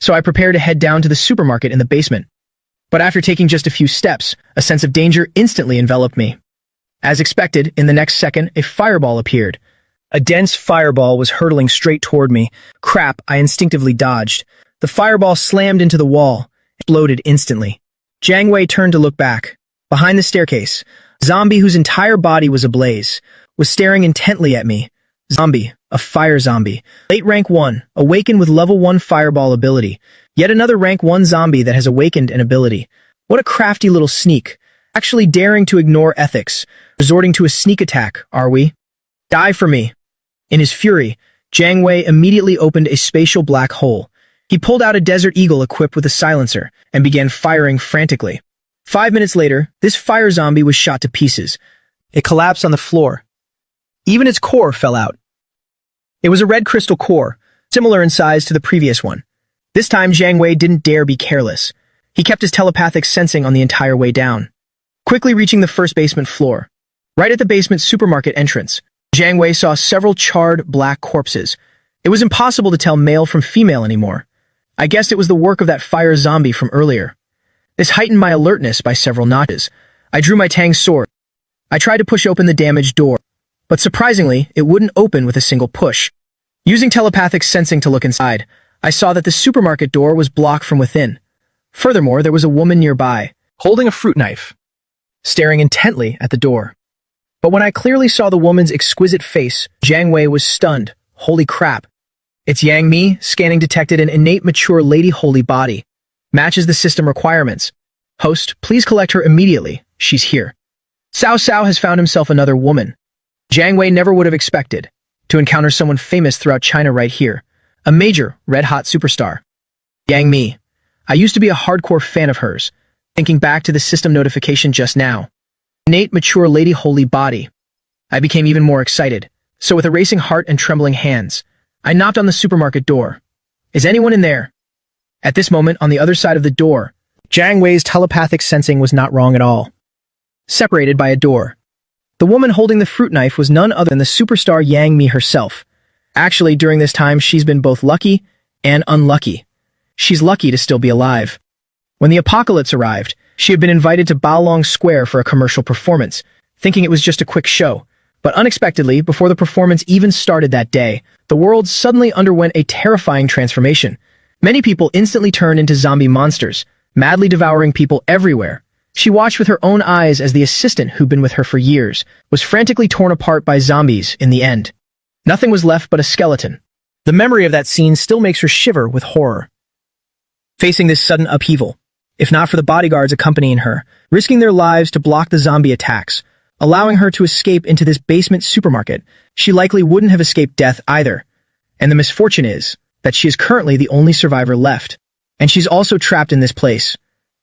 So I prepare to head down to the supermarket in the basement. But after taking just a few steps, a sense of danger instantly enveloped me. As expected, in the next second, a fireball appeared. A dense fireball was hurtling straight toward me. Crap, I instinctively dodged. The fireball slammed into the wall, exploded instantly. Zhang Wei turned to look back. Behind the staircase, zombie whose entire body was ablaze, was staring intently at me. Zombie, a fire zombie. Late rank 1, awakened with level 1 fireball ability. Yet another rank 1 zombie that has awakened an ability. What a crafty little sneak. Actually daring to ignore ethics. Resorting to a sneak attack, are we? Die for me. In his fury, Zhang Wei immediately opened a spatial black hole. He pulled out a Desert Eagle equipped with a silencer and began firing frantically. 5 minutes later, this fire zombie was shot to pieces. It collapsed on the floor. Even its core fell out. It was a red crystal core, similar in size to the previous one. This time, Zhang Wei didn't dare be careless. He kept his telepathic sensing on the entire way down. Quickly reaching the first basement floor. Right at the basement supermarket entrance, Zhang Wei saw several charred black corpses. It was impossible to tell male from female anymore. I guessed it was the work of that fire zombie from earlier. This heightened my alertness by several notches. I drew my Tang sword. I tried to push open the damaged door, but surprisingly, it wouldn't open with a single push. Using telepathic sensing to look inside, I saw that the supermarket door was blocked from within. Furthermore, there was a woman nearby, holding a fruit knife, staring intently at the door. But when I clearly saw the woman's exquisite face, Zhang Wei was stunned. Holy crap. It's Yang Mi, scanning detected an innate mature lady holy body. Matches the system requirements. Host, please collect her immediately. She's here. Cao Cao has found himself another woman. Zhang Wei never would have expected to encounter someone famous throughout China right here. A major, red-hot superstar. Yang Mi. I used to be a hardcore fan of hers. Thinking back to the system notification just now. Innate mature lady holy body. I became even more excited. So with a racing heart and trembling hands, I knocked on the supermarket door. Is anyone in there? At this moment, on the other side of the door, Zhang Wei's telepathic sensing was not wrong at all. Separated by a door. The woman holding the fruit knife was none other than the superstar Yang Mi herself. Actually, during this time, she's been both lucky and unlucky. She's lucky to still be alive. When the apocalypse arrived, she had been invited to Baolong Square for a commercial performance, thinking it was just a quick show. But unexpectedly, before the performance even started that day, the world suddenly underwent a terrifying transformation. Many people instantly turned into zombie monsters, madly devouring people everywhere. She watched with her own eyes as the assistant who'd been with her for years was frantically torn apart by zombies in the end. Nothing was left but a skeleton. The memory of that scene still makes her shiver with horror. Facing this sudden upheaval, if not for the bodyguards accompanying her, risking their lives to block the zombie attacks, allowing her to escape into this basement supermarket, she likely wouldn't have escaped death either. And the misfortune is that she is currently the only survivor left. And she's also trapped in this place.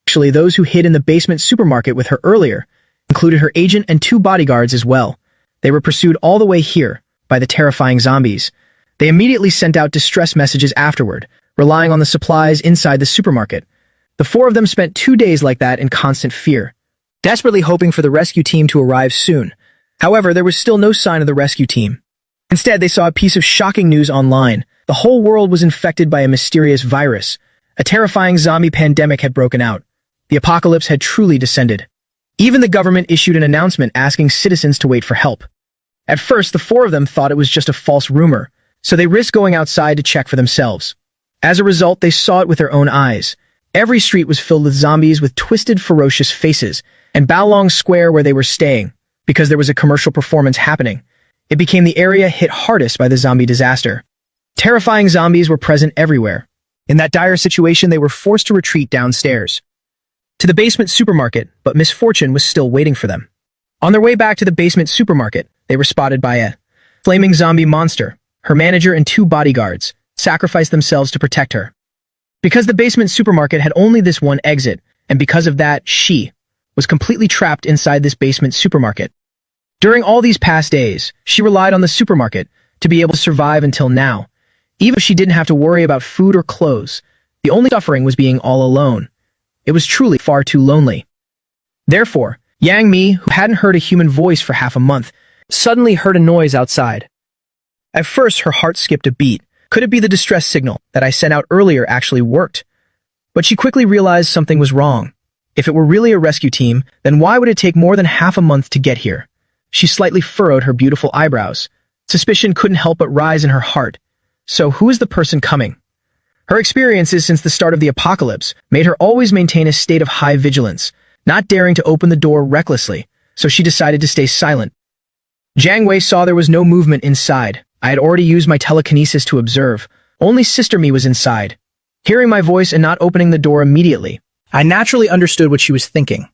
Actually, those who hid in the basement supermarket with her earlier included her agent and 2 bodyguards as well. They were pursued all the way here by the terrifying zombies. They immediately sent out distress messages afterward, relying on the supplies inside the supermarket. The 4 of them spent 2 days like that in constant fear, desperately hoping for the rescue team to arrive soon. However, there was still no sign of the rescue team. Instead, they saw a piece of shocking news online. The whole world was infected by a mysterious virus. A terrifying zombie pandemic had broken out. The apocalypse had truly descended. Even the government issued an announcement asking citizens to wait for help. At first, the 4 of them thought it was just a false rumor, so they risked going outside to check for themselves. As a result, they saw it with their own eyes. Every street was filled with zombies with twisted, ferocious faces, and Baolong Square, where they were staying, because there was a commercial performance happening, it became the area hit hardest by the zombie disaster. Terrifying zombies were present everywhere. In that dire situation, they were forced to retreat downstairs to the basement supermarket, but misfortune was still waiting for them. On their way back to the basement supermarket, they were spotted by a flaming zombie monster. Her manager and 2 bodyguards sacrificed themselves to protect her. Because the basement supermarket had only this one exit, and because of that, she was completely trapped inside this basement supermarket. During all these past days, she relied on the supermarket to be able to survive until now. Even if she didn't have to worry about food or clothes, the only suffering was being all alone. It was truly far too lonely. Therefore, Yang Mi, who hadn't heard a human voice for half a month, suddenly heard a noise outside. At first, her heart skipped a beat. Could it be the distress signal that I sent out earlier actually worked? But she quickly realized something was wrong. If it were really a rescue team, then why would it take more than half a month to get here? She slightly furrowed her beautiful eyebrows. Suspicion couldn't help but rise in her heart. So who is the person coming? Her experiences since the start of the apocalypse made her always maintain a state of high vigilance, not daring to open the door recklessly, so she decided to stay silent. Zhang Wei saw there was no movement inside. I had already used my telekinesis to observe. Only Sister Mi was inside. Hearing my voice and not opening the door immediately, I naturally understood what she was thinking.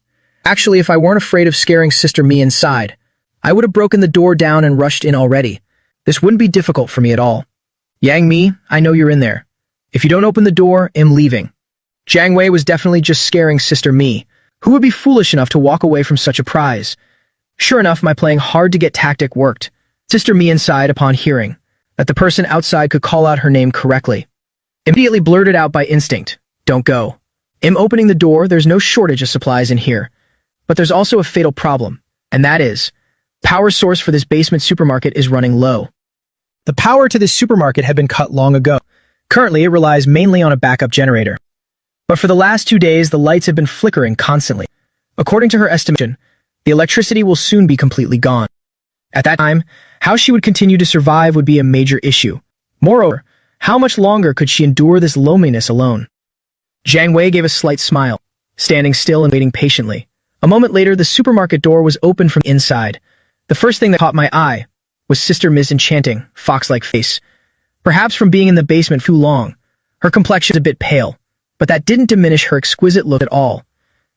Actually, if I weren't afraid of scaring Sister Mi inside, I would have broken the door down and rushed in already. This wouldn't be difficult for me at all. Yang Mi, I know you're in there. If you don't open the door, I'm leaving. Zhang Wei was definitely just scaring Sister Mi. Who would be foolish enough to walk away from such a prize? Sure enough, my playing hard to get tactic worked. Sister Mi inside, upon hearing that the person outside could call out her name correctly, immediately blurted out by instinct, "Don't go." I'm opening the door, there's no shortage of supplies in here. But there's also a fatal problem, and that is, power source for this basement supermarket is running low. The power to this supermarket had been cut long ago. Currently, it relies mainly on a backup generator. But for the last 2 days, the lights have been flickering constantly. According to her estimation, the electricity will soon be completely gone. At that time, how she would continue to survive would be a major issue. Moreover, how much longer could she endure this loneliness alone? Zhang Wei gave a slight smile, standing still and waiting patiently. A moment later, the supermarket door was opened from inside. The first thing that caught my eye was Sister Mi's enchanting, fox-like face. Perhaps from being in the basement too long, her complexion was a bit pale, but that didn't diminish her exquisite look at all.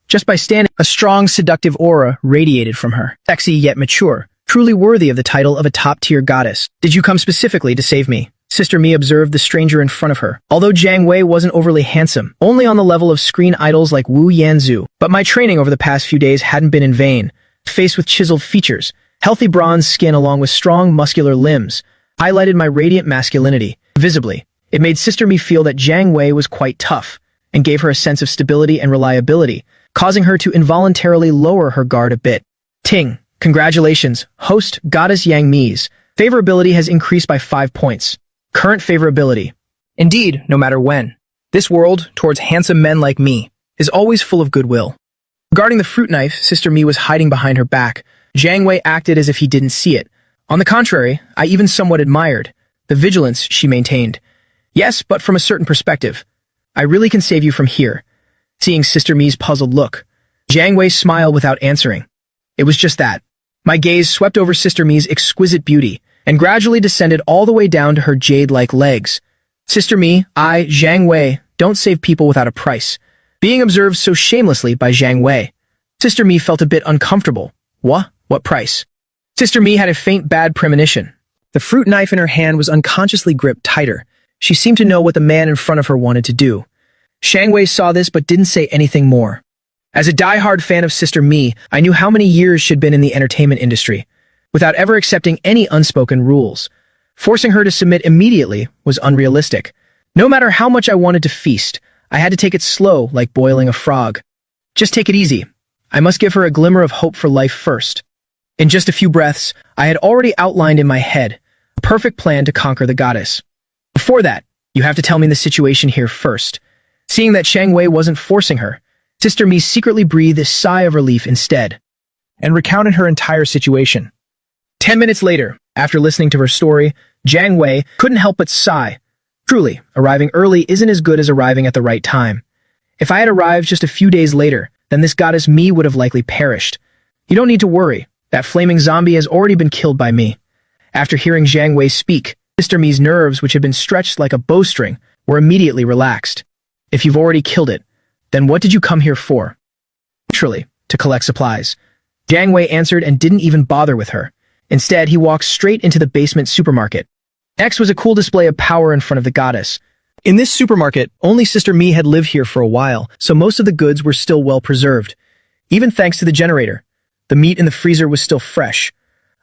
Just by standing, a strong, seductive aura radiated from her. Sexy yet mature, truly worthy of the title of a top-tier goddess. Did you come specifically to save me? Sister Mi observed the stranger in front of her. Although Zhang Wei wasn't overly handsome, only on the level of screen idols like Wu Yanzu, but my training over the past few days hadn't been in vain. Face with chiseled features, healthy bronze skin along with strong muscular limbs, highlighted my radiant masculinity. Visibly, it made Sister Mi feel that Zhang Wei was quite tough, and gave her a sense of stability and reliability, causing her to involuntarily lower her guard a bit. Ting, congratulations, host Goddess Yang Mi's favorability has increased by 5 points. Current favorability. Indeed, no matter when, this world, towards handsome men like me, is always full of goodwill. Regarding the fruit knife Sister Mi was hiding behind her back, Zhang Wei acted as if he didn't see it. On the contrary, I even somewhat admired the vigilance she maintained. Yes, but from a certain perspective. I really can save you from here. Seeing Sister Mi's puzzled look, Zhang Wei smiled without answering. It was just that. My gaze swept over Sister Mi's exquisite beauty, and gradually descended all the way down to her jade-like legs. Sister Mi, I, Zhang Wei, don't save people without a price. Being observed so shamelessly by Zhang Wei, Sister Mi felt a bit uncomfortable. What? What price? Sister Mi had a faint bad premonition. The fruit knife in her hand was unconsciously gripped tighter. She seemed to know what the man in front of her wanted to do. Zhang Wei saw this but didn't say anything more. As a die-hard fan of Sister Mi, I knew how many years she'd been in the entertainment industry, without ever accepting any unspoken rules. Forcing her to submit immediately was unrealistic. No matter how much I wanted to feast, I had to take it slow, like boiling a frog. Just take it easy. I must give her a glimmer of hope for life first. In just a few breaths, I had already outlined in my head a perfect plan to conquer the goddess. Before that, you have to tell me the situation here first. Seeing that Zhang Wei wasn't forcing her, Sister Mi secretly breathed a sigh of relief instead, and recounted her entire situation. 10 minutes later, after listening to her story, Zhang Wei couldn't help but sigh. Truly, arriving early isn't as good as arriving at the right time. If I had arrived just a few days later, then this goddess Mi would have likely perished. You don't need to worry. That flaming zombie has already been killed by me. After hearing Zhang Wei speak, Sister Mi's nerves, which had been stretched like a bowstring, were immediately relaxed. If you've already killed it, then what did you come here for? Naturally, to collect supplies. Zhang Wei answered and didn't even bother with her. Instead, he walked straight into the basement supermarket. Next was a cool display of power in front of the goddess. In this supermarket, only Sister Mi had lived here for a while, so most of the goods were still well preserved. Even thanks to the generator, the meat in the freezer was still fresh.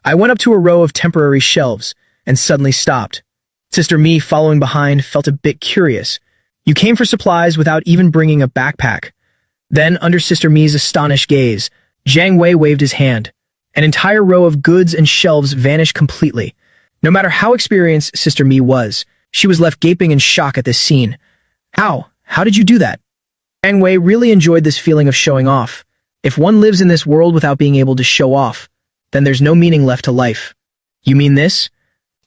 I went up to a row of temporary shelves and suddenly stopped. Sister Mi, following behind, felt a bit curious. You came for supplies without even bringing a backpack. Then, under Sister Mi's astonished gaze, Zhang Wei waved his hand. An entire row of goods and shelves vanished completely. No matter how experienced Sister Mi was, she was left gaping in shock at this scene. How? How did you do that? Zhang Wei really enjoyed this feeling of showing off. If one lives in this world without being able to show off, then there's no meaning left to life. You mean this?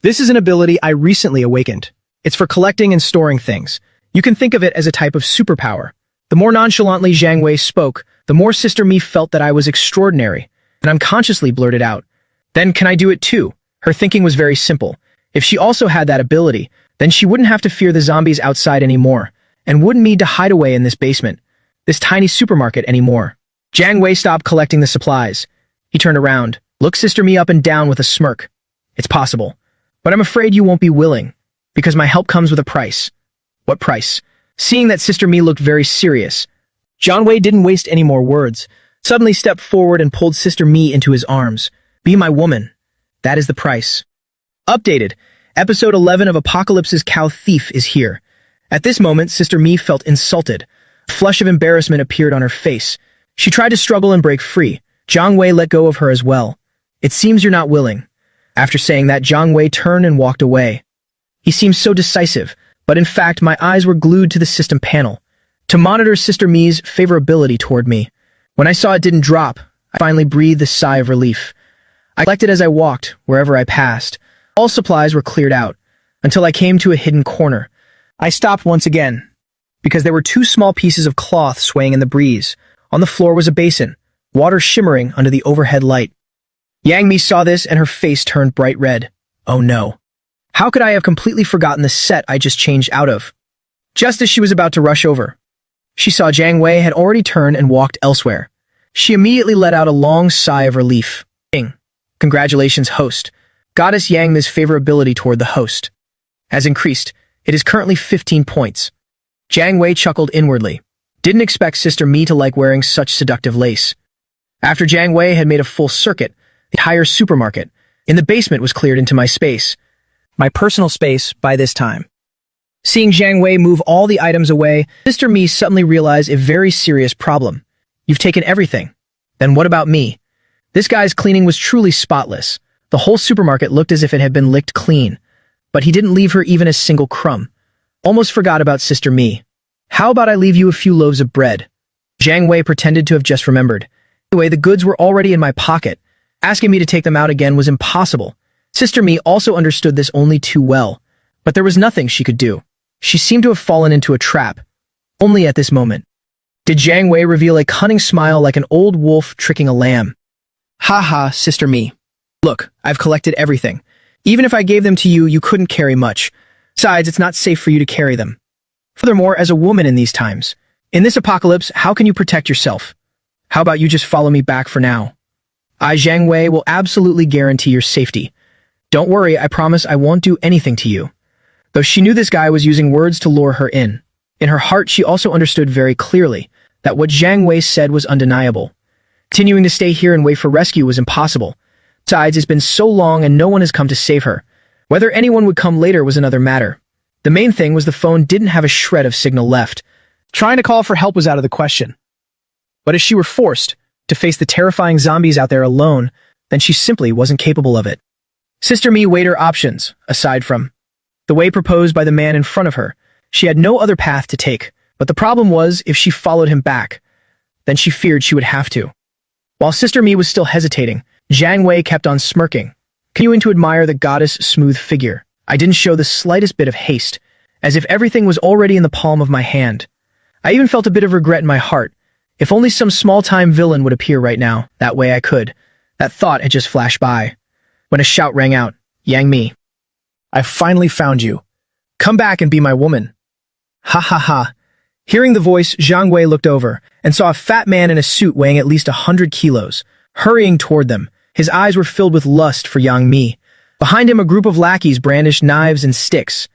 This is an ability I recently awakened. It's for collecting and storing things. You can think of it as a type of superpower. The more nonchalantly Zhang Wei spoke, the more Sister Mi felt that I was extraordinary, and unconsciously blurted out, "Then can I do it too?" Her thinking was very simple. If she also had that ability, then she wouldn't have to fear the zombies outside anymore, and wouldn't need to hide away in this basement, this tiny supermarket anymore. Zhang Wei stopped collecting the supplies. He turned around, looked Sister Mi up and down with a smirk. "It's possible, but I'm afraid you won't be willing, because my help comes with a price." "What price?" Seeing that Sister Mi looked very serious, Zhang Wei didn't waste any more words, suddenly stepped forward and pulled Sister Mi into his arms. "Be my woman. That is the price." Updated. Episode 11 of Apocalypse's Cow Thief is here. At this moment, Sister Mi felt insulted. A flush of embarrassment appeared on her face. She tried to struggle and break free. Zhang Wei let go of her as well. "It seems you're not willing." After saying that, Zhang Wei turned and walked away. He seemed so decisive, but in fact, my eyes were glued to the system panel to monitor Sister Mi's favorability toward me. When I saw it didn't drop, I finally breathed a sigh of relief. I collected as I walked, wherever I passed. All supplies were cleared out, until I came to a hidden corner. I stopped once again, because there were two small pieces of cloth swaying in the breeze. On the floor was a basin, water shimmering under the overhead light. Yang Mi saw this and her face turned bright red. Oh no. How could I have completely forgotten the set I just changed out of? Just as she was about to rush over, she saw Zhang Wei had already turned and walked elsewhere. She immediately let out a long sigh of relief. Congratulations, host. Goddess Yang Mi's favorability toward the host has increased. It is currently 15 points. Zhang Wei chuckled inwardly. Didn't expect Sister Mi to like wearing such seductive lace. After Zhang Wei had made a full circuit, the entire supermarket in the basement was cleared into my space. My personal space by this time. Seeing Zhang Wei move all the items away, Sister Mi suddenly realized a very serious problem. You've taken everything. Then what about me? This guy's cleaning was truly spotless. The whole supermarket looked as if it had been licked clean. But he didn't leave her even a single crumb. Almost forgot about Sister Mi. How about I leave you a few loaves of bread? Zhang Wei pretended to have just remembered. Anyway, the goods were already in my pocket. Asking me to take them out again was impossible. Sister Mi also understood this only too well. But there was nothing she could do. She seemed to have fallen into a trap. Only at this moment did Zhang Wei reveal a cunning smile like an old wolf tricking a lamb. "Ha ha, Sister Mi. Look, I've collected everything. Even if I gave them to you, you couldn't carry much. Besides, it's not safe for you to carry them. Furthermore, as a woman in these times, in this apocalypse, how can you protect yourself? How about you just follow me back for now? I, Zhang Wei, will absolutely guarantee your safety. Don't worry, I promise I won't do anything to you." Though she knew this guy was using words to lure her in. In her heart, she also understood very clearly that what Zhang Wei said was undeniable. Continuing to stay here and wait for rescue was impossible. Besides, it's been so long and no one has come to save her. Whether anyone would come later was another matter. The main thing was the phone didn't have a shred of signal left. Trying to call for help was out of the question. But if she were forced to face the terrifying zombies out there alone, then she simply wasn't capable of it. Sister Me weighed her options, aside from the way proposed by the man in front of her. She had no other path to take, but the problem was if she followed him back, then she feared she would have to. While Sister Me was still hesitating, Zhang Wei kept on smirking, continuing to admire the goddess' smooth figure. I didn't show the slightest bit of haste, as if everything was already in the palm of my hand. I even felt a bit of regret in my heart. If only some small-time villain would appear right now, that way I could. That thought had just flashed by, when a shout rang out, "Yang Mi, I finally found you. Come back and be my woman." Ha ha ha. Hearing the voice, Zhang Wei looked over and saw a fat man in a suit weighing at least 100 kilos, hurrying toward them. His eyes were filled with lust for Yang Mi. Behind him, a group of lackeys brandished knives and sticks.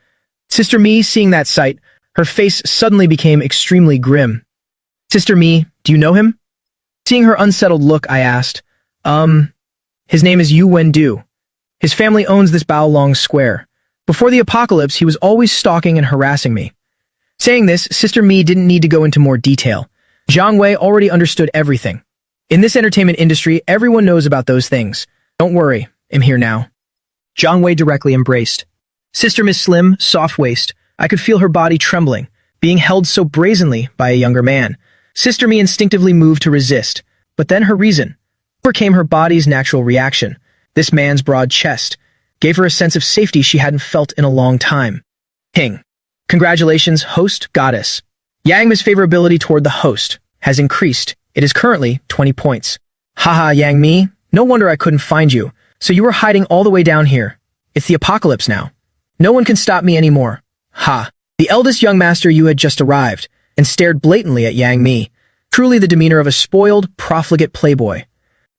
Sister Me, seeing that sight, her face suddenly became extremely grim. "Sister Me, do you know him?" Seeing her unsettled look, I asked, His name is Yu Wendu. His family owns this Baolong Square. Before the apocalypse, he was always stalking and harassing me." Saying this, Sister Me didn't need to go into more detail. Zhang Wei already understood everything. In this entertainment industry, everyone knows about those things. "Don't worry, I'm here now." Zhang Wei directly embraced. Sister Miss Slim, soft waist. I could feel her body trembling, being held so brazenly by a younger man. Sister Me instinctively moved to resist, but then her reason overcame her body's natural reaction. This man's broad chest gave her a sense of safety she hadn't felt in a long time. Ping. Congratulations, host, goddess. Yang Mi's favorability toward the host has increased. It is currently 20 points. Haha, Yang Mi, no wonder I couldn't find you. So you were hiding all the way down here. It's the apocalypse now. No one can stop me anymore. Ha. The eldest young master Yu had just arrived and stared blatantly at Yang Mi, truly the demeanor of a spoiled, profligate playboy.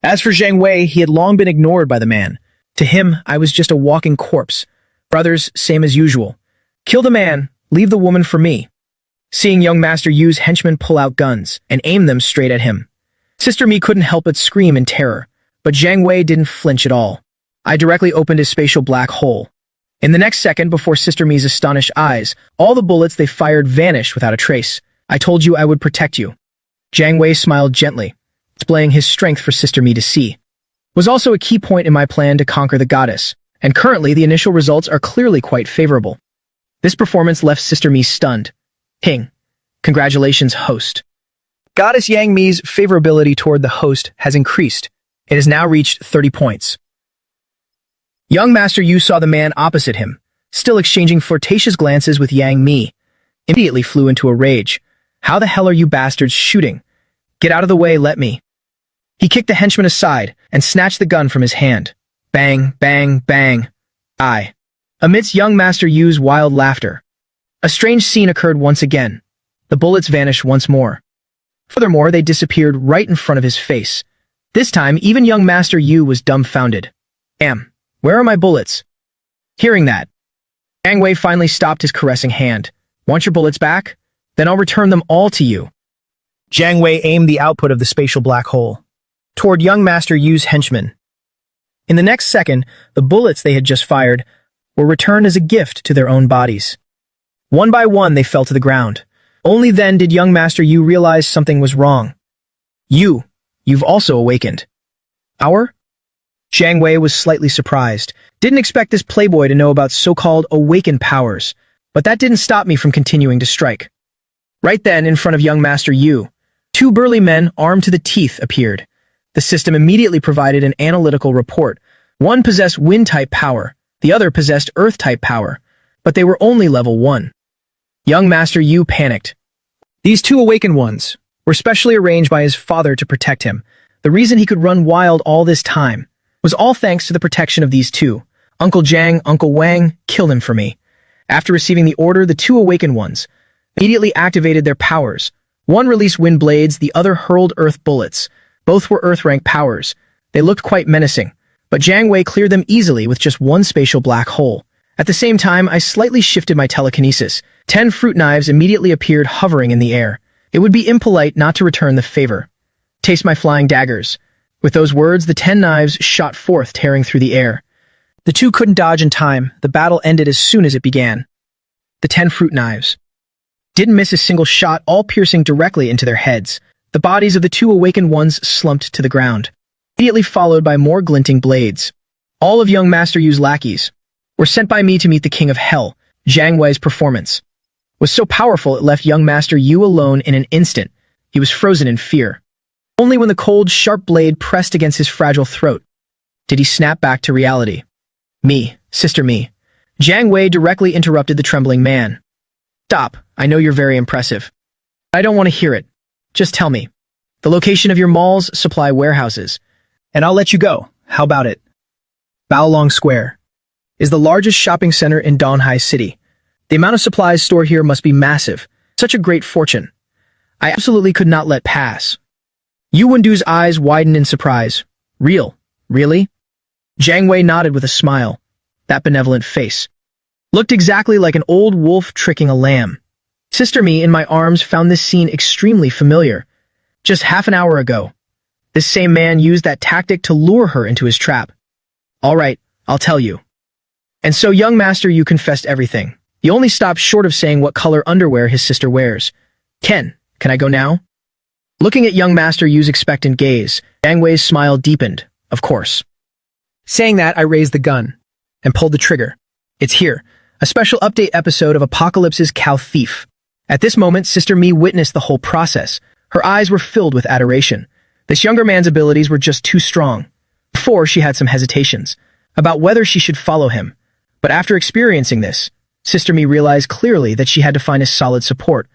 As for Zhang Wei, he had long been ignored by the man. To him, I was just a walking corpse. Brothers, same as usual. Kill the man, leave the woman for me. Seeing young Master Yu's henchmen pull out guns and aim them straight at him. Sister Me couldn't help but scream in terror, but Zhang Wei didn't flinch at all. I directly opened his spatial black hole. In the next second, before Sister Me's astonished eyes, all the bullets they fired vanished without a trace. I told you I would protect you. Zhang Wei smiled gently, displaying his strength for Sister Me to see. Was also a key point in my plan to conquer the goddess, and currently the initial results are clearly quite favorable. This performance left Sister Me stunned. Ping. Congratulations, host. Goddess Yang Mi's favorability toward the host has increased. It has now reached 30 points. Young Master Yu saw the man opposite him, still exchanging flirtatious glances with Yang Mi. Immediately flew into a rage. How the hell are you bastards shooting? Get out of the way, let me. He kicked the henchman aside and snatched the gun from his hand. Bang, bang, bang. I. Amidst young Master Yu's wild laughter, a strange scene occurred once again. The bullets vanished once more. Furthermore, they disappeared right in front of his face. This time, even young Master Yu was dumbfounded. Where are my bullets? Hearing that, Zhang Wei finally stopped his caressing hand. Want your bullets back? Then I'll return them all to you. Zhang Wei aimed the output of the spatial black hole toward young Master Yu's henchmen. In the next second, the bullets they had just fired were returned as a gift to their own bodies. One by one, they fell to the ground. Only then did young Master Yu realize something was wrong. You've also awakened. Our? Zhang Wei was slightly surprised. Didn't expect this playboy to know about so-called awakened powers, but that didn't stop me from continuing to strike. Right then, in front of young Master Yu, two burly men armed to the teeth appeared. The system immediately provided an analytical report. One possessed wind-type power, the other possessed earth-type power, but they were only level 1. Young Master Yu panicked. These two awakened ones were specially arranged by his father to protect him. The reason he could run wild all this time was all thanks to the protection of these two. Uncle Zhang, Uncle Wang killed him for me. After receiving the order, the two awakened ones immediately activated their powers. One released wind blades, the other hurled earth bullets. Both were earth-rank powers. They looked quite menacing, but Zhang Wei cleared them easily with just one spatial black hole. At the same time, I slightly shifted my telekinesis, 10 fruit knives immediately appeared hovering in the air. It would be impolite not to return the favor. Taste my flying daggers. With those words, the 10 knives shot forth, tearing through the air. The two couldn't dodge in time. The battle ended as soon as it began. The 10 fruit knives didn't miss a single shot, all piercing directly into their heads. The bodies of the two awakened ones slumped to the ground, immediately followed by more glinting blades. All of young Master Yu's lackeys were sent by me to meet the King of Hell. Zhang Wei's performance was so powerful it left young Master Yu alone in an instant. He was frozen in fear. Only when the cold, sharp blade pressed against his fragile throat did he snap back to reality. Me, sister me. Zhang Wei directly interrupted the trembling man. Stop, I know you're very impressive. I don't want to hear it. Just tell me the location of your malls, supply warehouses, and I'll let you go. How about it? Baolong Square is the largest shopping center in Donghai City. The amount of supplies stored here must be massive. Such a great fortune. I absolutely could not let pass. Yu Wendu's eyes widened in surprise. Real? Really? Zhang Wei nodded with a smile. That benevolent face looked exactly like an old wolf tricking a lamb. Sister Me in my arms found this scene extremely familiar. Just half an hour ago, this same man used that tactic to lure her into his trap. All right, I'll tell you. And so young Master Yu confessed everything. He only stopped short of saying what color underwear his sister wears. Ken, can I go now? Looking at young Master Yu's expectant gaze, Zhang Wei's smile deepened. Of course. Saying that, I raised the gun and pulled the trigger. It's here, a special update episode of Apocalypse's Cow Thief. At this moment, Sister Me witnessed the whole process. Her eyes were filled with adoration. This younger man's abilities were just too strong. Before, she had some hesitations about whether she should follow him. But after experiencing this, Sister Me realized clearly that she had to find a solid support.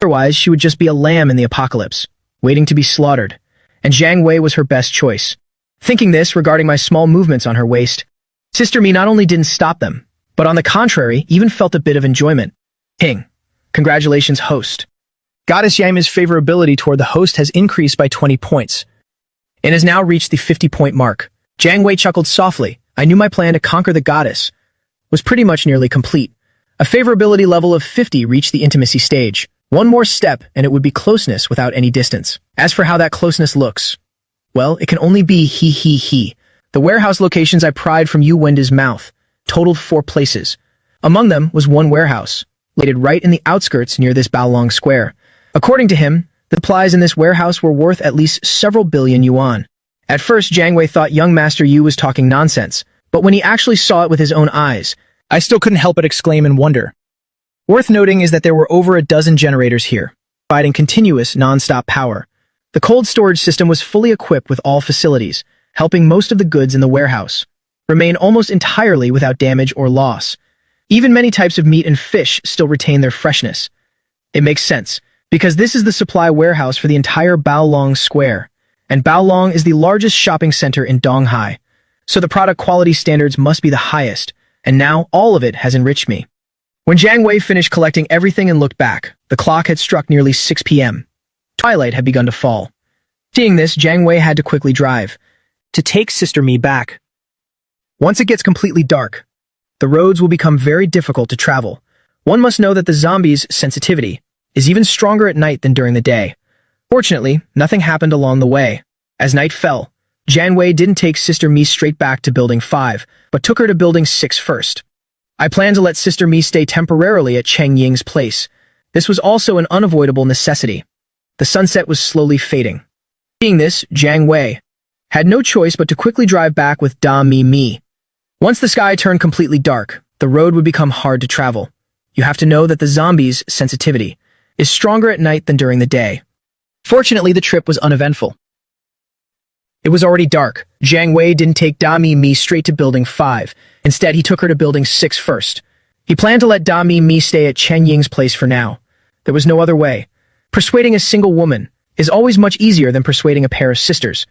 Otherwise, she would just be a lamb in the apocalypse, waiting to be slaughtered. And Zhang Wei was her best choice. Thinking this regarding my small movements on her waist, Sister Me not only didn't stop them, but on the contrary, even felt a bit of enjoyment. King, congratulations, host. Goddess Yaima's favorability toward the host has increased by 20 points and has now reached the 50-point mark. Zhang Wei chuckled softly. I knew my plan to conquer the goddess was pretty much nearly complete. A favorability level of 50 reached the intimacy stage. One more step and it would be closeness without any distance. As for how that closeness looks, well, it can only be he. The warehouse locations I pried from Yu Wenda's mouth totaled 4 places. Among them was one warehouse, located right in the outskirts near this Baolong Square. According to him, the supplies in this warehouse were worth at least several billion yuan. At first, Zhang Wei thought young Master Yu was talking nonsense, but when he actually saw it with his own eyes, I still couldn't help but exclaim in wonder. Worth noting is that there were over a dozen generators here, providing continuous, non-stop power. The cold storage system was fully equipped with all facilities, helping most of the goods in the warehouse remain almost entirely without damage or loss. Even many types of meat and fish still retain their freshness. It makes sense, because this is the supply warehouse for the entire Baolong Square, and Baolong is the largest shopping center in Donghai, so the product quality standards must be the highest, and now all of it has enriched me. When Zhang Wei finished collecting everything and looked back, the clock had struck nearly 6 p.m. Twilight had begun to fall. Seeing this, Zhang Wei had to quickly drive to take Sister Me back. Once it gets completely dark, the roads will become very difficult to travel. One must know that the zombies' sensitivity is even stronger at night than during the day. Fortunately, nothing happened along the way. As night fell, Zhang Wei didn't take Sister Me straight back to Building 5, but took her to Building 6 first. I planned to let Sister Me stay temporarily at Cheng Ying's place. This was also an unavoidable necessity. The sunset was slowly fading. Seeing this, Zhang Wei had no choice but to quickly drive back with Da Mi. Once the sky turned completely dark, the road would become hard to travel. You have to know that the zombies' sensitivity is stronger at night than during the day. Fortunately, the trip was uneventful. It was already dark. Zhang Wei didn't take Da Mi straight to Building 5. Instead, he took her to Building 6 first. He planned to let Da Mi stay at Chen Ying's place for now. There was no other way. Persuading a single woman is always much easier than persuading a pair of sisters.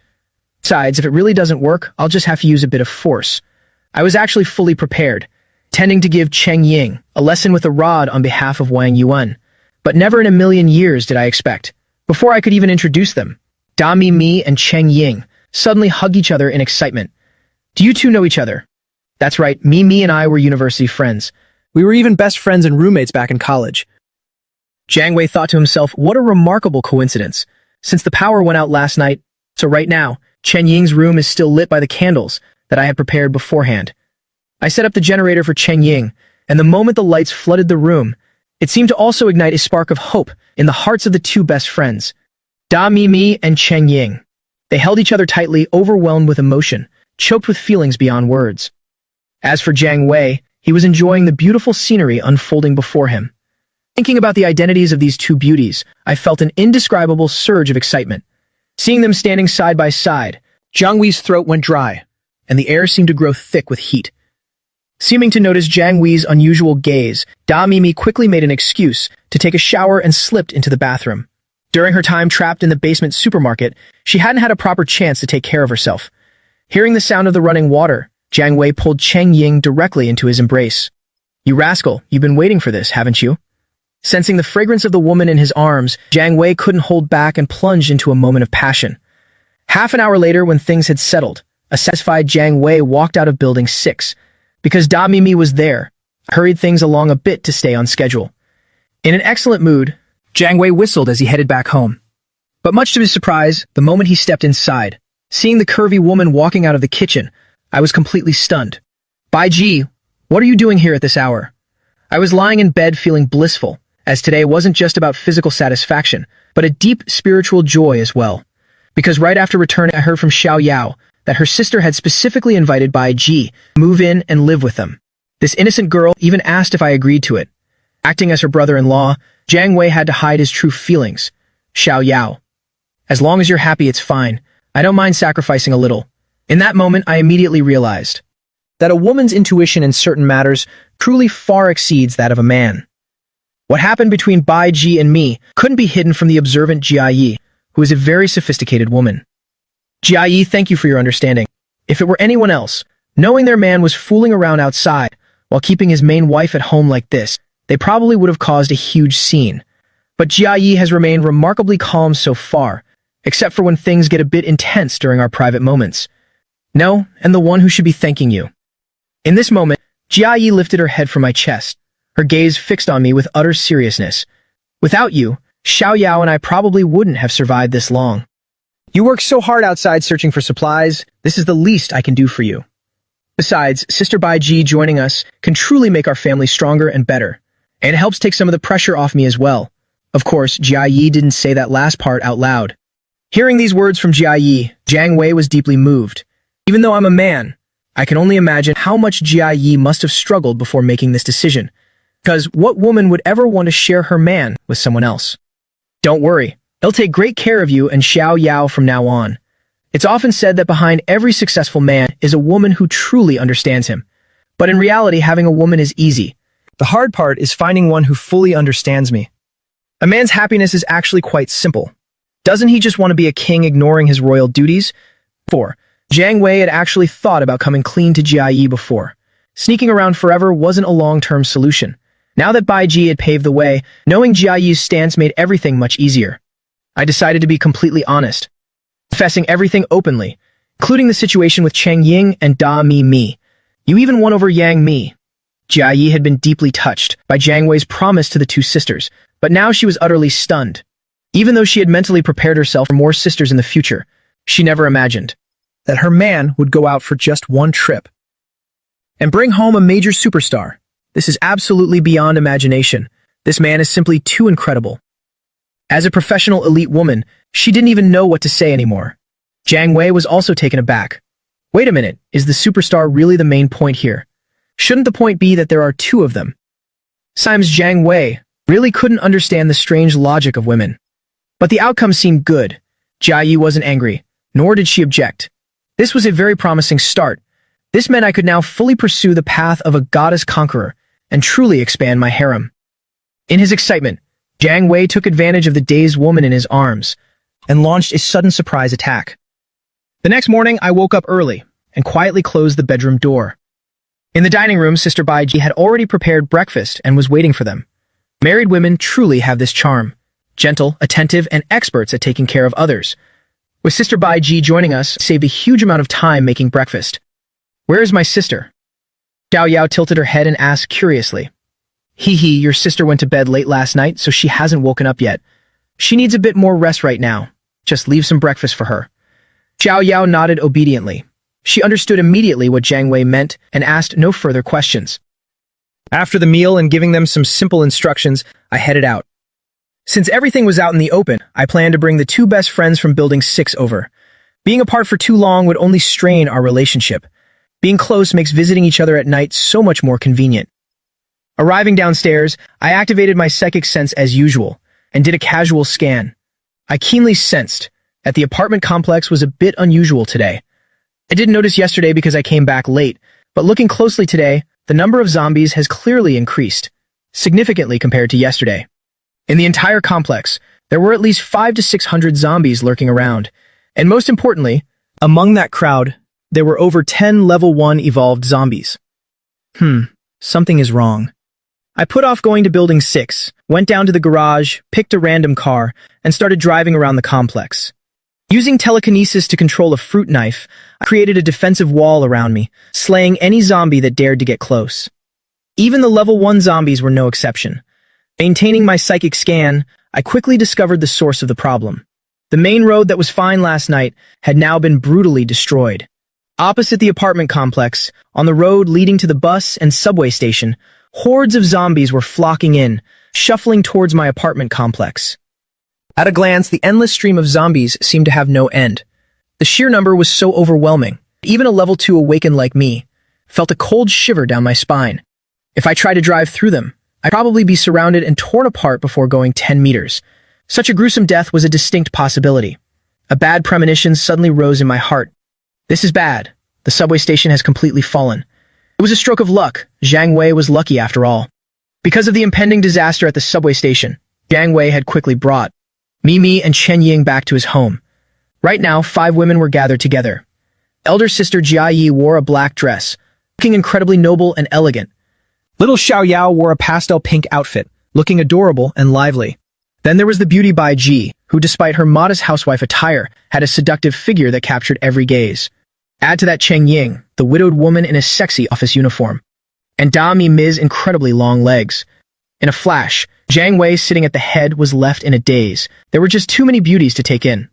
Besides, if it really doesn't work, I'll just have to use a bit of force. I was actually fully prepared, intending to give Cheng Ying a lesson with a rod on behalf of Wang Yuan. But never in a million years did I expect, before I could even introduce them, Da Mi and Cheng Ying suddenly hugged each other in excitement. Do you two know each other? That's right, Me and I were university friends. We were even best friends and roommates back in college. Zhang Wei thought to himself, what a remarkable coincidence. Since the power went out last night, so right now, Chen Ying's room is still lit by the candles that I had prepared beforehand. I set up the generator for Chen Ying, and the moment the lights flooded the room, it seemed to also ignite a spark of hope in the hearts of the two best friends, Da Mi and Chen Ying. They held each other tightly, overwhelmed with emotion, choked with feelings beyond words. As for Zhang Wei, he was enjoying the beautiful scenery unfolding before him. Thinking about the identities of these two beauties, I felt an indescribable surge of excitement. Seeing them standing side by side, Zhang Wei's throat went dry, and the air seemed to grow thick with heat. Seeming to notice Zhang Wei's unusual gaze, Da Mimi quickly made an excuse to take a shower and slipped into the bathroom. During her time trapped in the basement supermarket, she hadn't had a proper chance to take care of herself. Hearing the sound of the running water, Zhang Wei pulled Chen Ying directly into his embrace. "You rascal, you've been waiting for this, haven't you?" Sensing the fragrance of the woman in his arms, Zhang Wei couldn't hold back and plunged into a moment of passion. Half an hour later, when things had settled, a satisfied Zhang Wei walked out of Building 6. Because Da Mimi was there, I hurried things along a bit to stay on schedule. In an excellent mood, Zhang Wei whistled as he headed back home. But much to his surprise, the moment he stepped inside, seeing the curvy woman walking out of the kitchen, I was completely stunned. "Bai Ji, what are you doing here at this hour?" I was lying in bed feeling blissful, as today wasn't just about physical satisfaction, but a deep spiritual joy as well. Because right after returning, I heard from Xiao Yao that her sister had specifically invited Bai Ji to move in and live with them. This innocent girl even asked if I agreed to it. Acting as her brother-in-law, Zhang Wei had to hide his true feelings. "Xiao Yao, as long as you're happy, it's fine. I don't mind sacrificing a little." In that moment, I immediately realized that a woman's intuition in certain matters truly far exceeds that of a man. What happened between Bai Ji and me couldn't be hidden from the observant Jia Yi, who is a very sophisticated woman. "Jia Yi, thank you for your understanding. If it were anyone else, knowing their man was fooling around outside while keeping his main wife at home like this, they probably would have caused a huge scene. But Jia Yi has remained remarkably calm so far, except for when things get a bit intense during our private moments. No, and the one who should be thanking you." In this moment, Jia Yi lifted her head from my chest, her gaze fixed on me with utter seriousness. "Without you, Xiao Yao and I probably wouldn't have survived this long. You work so hard outside searching for supplies, this is the least I can do for you. Besides, Sister Bai Ji joining us can truly make our family stronger and better, and it helps take some of the pressure off me as well." Of course, Jia Yi didn't say that last part out loud. Hearing these words from Jia Yi, Zhang Wei was deeply moved. Even though I'm a man, I can only imagine how much Jia Yi must have struggled before making this decision. Because what woman would ever want to share her man with someone else? "Don't worry, he'll take great care of you and Xiao Yao from now on." It's often said that behind every successful man is a woman who truly understands him. But in reality, having a woman is easy. The hard part is finding one who fully understands me. A man's happiness is actually quite simple. Doesn't he just want to be a king ignoring his royal duties? 4. Zhang Wei had actually thought about coming clean to Jia Yi before. Sneaking around forever wasn't a long-term solution. Now that Bai Ji had paved the way, knowing Jia Yi's stance made everything much easier. I decided to be completely honest, confessing everything openly, including the situation with Chen Ying and Da Mi. "You even won over Yang Mi." Jia Yi had been deeply touched by Zhang Wei's promise to the two sisters, but now she was utterly stunned. Even though she had mentally prepared herself for more sisters in the future, she never imagined that her man would go out for just one trip and bring home a major superstar. This is absolutely beyond imagination. This man is simply too incredible. As a professional elite woman, she didn't even know what to say anymore. Zhang Wei was also taken aback. Wait a minute, is the superstar really the main point here? Shouldn't the point be that there are two of them? Sometimes Zhang Wei really couldn't understand the strange logic of women. But the outcome seemed good. Jia Yi wasn't angry, nor did she object. This was a very promising start. This meant I could now fully pursue the path of a goddess conqueror and truly expand my harem. In his excitement, Zhang Wei took advantage of the dazed woman in his arms and launched a sudden surprise attack. The next morning, I woke up early and quietly closed the bedroom door. In the dining room, Sister Bai Ji had already prepared breakfast and was waiting for them. Married women truly have this charm. Gentle, attentive, and experts at taking care of others. With Sister Bai Ji joining us, saved a huge amount of time making breakfast. "Where is my sister?" Xiao Yao tilted her head and asked curiously. Hee hee, your sister went to bed late last night, so she hasn't woken up yet. She needs a bit more rest right now. Just leave some breakfast for her. Xiao Yao nodded obediently. She understood immediately what Zhang Wei meant and asked no further questions. After the meal and giving them some simple instructions, I headed out. Since everything was out in the open, I planned to bring the two best friends from Building 6 over. Being apart for too long would only strain our relationship. Being close makes visiting each other at night so much more convenient. Arriving downstairs, I activated my psychic sense as usual and did a casual scan. I keenly sensed that the apartment complex was a bit unusual today. I didn't notice yesterday because I came back late, but looking closely today, the number of zombies has clearly increased, significantly compared to yesterday. In the entire complex, there were at least 500 to 600 zombies lurking around, and most importantly, among that crowd, there were over 10 level 1 evolved zombies. Something is wrong. I put off going to Building 6, went down to the garage, picked a random car, and started driving around the complex. Using telekinesis to control a fruit knife, I created a defensive wall around me, slaying any zombie that dared to get close. Even the level 1 zombies were no exception. Maintaining my psychic scan, I quickly discovered the source of the problem. The main road that was fine last night had now been brutally destroyed. Opposite the apartment complex, on the road leading to the bus and subway station, hordes of zombies were flocking in, shuffling towards my apartment complex. At a glance, the endless stream of zombies seemed to have no end. The sheer number was so overwhelming, even a level 2 awakened like me felt a cold shiver down my spine. If I tried to drive through them, I'd probably be surrounded and torn apart before going 10 meters. Such a gruesome death was a distinct possibility. A bad premonition suddenly rose in my heart. This is bad. The subway station has completely fallen. It was a stroke of luck. Zhang Wei was lucky after all. Because of the impending disaster at the subway station, Zhang Wei had quickly brought Mimi and Chen Ying back to his home. Right now, 5 women were gathered together. Elder sister Jia Yi wore a black dress, looking incredibly noble and elegant. Little Xiao Yao wore a pastel pink outfit, looking adorable and lively. Then there was the beauty Bai Ji, who despite her modest housewife attire, had a seductive figure that captured every gaze. Add to that Cheng Ying, the widowed woman in a sexy office uniform, and Dami Mi's incredibly long legs. In a flash, Zhang Wei sitting at the head was left in a daze. There were just too many beauties to take in.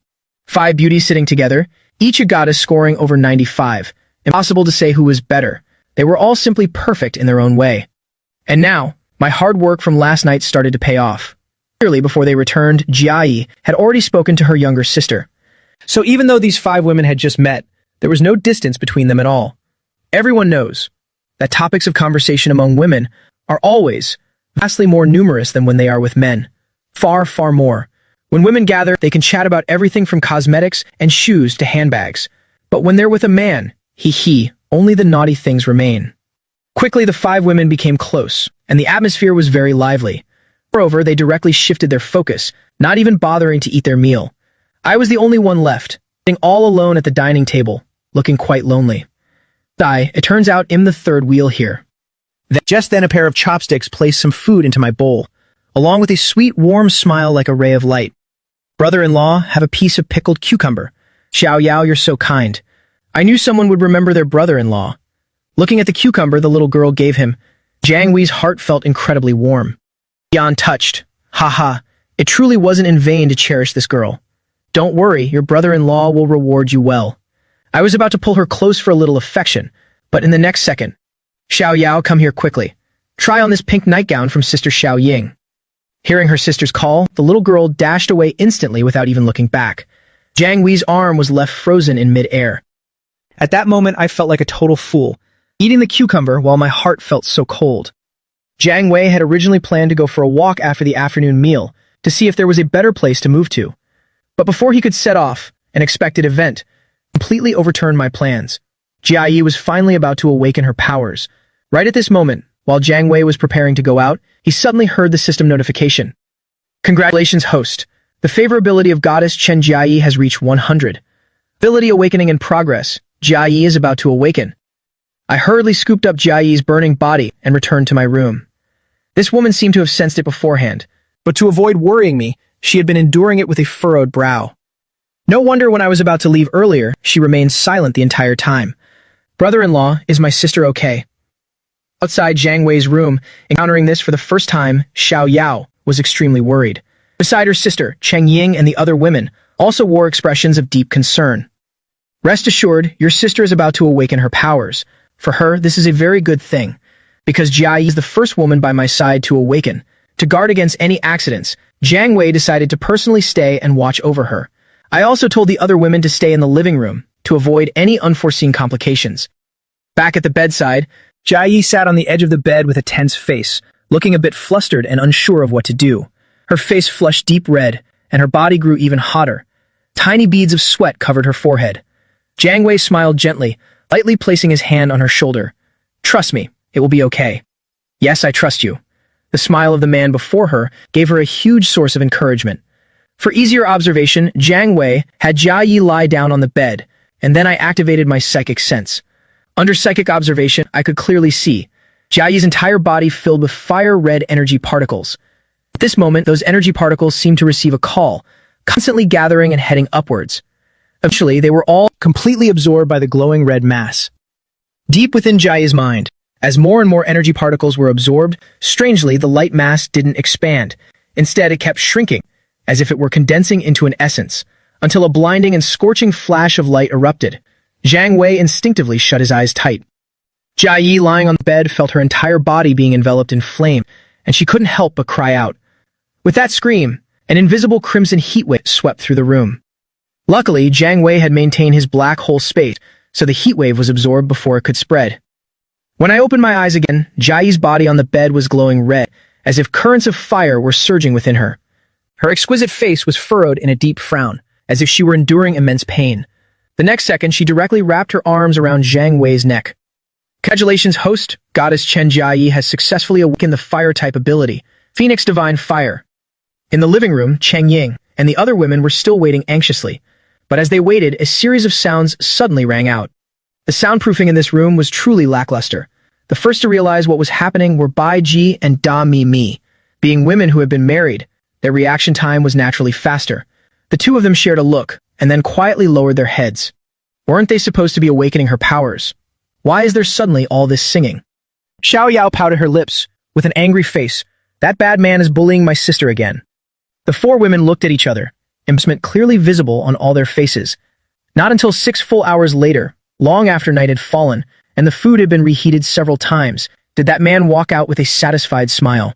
5 beauties sitting together, each a goddess scoring over 95. Impossible to say who was better. They were all simply perfect in their own way. And now, my hard work from last night started to pay off. Clearly, before they returned, Jia Yi had already spoken to her younger sister. So even though these 5 women had just met, there was no distance between them at all. Everyone knows that topics of conversation among women are always vastly more numerous than when they are with men. Far, far more. When women gather, they can chat about everything from cosmetics and shoes to handbags. But when they're with a man, only the naughty things remain. Quickly, the 5 women became close, and the atmosphere was very lively. Moreover, they directly shifted their focus, not even bothering to eat their meal. I was the only one left, sitting all alone at the dining table, looking quite lonely. It turns out I'm the third wheel here. Just then a pair of chopsticks placed some food into my bowl, along with a sweet, warm smile like a ray of light. Brother-in-law, have a piece of pickled cucumber. Xiao Yao, you're so kind. I knew someone would remember their brother-in-law. Looking at the cucumber the little girl gave him, Zhang Wei's heart felt incredibly warm. Beyond touched. It truly wasn't in vain to cherish this girl. Don't worry, your brother-in-law will reward you well. I was about to pull her close for a little affection, but in the next second, Xiao Yao, come here quickly. Try on this pink nightgown from Sister Xiao Ying. Hearing her sister's call, the little girl dashed away instantly without even looking back. Zhang Wei's arm was left frozen in mid-air. At that moment, I felt like a total fool, eating the cucumber while my heart felt so cold. Zhang Wei had originally planned to go for a walk after the afternoon meal to see if there was a better place to move to. But before he could set off, an expected event completely overturned my plans. Jia Yi was finally about to awaken her powers. Right at this moment, while Zhang Wei was preparing to go out, he suddenly heard the system notification. Congratulations, host. The favorability of goddess Chen Jia Yi has reached 100. Ability awakening in progress. Jia Yi is about to awaken. I hurriedly scooped up Jia Yi's burning body and returned to my room. This woman seemed to have sensed it beforehand, but to avoid worrying me, she had been enduring it with a furrowed brow. No wonder when I was about to leave earlier, she remained silent the entire time. Brother-in-law, is my sister okay? Outside Zhang Wei's room, encountering this for the first time, Xiao Yao was extremely worried. Beside her sister, Cheng Ying and the other women also wore expressions of deep concern. Rest assured, your sister is about to awaken her powers. For her, this is a very good thing, because Jia Yi is the first woman by my side to awaken. To guard against any accidents, Zhang Wei decided to personally stay and watch over her. I also told the other women to stay in the living room to avoid any unforeseen complications. Back at the bedside, Jia Yi sat on the edge of the bed with a tense face, looking a bit flustered and unsure of what to do. Her face flushed deep red, and her body grew even hotter. Tiny beads of sweat covered her forehead. Zhang Wei smiled gently, lightly placing his hand on her shoulder. Trust me, it will be okay. Yes, I trust you. The smile of the man before her gave her a huge source of encouragement. For easier observation, Zhang Wei had Jia Yi lie down on the bed, and then I activated my psychic sense. Under psychic observation, I could clearly see Jia Yi's entire body filled with fire-red energy particles. At this moment, those energy particles seemed to receive a call, constantly gathering and heading upwards. Eventually, they were all completely absorbed by the glowing red mass. Deep within Jia Yi's mind, as more and more energy particles were absorbed, strangely, the light mass didn't expand. Instead, it kept shrinking, as if it were condensing into an essence, until a blinding and scorching flash of light erupted. Zhang Wei instinctively shut his eyes tight. Jia Yi, lying on the bed, felt her entire body being enveloped in flame, and she couldn't help but cry out. With that scream, an invisible crimson heatwave swept through the room. Luckily, Zhang Wei had maintained his black hole space, so the heatwave was absorbed before it could spread. When I opened my eyes again, Jia Yi's body on the bed was glowing red, as if currents of fire were surging within her. Her exquisite face was furrowed in a deep frown, as if she were enduring immense pain. The next second, she directly wrapped her arms around Zhang Wei's neck. Congratulations, host. Goddess Chen Jia Yi has successfully awakened the fire-type ability, Phoenix Divine Fire. In the living room, Cheng Ying and the other women were still waiting anxiously, but as they waited, a series of sounds suddenly rang out. The soundproofing in this room was truly lackluster. The first to realize what was happening were Bai Ji and Da Mi Mi. Being women who had been married, their reaction time was naturally faster. The two of them shared a look, and then quietly lowered their heads. Weren't they supposed to be awakening her powers? Why is there suddenly all this singing? Xiao Yao pouted her lips, with an angry face. That bad man is bullying my sister again. The four women looked at each other, embarrassment clearly visible on all their faces. Not until 6 full hours later, long after night had fallen, and the food had been reheated several times, did that man walk out with a satisfied smile.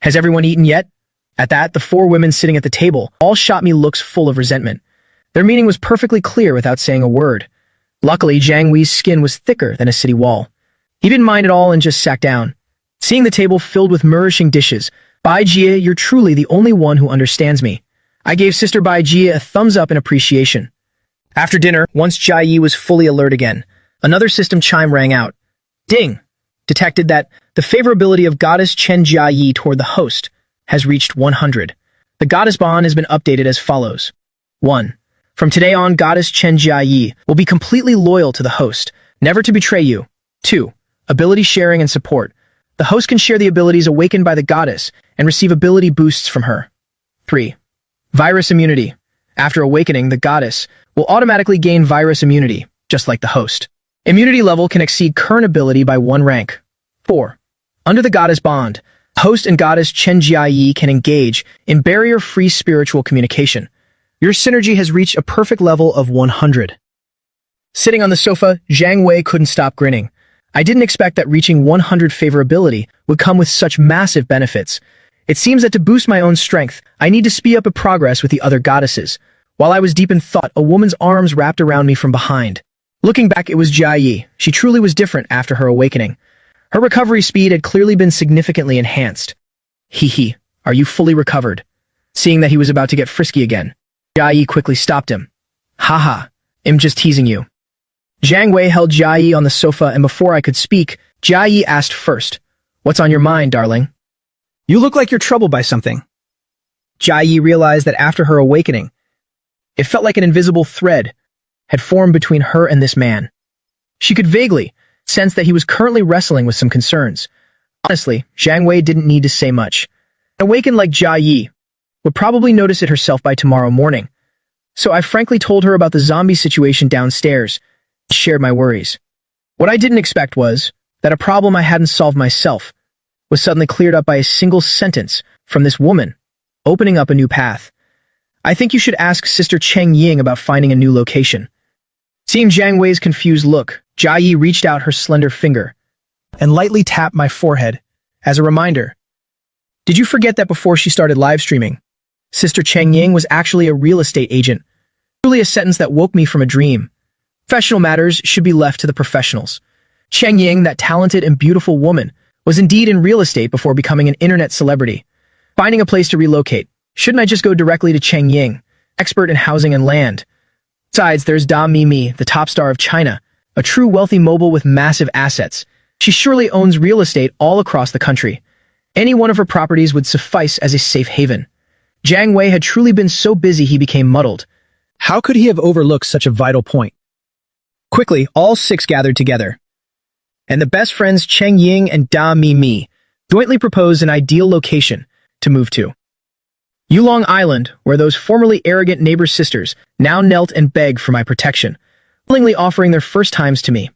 Has everyone eaten yet? At that, the four women sitting at the table all shot me looks full of resentment. Their meaning was perfectly clear without saying a word. Luckily, Zhang Wei's skin was thicker than a city wall. He didn't mind at all and just sat down. Seeing the table filled with nourishing dishes, Bai Jia, you're truly the only one who understands me. I gave Sister Bai Jia a thumbs up in appreciation. After dinner, once Jia Yi was fully alert again, another system chime rang out. Ding! Detected that the favorability of Goddess Chen Jia Yi toward the host has reached 100. The Goddess bond has been updated as follows. 1. From today on, Goddess Chen Jia Yi will be completely loyal to the host, never to betray you. 2. Ability sharing and support. The host can share the abilities awakened by the goddess and receive ability boosts from her. 3. Virus immunity. After awakening, the goddess will automatically gain virus immunity, just like the host. Immunity level can exceed current ability by 1 rank. 4. Under the goddess bond, host and goddess Chen Jia Yi can engage in barrier-free spiritual communication. Your synergy has reached a perfect level of 100. Sitting on the sofa, Zhang Wei couldn't stop grinning. I didn't expect that reaching 100 favorability would come with such massive benefits. It seems that to boost my own strength, I need to speed up a progress with the other goddesses. While I was deep in thought, a woman's arms wrapped around me from behind. Looking back, it was Jia Yi. She truly was different after her awakening. Her recovery speed had clearly been significantly enhanced. Hee, are you fully recovered? Seeing that he was about to get frisky again, Jia Yi quickly stopped him. Haha, I'm just teasing you. Zhang Wei held Jia Yi on the sofa, and before I could speak, Jia Yi asked first, "What's on your mind, darling?" You look like you're troubled by something. Jia Yi realized that after her awakening, it felt like an invisible thread had formed between her and this man. She could vaguely sense that he was currently wrestling with some concerns. Honestly, Zhang Wei didn't need to say much. An awakened like Jia Yi would probably notice it herself by tomorrow morning. So I frankly told her about the zombie situation downstairs, shared my worries. What I didn't expect was, that a problem I hadn't solved myself was suddenly cleared up by a single sentence from this woman, opening up a new path. I think you should ask Sister Cheng Ying about finding a new location. Seeing Zhang Wei's confused look, Jia Yi reached out her slender finger and lightly tapped my forehead as a reminder. Did you forget that before she started live streaming, Sister Cheng Ying was actually a real estate agent? Truly a sentence that woke me from a dream. Professional matters should be left to the professionals. Cheng Ying, that talented and beautiful woman, was indeed in real estate before becoming an internet celebrity. Finding a place to relocate, shouldn't I just go directly to Cheng Ying, expert in housing and land? Besides, there's Da Mimi, the top star of China, a true wealthy mogul with massive assets. She surely owns real estate all across the country. Any one of her properties would suffice as a safe haven. Zhang Wei had truly been so busy he became muddled. How could he have overlooked such a vital point? Quickly, all six gathered together, and the best friends Cheng Ying and Da Mimi jointly proposed an ideal location to move to. Yulong Island, where those formerly arrogant neighbor sisters now knelt and begged for my protection, willingly offering their first times to me.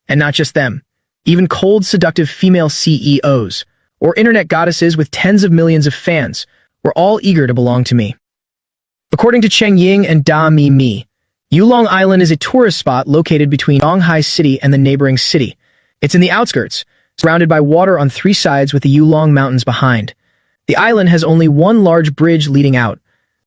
And not just them, even cold, seductive female CEOs, or internet goddesses with tens of millions of fans, were all eager to belong to me. According to Cheng Ying and Da Mimi, Yulong Island is a tourist spot located between Shanghai City and the neighboring city. It's in the outskirts, surrounded by water on three sides with the Yulong Mountains behind. The island has only one large bridge leading out,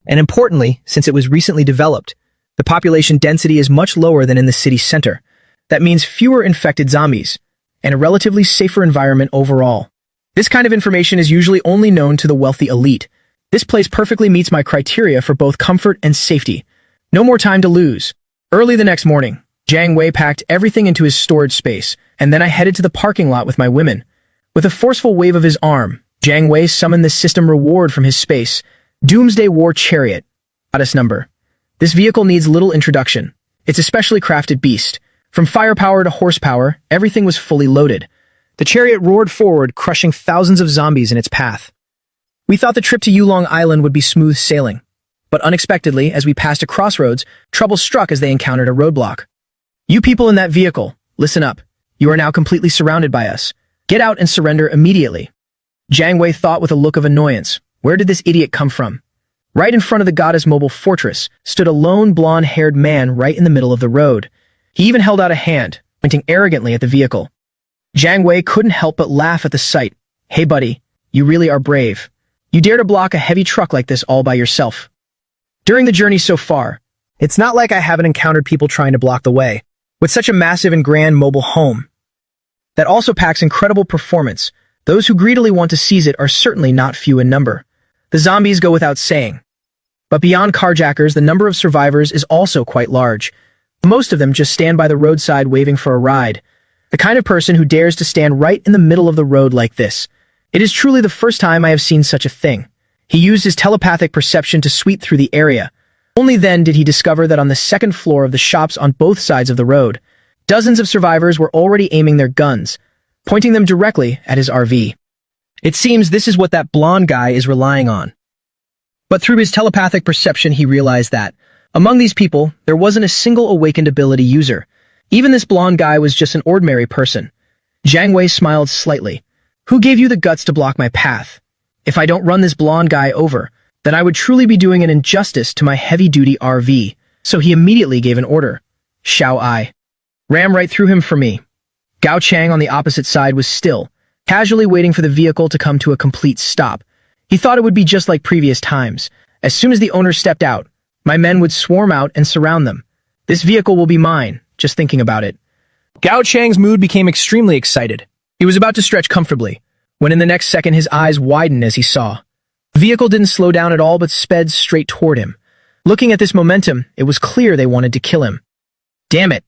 and importantly, since it was recently developed, the population density is much lower than in the city center. That means fewer infected zombies, and a relatively safer environment overall. This kind of information is usually only known to the wealthy elite. This place perfectly meets my criteria for both comfort and safety. No more time to lose. Early the next morning, Zhang Wei packed everything into his storage space, and then I headed to the parking lot with my women. With a forceful wave of his arm, Zhang Wei summoned the system reward from his space, Doomsday War Chariot, goddess number. This vehicle needs little introduction. It's a specially crafted beast. From firepower to horsepower, everything was fully loaded. The chariot roared forward, crushing thousands of zombies in its path. We thought the trip to Yulong Island would be smooth sailing, but unexpectedly, as we passed a crossroads, trouble struck as they encountered a roadblock. You people in that vehicle, listen up. You are now completely surrounded by us. Get out and surrender immediately. Zhang Wei thought with a look of annoyance. Where did this idiot come from? Right in front of the goddess mobile fortress stood a lone blonde-haired man right in the middle of the road. He even held out a hand, pointing arrogantly at the vehicle. Zhang Wei couldn't help but laugh at the sight. Hey buddy, you really are brave. You dare to block a heavy truck like this all by yourself. During the journey so far, it's not like I haven't encountered people trying to block the way. With such a massive and grand mobile home that also packs incredible performance, those who greedily want to seize it are certainly not few in number. The zombies go without saying. But beyond carjackers, the number of survivors is also quite large. Most of them just stand by the roadside waving for a ride. The kind of person who dares to stand right in the middle of the road like this. It is truly the first time I have seen such a thing. He used his telepathic perception to sweep through the area. Only then did he discover that on the second floor of the shops on both sides of the road, dozens of survivors were already aiming their guns, pointing them directly at his RV. It seems this is what that blonde guy is relying on. But through his telepathic perception, he realized that, among these people, there wasn't a single awakened ability user. Even this blonde guy was just an ordinary person. Zhang Wei smiled slightly. Who gave you the guts to block my path? If I don't run this blonde guy over, then I would truly be doing an injustice to my heavy-duty RV. So he immediately gave an order. Shao Ai. Ram right through him for me. Gao Chang on the opposite side was still, casually waiting for the vehicle to come to a complete stop. He thought it would be just like previous times. As soon as the owner stepped out, my men would swarm out and surround them. This vehicle will be mine, just thinking about it. Gao Chang's mood became extremely excited. He was about to stretch comfortably, when in the next second his eyes widened as he saw. The vehicle didn't slow down at all but sped straight toward him. Looking at this momentum, it was clear they wanted to kill him. Damn it!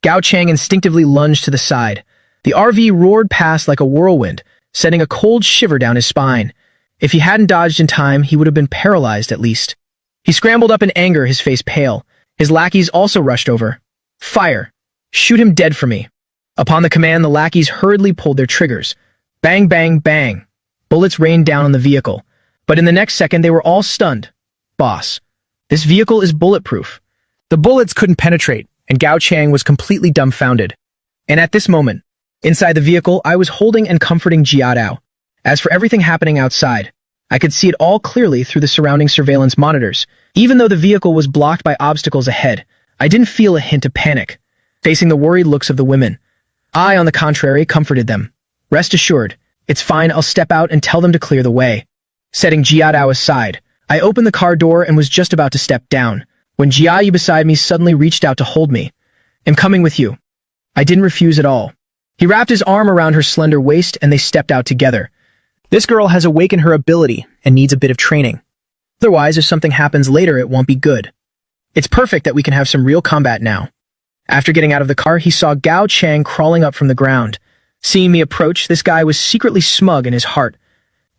Gao Chang instinctively lunged to the side. The RV roared past like a whirlwind, sending a cold shiver down his spine. If he hadn't dodged in time, he would have been paralyzed at least. He scrambled up in anger, his face pale. His lackeys also rushed over. Fire! Shoot him dead for me. Upon the command, the lackeys hurriedly pulled their triggers. Bang, bang, bang. Bullets rained down on the vehicle. But in the next second, they were all stunned. Boss, this vehicle is bulletproof. The bullets couldn't penetrate, and Gao Chang was completely dumbfounded. And at this moment, Inside the vehicle, I was holding and comforting Jiadao. As for everything happening outside, I could see it all clearly through the surrounding surveillance monitors. Even though the vehicle was blocked by obstacles ahead, I didn't feel a hint of panic, facing the worried looks of the women. I, on the contrary, comforted them. Rest assured, it's fine, I'll step out and tell them to clear the way. Setting Jiadao aside, I opened the car door and was just about to step down, when Jiayi beside me suddenly reached out to hold me. I'm coming with you. I didn't refuse at all. He wrapped his arm around her slender waist and they stepped out together. This girl has awakened her ability and needs a bit of training. Otherwise, if something happens later, it won't be good. It's perfect that we can have some real combat now. After getting out of the car, he saw Gao Chang crawling up from the ground. Seeing me approach, this guy was secretly smug in his heart.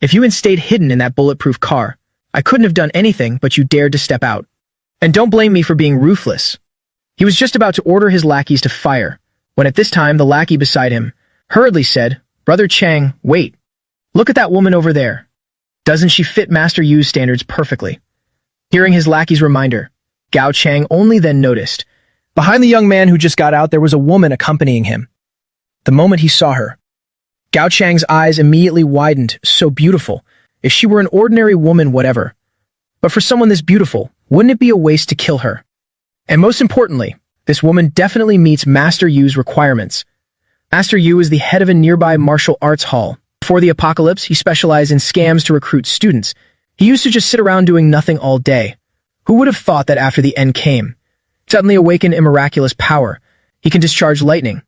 If you had stayed hidden in that bulletproof car, I couldn't have done anything, but you dared to step out. And don't blame me for being ruthless. He was just about to order his lackeys to fire, when at this time the lackey beside him hurriedly said, "Brother Chang, wait. Look at that woman over there. Doesn't she fit Master Yu's standards perfectly?" Hearing his lackey's reminder, Gao Chang only then noticed. Behind the young man who just got out, there was a woman accompanying him. The moment he saw her, Gao Chang's eyes immediately widened. So beautiful. If she were an ordinary woman, whatever. But for someone this beautiful, wouldn't it be a waste to kill her? And most importantly, this woman definitely meets Master Yu's requirements. Master Yu is the head of a nearby martial arts hall. Before the apocalypse, he specialized in scams to recruit students. He used to just sit around doing nothing all day. Who would have thought that after the end came, suddenly awakened a miraculous power? He can discharge lightning.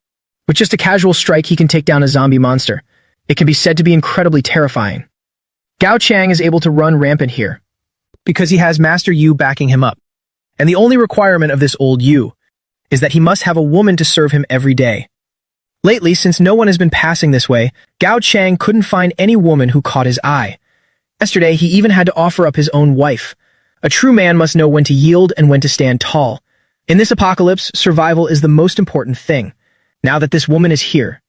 With just a casual strike, he can take down a zombie monster. It can be said to be incredibly terrifying. Gao Chang is able to run rampant here, because he has Master Yu backing him up. And the only requirement of this old Yu is that he must have a woman to serve him every day. Lately, since no one has been passing this way, Gao Chang couldn't find any woman who caught his eye. Yesterday, he even had to offer up his own wife. A true man must know when to yield and when to stand tall. In this apocalypse, survival is the most important thing. Now that this woman is here,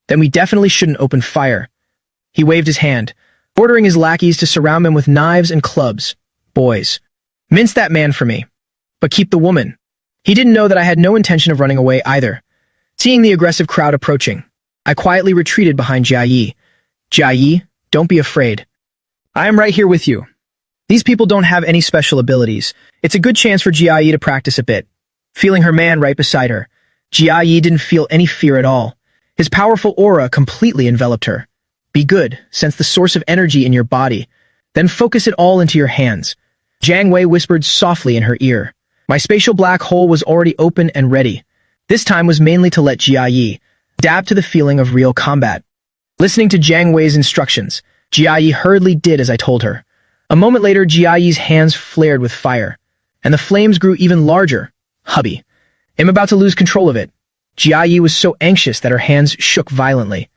then we definitely shouldn't open fire. He waved his hand, ordering his lackeys to surround him with knives and clubs. Boys, mince that man for me, but keep the woman. He didn't know that I had no intention of running away either. Seeing the aggressive crowd approaching, I quietly retreated behind Jiayi. Jiayi, don't be afraid. I am right here with you. These people don't have any special abilities. It's a good chance for Jiayi to practice a bit. Feeling her man right beside her, Jiayi didn't feel any fear at all. His powerful aura completely enveloped her. Be good, sense the source of energy in your body, then focus it all into your hands. Zhang Wei whispered softly in her ear. My spatial black hole was already open and ready. This time was mainly to let Jiayi adapt to the feeling of real combat. Listening to Zhang Wei's instructions, Jiayi hurriedly did as I told her. A moment later, Jiayi's hands flared with fire, and the flames grew even larger. Hubby, I'm about to lose control of it. Jiayi was so anxious that her hands shook violently.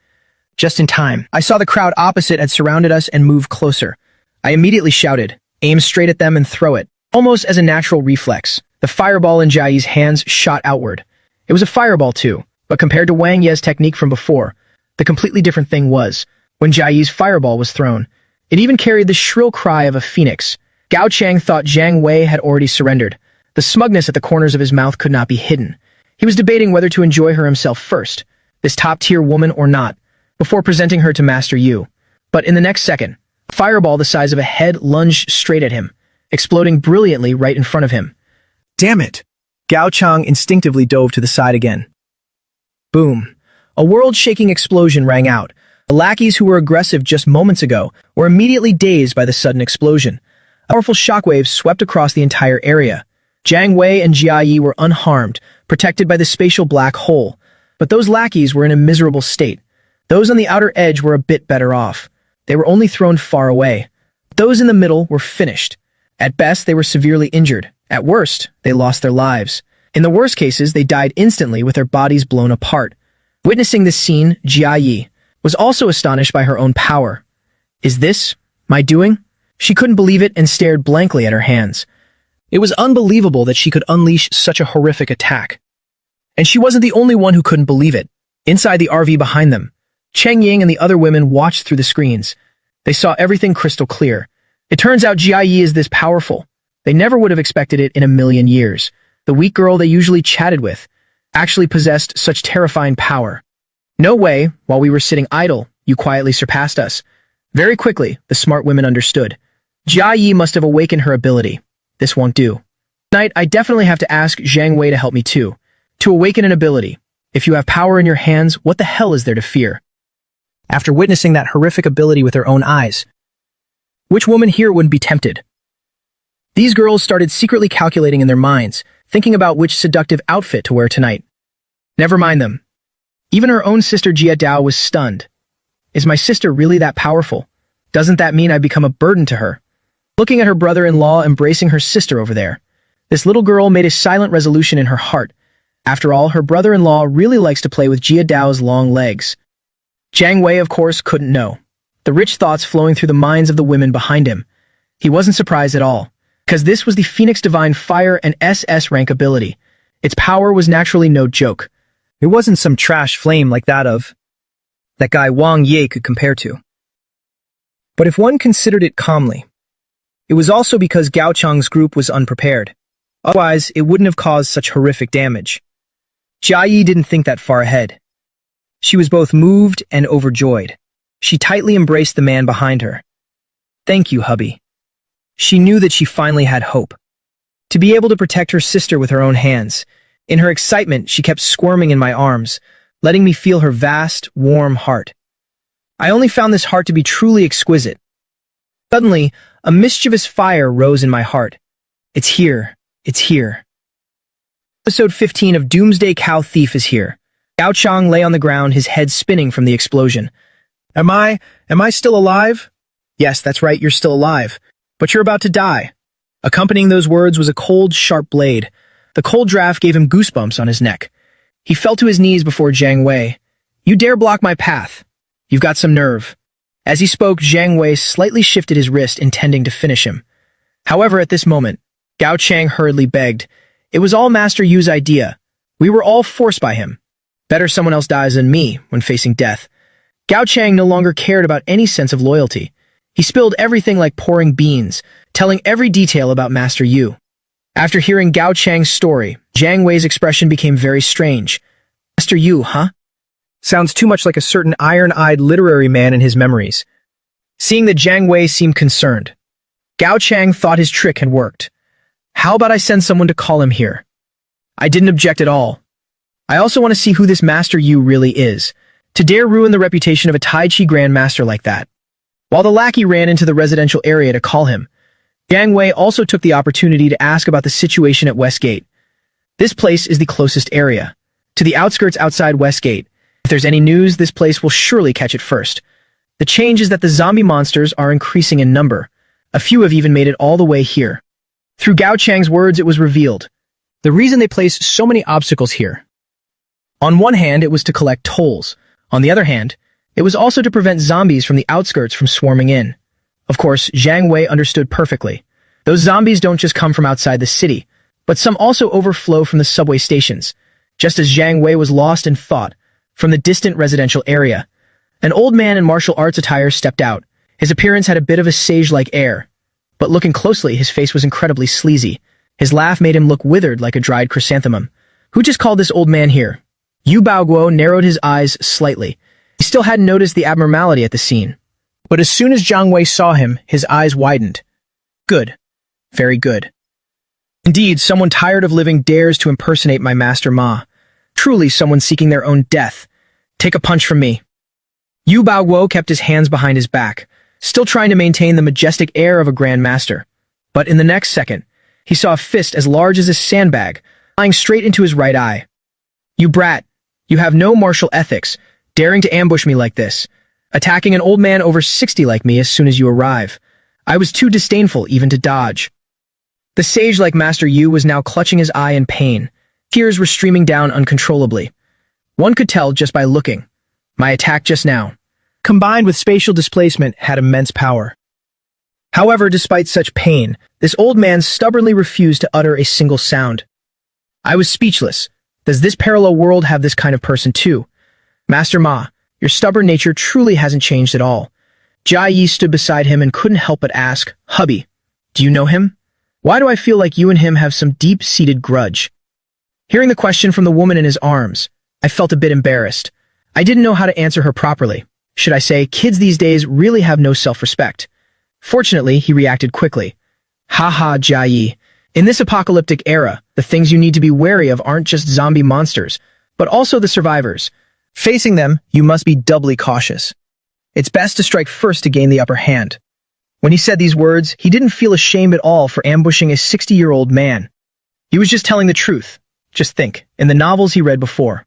Just in time, I saw the crowd opposite had surrounded us and moved closer. I immediately shouted, aim straight at them and throw it. Almost as a natural reflex, the fireball in Jiayi's hands shot outward. It was a fireball too, but compared to Wang Ye's technique from before, the completely different thing was, when Jiayi's fireball was thrown, it even carried the shrill cry of a phoenix. Gao Chang thought Zhang Wei had already surrendered. The smugness at the corners of his mouth could not be hidden. He was debating whether to enjoy her himself first, this top-tier woman or not, before presenting her to Master Yu. But in the next second, a fireball the size of a head lunged straight at him, exploding brilliantly right in front of him. Damn it! Gao Chang instinctively dove to the side again. Boom. A world-shaking explosion rang out. The lackeys who were aggressive just moments ago were immediately dazed by the sudden explosion. Powerful shockwaves swept across the entire area. Zhang Wei and Jiayi were unharmed, protected by the spatial black hole. But those lackeys were in a miserable state. Those on the outer edge were a bit better off. They were only thrown far away. Those in the middle were finished. At best, they were severely injured. At worst, they lost their lives. In the worst cases, they died instantly with their bodies blown apart. Witnessing this scene, Jiayi was also astonished by her own power. Is this my doing? She couldn't believe it and stared blankly at her hands. It was unbelievable that she could unleash such a horrific attack. And she wasn't the only one who couldn't believe it. Inside the RV behind them, Cheng Ying and the other women watched through the screens. They saw everything crystal clear. It turns out Jiayi is this powerful. They never would have expected it in a million years. The weak girl they usually chatted with actually possessed such terrifying power. No way, while we were sitting idle, you quietly surpassed us. Very quickly, the smart women understood. Jia Yi must have awakened her ability. This won't do. Tonight, I definitely have to ask Zhang Wei to help me too. To awaken an ability. If you have power in your hands, what the hell is there to fear? After witnessing that horrific ability with her own eyes, which woman here wouldn't be tempted? These girls started secretly calculating in their minds, thinking about which seductive outfit to wear tonight. Never mind them. Even her own sister Jia Dao was stunned. Is my sister really that powerful? Doesn't that mean I've become a burden to her? Looking at her brother-in-law embracing her sister over there, this little girl made a silent resolution in her heart. After all, her brother-in-law really likes to play with Jia Dao's long legs. Zhang Wei, of course, couldn't know. The rich thoughts flowing through the minds of the women behind him. He wasn't surprised at all, because this was the Phoenix Divine Fire and SS rank ability. Its power was naturally no joke. It wasn't some trash flame like that guy Wang Ye could compare to. But if one considered it calmly, it was also because Gao Chang's group was unprepared. Otherwise, it wouldn't have caused such horrific damage. Jia Yi didn't think that far ahead. She was both moved and overjoyed. She tightly embraced the man behind her. Thank you, hubby. She knew that she finally had hope. To be able to protect her sister with her own hands. In her excitement, she kept squirming in my arms, letting me feel her vast, warm heart. I only found this heart to be truly exquisite. Suddenly, a mischievous fire rose in my heart. It's here. It's here. Episode 15 of Doomsday Cow Thief is here. Gao Chang lay on the ground, his head spinning from the explosion. Am I still alive? Yes, that's right, you're still alive. But you're about to die. Accompanying those words was a cold, sharp blade. The cold draft gave him goosebumps on his neck. He fell to his knees before Zhang Wei. You dare block my path? You've got some nerve. As he spoke, Zhang Wei slightly shifted his wrist, intending to finish him. However, at this moment, Gao Chang hurriedly begged. It was all Master Yu's idea. We were all forced by him. Better someone else dies than me when facing death. Gao Chang no longer cared about any sense of loyalty. He spilled everything like pouring beans, telling every detail about Master Yu. After hearing Gao Chang's story, Zhang Wei's expression became very strange. Master Yu, huh? Sounds too much like a certain iron-eyed literary man in his memories. Seeing that Zhang Wei seemed concerned, Gao Chang thought his trick had worked. How about I send someone to call him here? I didn't object at all. I also want to see who this Master Yu really is, to dare ruin the reputation of a Tai Chi Grandmaster like that. While the lackey ran into the residential area to call him, Zhang Wei also took the opportunity to ask about the situation at Westgate. This place is the closest area. To the outskirts outside Westgate. If there's any news, this place will surely catch it first. The change is that the zombie monsters are increasing in number. A few have even made it all the way here. Through Gao Chang's words, it was revealed. The reason they place so many obstacles here. On one hand, it was to collect tolls. On the other hand, it was also to prevent zombies from the outskirts from swarming in. Of course, Zhang Wei understood perfectly. Those zombies don't just come from outside the city, but some also overflow from the subway stations. Just as Zhang Wei was lost in thought, from the distant residential area, an old man in martial arts attire stepped out. His appearance had a bit of a sage-like air, but looking closely, his face was incredibly sleazy. His laugh made him look withered like a dried chrysanthemum. Who just called this old man here? Yu Baoguo narrowed his eyes slightly. He still hadn't noticed the abnormality at the scene. But as soon as Zhang Wei saw him, his eyes widened. Good. Very good. Indeed, someone tired of living dares to impersonate my Master Ma. Truly someone seeking their own death. Take a punch from me. Yu Baoguo kept his hands behind his back, still trying to maintain the majestic air of a Grand Master. But in the next second, he saw a fist as large as a sandbag, flying straight into his right eye. You brat, you have no martial ethics, daring to ambush me like this, attacking an old man over 60 like me as soon as you arrive. I was too disdainful even to dodge. The sage-like Master Yu was now clutching his eye in pain. Tears were streaming down uncontrollably. One could tell just by looking. My attack just now, combined with spatial displacement, had immense power. However, despite such pain, this old man stubbornly refused to utter a single sound. I was speechless. Does this parallel world have this kind of person too? Master Ma, your stubborn nature truly hasn't changed at all. Jia Yi stood beside him and couldn't help but ask, Hubby, do you know him? Why do I feel like you and him have some deep-seated grudge? Hearing the question from the woman in his arms, I felt a bit embarrassed. I didn't know how to answer her properly. Should I say, kids these days really have no self-respect? Fortunately, he reacted quickly. Haha, Jia. In this apocalyptic era, the things you need to be wary of aren't just zombie monsters, but also the survivors. Facing them, you must be doubly cautious. It's best to strike first to gain the upper hand. When he said these words, he didn't feel ashamed at all for ambushing a 60-year-old man. He was just telling the truth. Just think, in the novels he read before,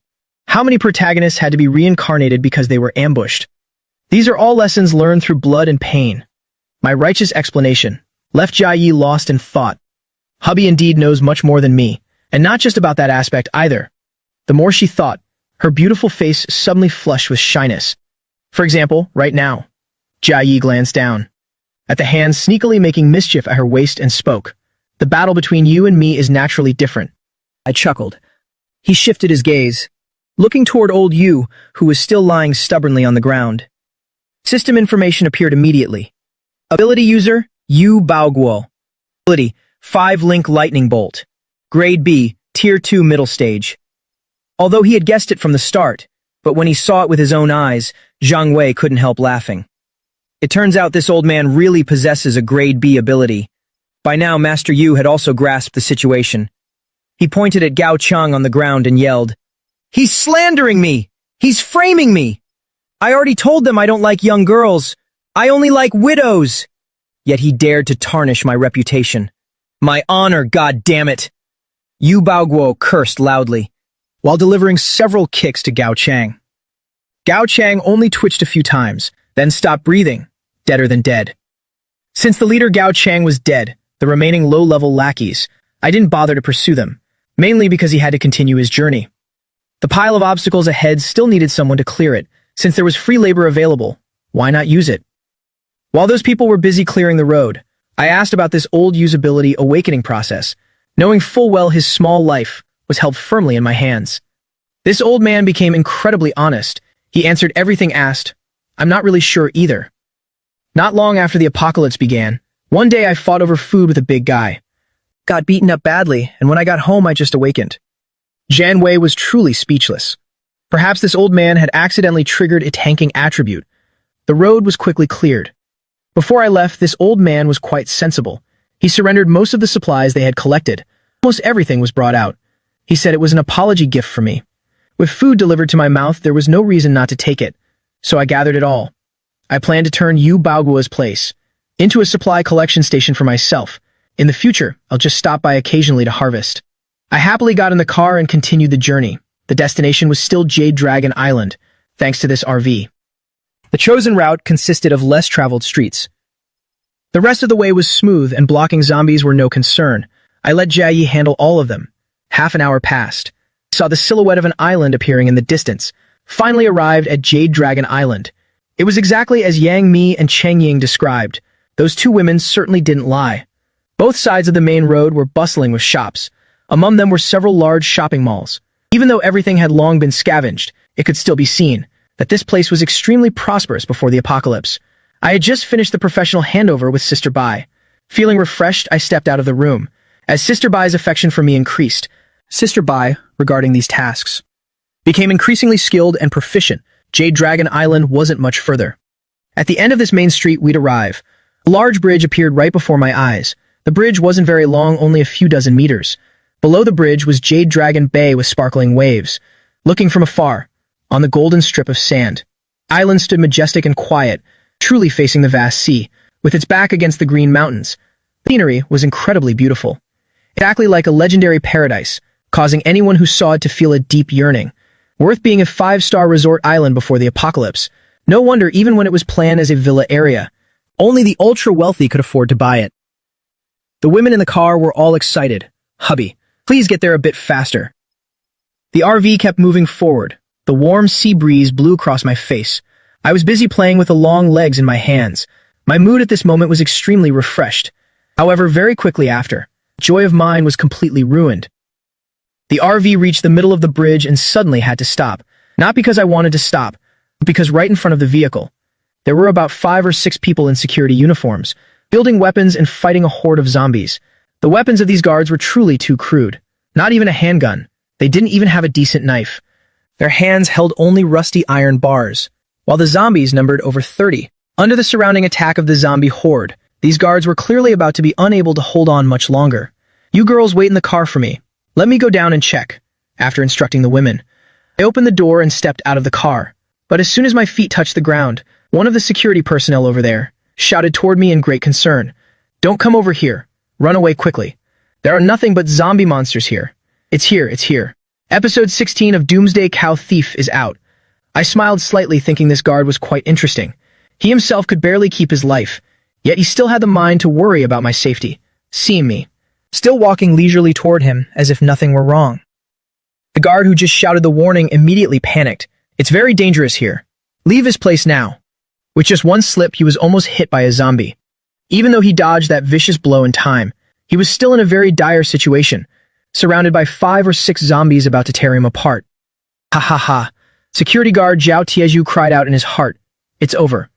how many protagonists had to be reincarnated because they were ambushed? These are all lessons learned through blood and pain. My righteous explanation left Jia lost in thought. Hubby indeed knows much more than me, and not just about that aspect either. The more she thought, her beautiful face suddenly flushed with shyness. For example, right now, Jia glanced down at the hands sneakily making mischief at her waist and spoke. The battle between you and me is naturally different. I chuckled. He shifted his gaze, looking toward old Yu, who was still lying stubbornly on the ground. System information appeared immediately. Ability user, Yu Baoguo. Ability, 5-link lightning bolt. Grade B, Tier 2 middle stage. Although he had guessed it from the start, but when he saw it with his own eyes, Zhang Wei couldn't help laughing. It turns out this old man really possesses a Grade B ability. By now, Master Yu had also grasped the situation. He pointed at Gao Cheng on the ground and yelled, "He's slandering me! He's framing me! I already told them I don't like young girls. I only like widows!" Yet he dared to tarnish my reputation. My honor, goddammit! Yu Baoguo cursed loudly, while delivering several kicks to Gao Cheng. Gao Cheng only twitched a few times, then stopped breathing, deader than dead. Since the leader Gao Cheng was dead, the remaining low-level lackeys, I didn't bother to pursue them, mainly because he had to continue his journey. The pile of obstacles ahead still needed someone to clear it. Since there was free labor available, why not use it? While those people were busy clearing the road, I asked about this old usability awakening process, knowing full well his small life was held firmly in my hands. This old man became incredibly honest. He answered everything asked. I'm not really sure either. Not long after the apocalypse began, one day I fought over food with a big guy. Got beaten up badly, and when I got home I just awakened. Zhang Wei was truly speechless. Perhaps this old man had accidentally triggered a tanking attribute. The road was quickly cleared. Before I left, this old man was quite sensible. He surrendered most of the supplies they had collected. Almost everything was brought out. He said it was an apology gift for me. With food delivered to my mouth, there was no reason not to take it, so I gathered it all. I planned to turn Yu Baoguo's place into a supply collection station for myself. In the future, I'll just stop by occasionally to harvest. I happily got in the car and continued the journey. The destination was still Jade Dragon Island, thanks to this RV. The chosen route consisted of less traveled streets. The rest of the way was smooth and blocking zombies were no concern. I let Jia handle all of them. Half an hour passed. I saw the silhouette of an island appearing in the distance. Finally arrived at Jade Dragon Island. It was exactly as Yang Mi and Cheng Ying described. Those two women certainly didn't lie. Both sides of the main road were bustling with shops. Among them were several large shopping malls. Even though everything had long been scavenged, it could still be seen that this place was extremely prosperous before the apocalypse. I had just finished the professional handover with Sister Bai. Feeling refreshed, I stepped out of the room. As Sister Bai's affection for me increased, Sister Bai, regarding these tasks, became increasingly skilled and proficient. Jade Dragon Island wasn't much further. At the end of this main street, we'd arrive. A large bridge appeared right before my eyes. The bridge wasn't very long, only a few dozen meters. Below the bridge was Jade Dragon Bay with sparkling waves. Looking from afar, on the golden strip of sand, island stood majestic and quiet, truly facing the vast sea, with its back against the green mountains. The scenery was incredibly beautiful, exactly like a legendary paradise, causing anyone who saw it to feel a deep yearning. Worth being a 5-star resort island before the apocalypse. No wonder even when it was planned as a villa area, only the ultra-wealthy could afford to buy it. The women in the car were all excited. Hubby, please get there a bit faster. The RV kept moving forward. The warm sea breeze blew across my face. I was busy playing with the long legs in my hands. My mood at this moment was extremely refreshed. However, very quickly after, joy of mine was completely ruined. The RV reached the middle of the bridge and suddenly had to stop. Not because I wanted to stop, but because right in front of the vehicle, there were about 5 or 6 people in security uniforms, wielding weapons and fighting a horde of zombies. The weapons of these guards were truly too crude. Not even a handgun. They didn't even have a decent knife. Their hands held only rusty iron bars, while the zombies numbered over 30. Under the surrounding attack of the zombie horde, these guards were clearly about to be unable to hold on much longer. "You girls wait in the car for me. Let me go down and check," after instructing the women. I opened the door and stepped out of the car, but as soon as my feet touched the ground, one of the security personnel over there shouted toward me in great concern, "Don't come over here. Run away quickly. There are nothing but zombie monsters here. It's here, it's here." Episode 16 of Doomsday Cow Thief is out. I smiled slightly, thinking this guard was quite interesting. He himself could barely keep his life, yet he still had the mind to worry about my safety, seeing me still walking leisurely toward him as if nothing were wrong. The guard who just shouted the warning immediately panicked. "It's very dangerous here. Leave this place now." With just one slip, he was almost hit by a zombie. Even though he dodged that vicious blow in time, he was still in a very dire situation, surrounded by 5 or 6 zombies about to tear him apart. "Ha ha ha." Security guard Zhao Tieju cried out in his heart. "It's over."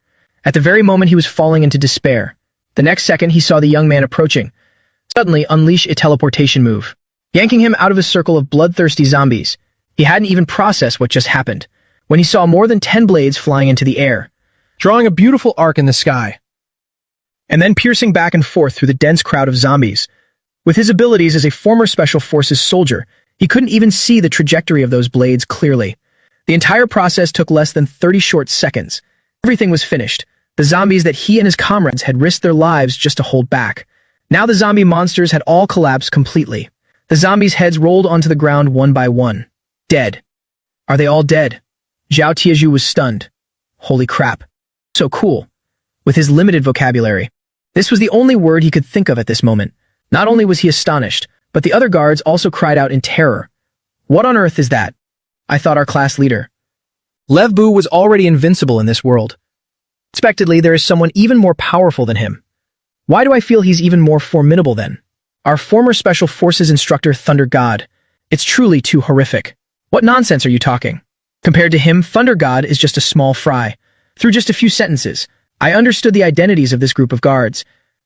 At the very moment he was falling into despair, the next second he saw the young man approaching. Suddenly, unleash a teleportation move, yanking him out of a circle of bloodthirsty zombies. He hadn't even processed what just happened, when he saw more than 10 blades flying into the air, drawing a beautiful arc in the sky, and then piercing back and forth through the dense crowd of zombies. With his abilities as a former Special Forces soldier, he couldn't even see the trajectory of those blades clearly. The entire process took less than 30 short seconds. Everything was finished. The zombies that he and his comrades had risked their lives just to hold back. Now the zombie monsters had all collapsed completely. The zombies' heads rolled onto the ground one by one. Dead. Are they all dead? Zhao Tieju was stunned. Holy crap. So cool. With his limited vocabulary, this was the only word he could think of at this moment. Not only was he astonished, but the other guards also cried out in terror. What on earth is that? I thought our class leader, Lev Bu, was already invincible in this world. Unexpectedly, there is someone even more powerful than him. Why do I feel he's even more formidable then? Our former Special Forces instructor, Thunder God. It's truly too horrific. What nonsense are you talking? Compared to him, Thunder God is just a small fry. Through just a few sentences, I understood the identities of this group of guards.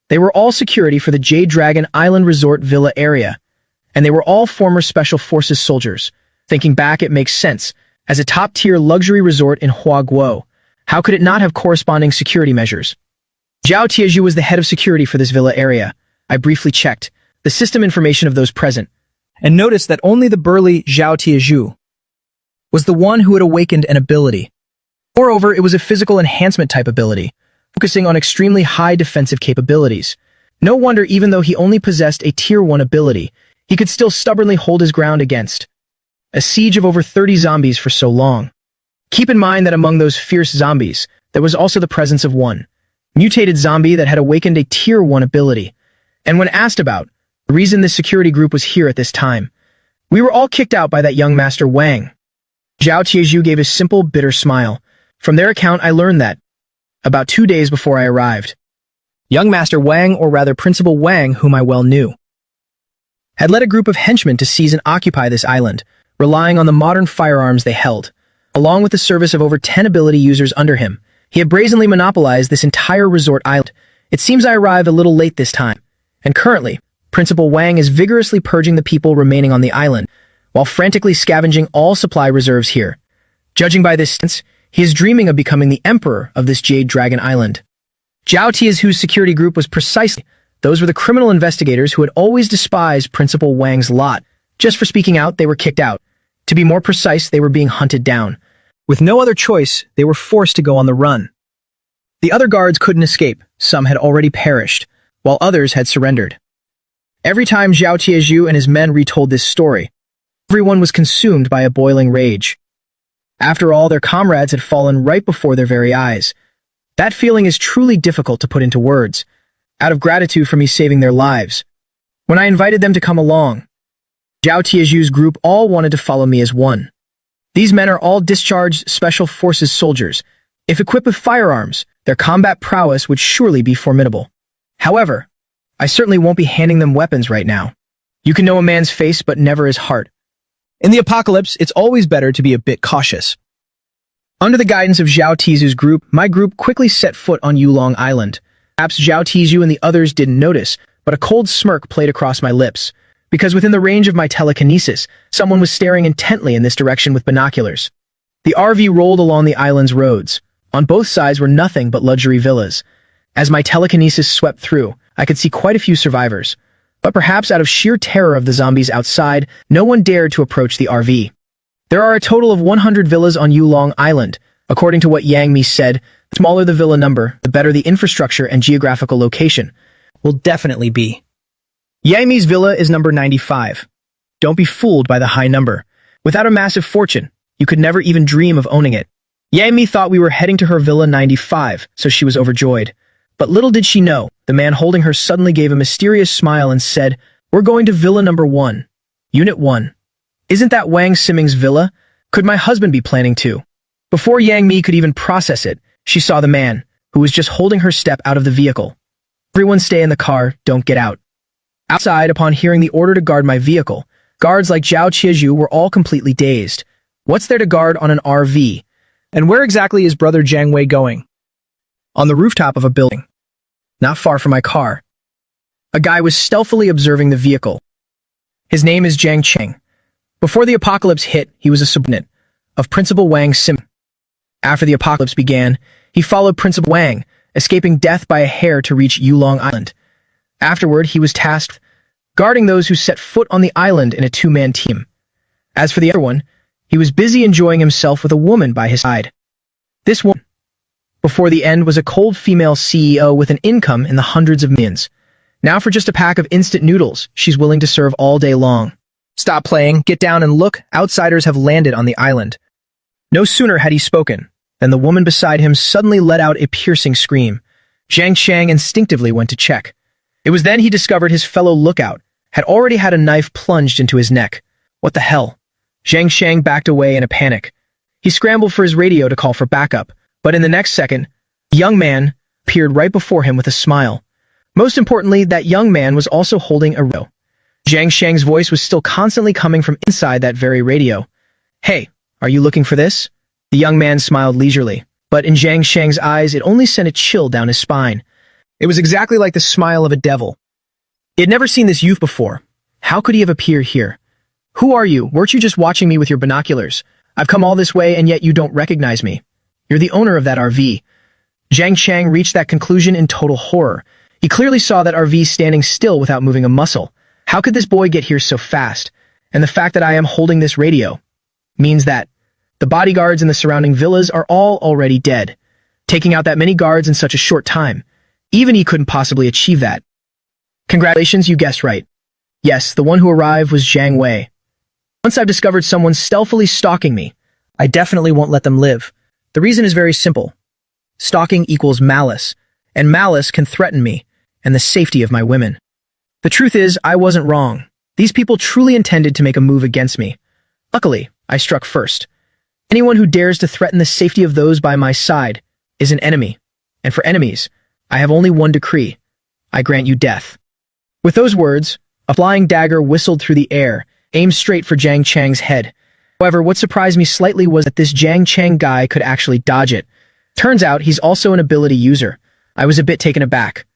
They were all security for the Jade Dragon Island Resort Villa area, and they were all former Special Forces soldiers. Thinking back, it makes sense. As a top-tier luxury resort in Huaguo, how could it not have corresponding security measures? Zhao Tieju was the head of security for this villa area. I briefly checked the system information of those present, and noticed that only the burly Zhao Tieju was the one who had awakened an ability. Moreover, it was a physical enhancement type ability, focusing on extremely high defensive capabilities. No wonder, even though he only possessed a Tier 1 ability, he could still stubbornly hold his ground against a siege of over 30 zombies for so long. Keep in mind that among those fierce zombies, there was also the presence of one mutated zombie that had awakened a Tier 1 ability. And when asked about the reason this security group was here at this time, we were all kicked out by that young Master Wang. Zhao Tieju gave a simple, bitter smile. From their account, I learned that about 2 days before I arrived, young Master Wang, or rather Principal Wang, whom I well knew, had led a group of henchmen to seize and occupy this island, relying on the modern firearms they held. Along with the service of over 10 ability users under him, he had brazenly monopolized this entire resort island. It seems I arrived a little late this time, and currently, Principal Wang is vigorously purging the people remaining on the island, while frantically scavenging all supply reserves here. Judging by this sense, he is dreaming of becoming the emperor of this Jade Dragon Island. Zhao Tieju's security group was precisely those were the criminal investigators who had always despised Principal Wang's lot. Just for speaking out, they were kicked out. To be more precise, they were being hunted down. With no other choice, they were forced to go on the run. The other guards couldn't escape. Some had already perished, while others had surrendered. Every time Zhao Tieju and his men retold this story, everyone was consumed by a boiling rage. After all, their comrades had fallen right before their very eyes. That feeling is truly difficult to put into words. Out of gratitude for me saving their lives, when I invited them to come along, Zhao Tieju's group all wanted to follow me as one. These men are all discharged Special Forces soldiers. If equipped with firearms, their combat prowess would surely be formidable. However, I certainly won't be handing them weapons right now. You can know a man's face, but never his heart. In the apocalypse, it's always better to be a bit cautious. Under the guidance of Zhao Tieju's group, my group quickly set foot on Yulong Island. Perhaps Zhao Tieju and the others didn't notice, but a cold smirk played across my lips. because within the range of my telekinesis, someone was staring intently in this direction with binoculars. The RV rolled along the island's roads. On both sides were nothing but luxury villas. As my telekinesis swept through, I could see quite a few survivors. But perhaps out of sheer terror of the zombies outside, no one dared to approach the RV. There are a total of 100 villas on Yulong Island. According to what Yang Mi said, the smaller the villa number, the better the infrastructure and geographical location will definitely be. Yang Mi's villa is number 95. Don't be fooled by the high number. Without a massive fortune, you could never even dream of owning it. Yang Mi thought we were heading to her villa 95, so she was overjoyed. But little did she know, the man holding her suddenly gave a mysterious smile and said, "We're going to villa number 1. Unit 1. Isn't that Wang Siming's villa? Could my husband be planning to?" Before Yang Mi could even process it, she saw the man, who was just holding her step out of the vehicle. "Everyone stay in the car, don't get out." Outside, upon hearing the order to guard my vehicle, guards like Zhao Qiezhu were all completely dazed. What's there to guard on an RV? And where exactly is brother Zhang Wei going? On the rooftop of a building, not far from my car. A guy was stealthily observing the vehicle. His name is Zhang Cheng. Before the apocalypse hit, he was a subordinate of Principal Wang Sim. After the apocalypse began, he followed Principal Wang, escaping death by a hair to reach Yulong Island. Afterward, he was tasked guarding those who set foot on the island in a two-man team. As for the other one, he was busy enjoying himself with a woman by his side. This woman, before the end, was a cold female CEO with an income in the hundreds of millions. Now for just a pack of instant noodles, she's willing to serve all day long. Stop playing, get down and look, outsiders have landed on the island. No sooner had he spoken than the woman beside him suddenly let out a piercing scream. Zhang Shang instinctively went to check. It was then he discovered his fellow lookout had already had a knife plunged into his neck. What the hell? Zhang Shang backed away in a panic. He scrambled for his radio to call for backup, but in the next second, a young man appeared right before him with a smile. Most importantly, that young man was also holding a radio. Zhang Shang's voice was still constantly coming from inside that very radio. "Hey, are you looking for this?" The young man smiled leisurely, but in Zhang Shang's eyes it only sent a chill down his spine. It was exactly like the smile of a devil. He had never seen this youth before. How could he have appeared here? "Who are you? Weren't you just watching me with your binoculars? I've come all this way and yet you don't recognize me. You're the owner of that RV." Zhang Shang reached that conclusion in total horror. He clearly saw that RV standing still without moving a muscle. How could this boy get here so fast? And the fact that I am holding this radio means that the bodyguards in the surrounding villas are all already dead. Taking out that many guards in such a short time, even he couldn't possibly achieve that. Congratulations, you guessed right. Yes, the one who arrived was Zhang Wei. Once I've discovered someone stealthily stalking me, I definitely won't let them live. The reason is very simple. Stalking equals malice, and malice can threaten me and the safety of my women. The truth is, I wasn't wrong. These people truly intended to make a move against me. Luckily, I struck first. Anyone who dares to threaten the safety of those by my side is an enemy. And for enemies, I have only one decree. I grant you death. With those words, a flying dagger whistled through the air, aimed straight for Zhang Chang's head. However, what surprised me slightly was that this Zhang Chang guy could actually dodge it. Turns out he's also an ability user. I was a bit taken aback.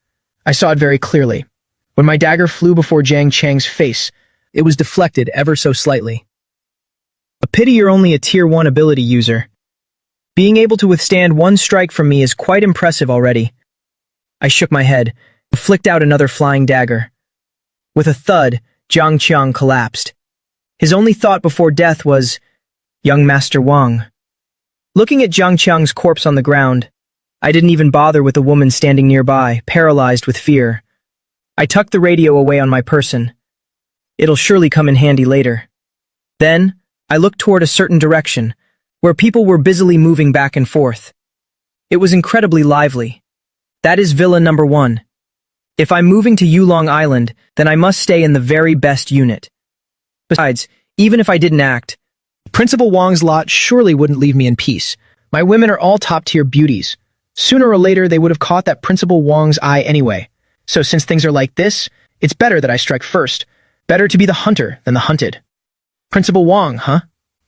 I saw it very clearly. When my dagger flew before Zhang Chang's face, it was deflected ever so slightly. A pity you're only a Tier 1 ability user. Being able to withstand one strike from me is quite impressive already. I shook my head and flicked out another flying dagger. With a thud, Zhang Qiang collapsed. His only thought before death was, "Young Master Wang." Looking at Zhang Qiang's corpse on the ground, I didn't even bother with the woman standing nearby, paralyzed with fear. I tucked the radio away on my person. It'll surely come in handy later. Then, I looked toward a certain direction, where people were busily moving back and forth. It was incredibly lively. That is Villa number 1. If I'm moving to Yulong Island, then I must stay in the very best unit. Besides, even if I didn't act, Principal Wang's lot surely wouldn't leave me in peace. My women are all top-tier beauties. Sooner or later, they would have caught that Principal Wang's eye anyway. So since things are like this, it's better that I strike first. Better to be the hunter than the hunted. Principal Wang, huh?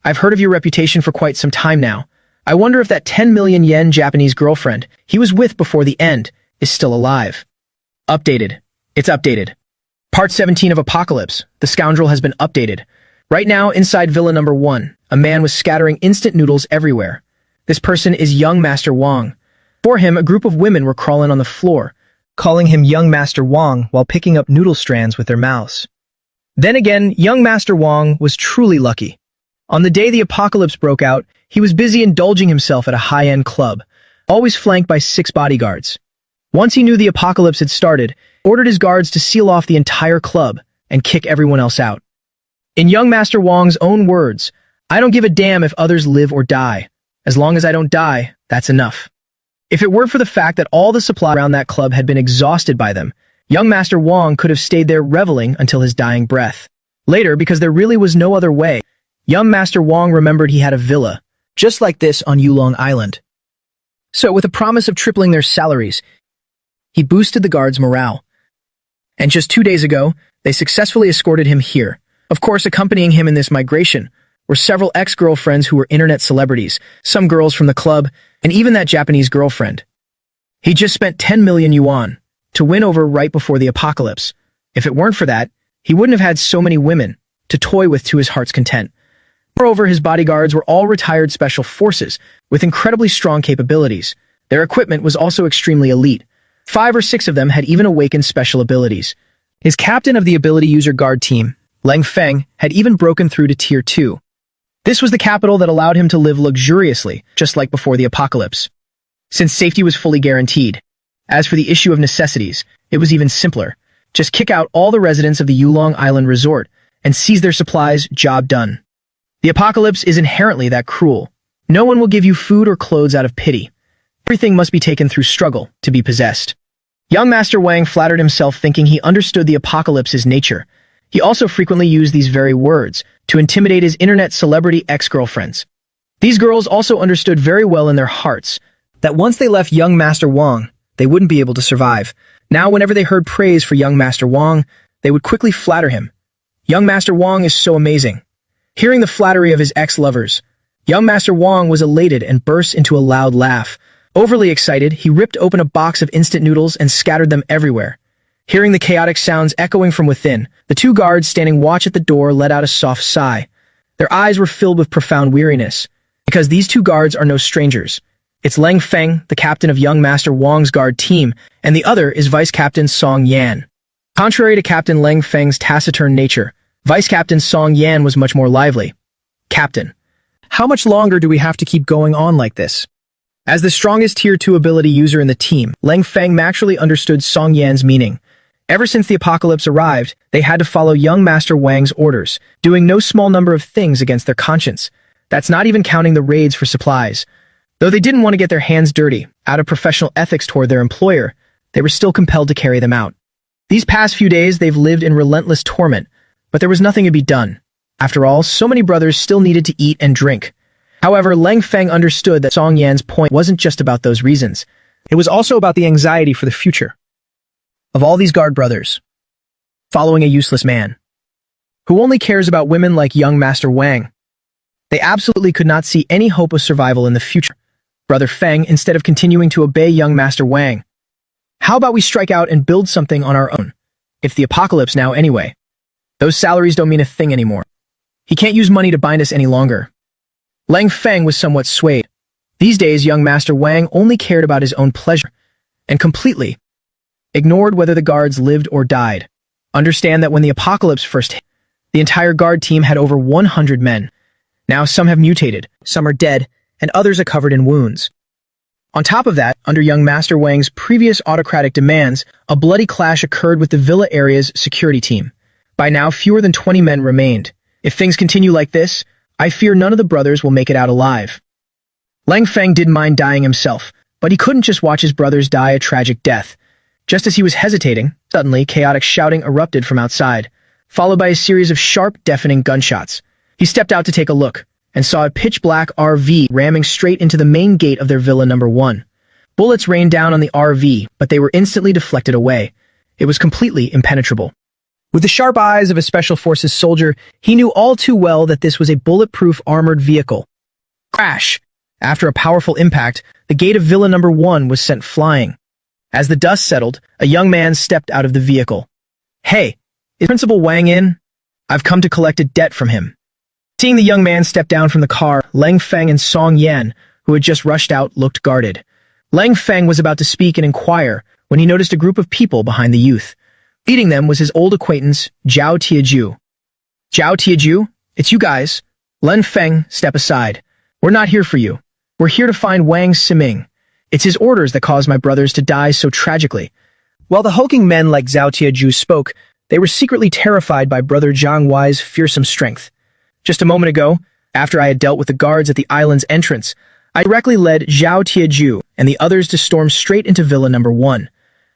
I've heard of your reputation for quite some time now. I wonder if that 10 million yen Japanese girlfriend he was with before the end is still alive. Updated. It's updated. Part 17 of Apocalypse. The scoundrel has been updated. Right now, inside Villa Number 1, a man was scattering instant noodles everywhere. This person is young Master Wang. For him, a group of women were crawling on the floor, calling him young Master Wang while picking up noodle strands with their mouths. Then again, young Master Wang was truly lucky. On the day the apocalypse broke out, he was busy indulging himself at a high-end club, always flanked by 6 bodyguards. Once he knew the apocalypse had started, he ordered his guards to seal off the entire club and kick everyone else out. In young Master Wang's own words, "I don't give a damn if others live or die. As long as I don't die, that's enough." If it weren't for the fact that all the supply around that club had been exhausted by them, young Master Wang could have stayed there reveling until his dying breath. Later, because there really was no other way, young Master Wang remembered he had a villa, just like this on Yulong Island. So, with a promise of tripling their salaries, he boosted the guards' morale. And just 2 days ago, they successfully escorted him here. Of course, accompanying him in this migration were several ex-girlfriends who were internet celebrities, some girls from the club, and even that Japanese girlfriend. He just spent 10 million yuan to win over right before the apocalypse. If it weren't for that, he wouldn't have had so many women to toy with to his heart's content. Moreover, his bodyguards were all retired special forces with incredibly strong capabilities. Their equipment was also extremely elite. 5 or 6 of them had even awakened special abilities. His captain of the ability user guard team, Leng Feng, had even broken through to Tier 2. This was the capital that allowed him to live luxuriously, just like before the apocalypse, since safety was fully guaranteed. As for the issue of necessities, it was even simpler. Just kick out all the residents of the Yulong Island resort and seize their supplies, job done. The apocalypse is inherently that cruel. No one will give you food or clothes out of pity. Everything must be taken through struggle to be possessed. Young Master Wang flattered himself thinking he understood the apocalypse's nature. He also frequently used these very words to intimidate his internet celebrity ex-girlfriends. These girls also understood very well in their hearts that once they left young Master Wang, they wouldn't be able to survive. Now, whenever they heard praise for young Master Wang, they would quickly flatter him. Young Master Wang is so amazing. Hearing the flattery of his ex-lovers, young Master Wang was elated and burst into a loud laugh. Overly excited, he ripped open a box of instant noodles and scattered them everywhere. Hearing the chaotic sounds echoing from within, the 2 guards standing watch at the door let out a soft sigh. Their eyes were filled with profound weariness, because these 2 guards are no strangers. It's Leng Feng, the captain of young Master Wang's guard team, and the other is Vice Captain Song Yan. Contrary to Captain Leng Feng's taciturn nature, Vice Captain Song Yan was much more lively. "Captain, how much longer do we have to keep going on like this?" As the strongest Tier 2 ability user in the team, Leng Feng naturally understood Song Yan's meaning. Ever since the apocalypse arrived, they had to follow young Master Wang's orders, doing no small number of things against their conscience. That's not even counting the raids for supplies. Though they didn't want to get their hands dirty, out of professional ethics toward their employer, they were still compelled to carry them out. These past few days, they've lived in relentless torment, but there was nothing to be done. After all, so many brothers still needed to eat and drink. However, Leng Feng understood that Song Yan's point wasn't just about those reasons. It was also about the anxiety for the future of all these guard brothers, following a useless man, who only cares about women like young Master Wang. They absolutely could not see any hope of survival in the future. Brother Feng, instead of continuing to obey young Master Wang, how about we strike out and build something on our own? If the apocalypse now anyway. Those salaries don't mean a thing anymore. He can't use money to bind us any longer. Leng Feng was somewhat swayed. These days, young Master Wang only cared about his own pleasure, and completely ignored whether the guards lived or died. Understand that when the apocalypse first hit, the entire guard team had over 100 men. Now some have mutated, some are dead, and others are covered in wounds. On top of that, under young Master Wang's previous autocratic demands, a bloody clash occurred with the villa area's security team. By now, fewer than 20 men remained. If things continue like this, I fear none of the brothers will make it out alive. Leng Feng didn't mind dying himself, but he couldn't just watch his brothers die a tragic death. Just as he was hesitating, suddenly chaotic shouting erupted from outside, followed by a series of sharp, deafening gunshots. He stepped out to take a look, and saw a pitch-black RV ramming straight into the main gate of their Villa Number 1. Bullets rained down on the RV, but they were instantly deflected away. It was completely impenetrable. With the sharp eyes of a Special Forces soldier, he knew all too well that this was a bulletproof armored vehicle. Crash! After a powerful impact, the gate of Villa Number 1 was sent flying. As the dust settled, a young man stepped out of the vehicle. "Hey, Is Principal Wang in? I've come to collect a debt from him. Seeing the young man step down from the car, Lang Feng and Song Yan, who had just rushed out, looked guarded. Lang Feng was about to speak and inquire when he noticed a group of people behind the youth. Leading them was his old acquaintance, Zhao Tiaju. Zhao Tiaju, it's you guys. Lang Feng, step aside. We're not here for you. We're here to find Wang Siming. It's his orders that caused my brothers to die so tragically. While the hulking men like Zhao Tiaju spoke, they were secretly terrified by Brother Zhang Wei's fearsome strength. Just a moment ago, after I had dealt with the guards at the island's entrance, I directly led Zhao Tiaju and the others to storm straight into Villa Number 1.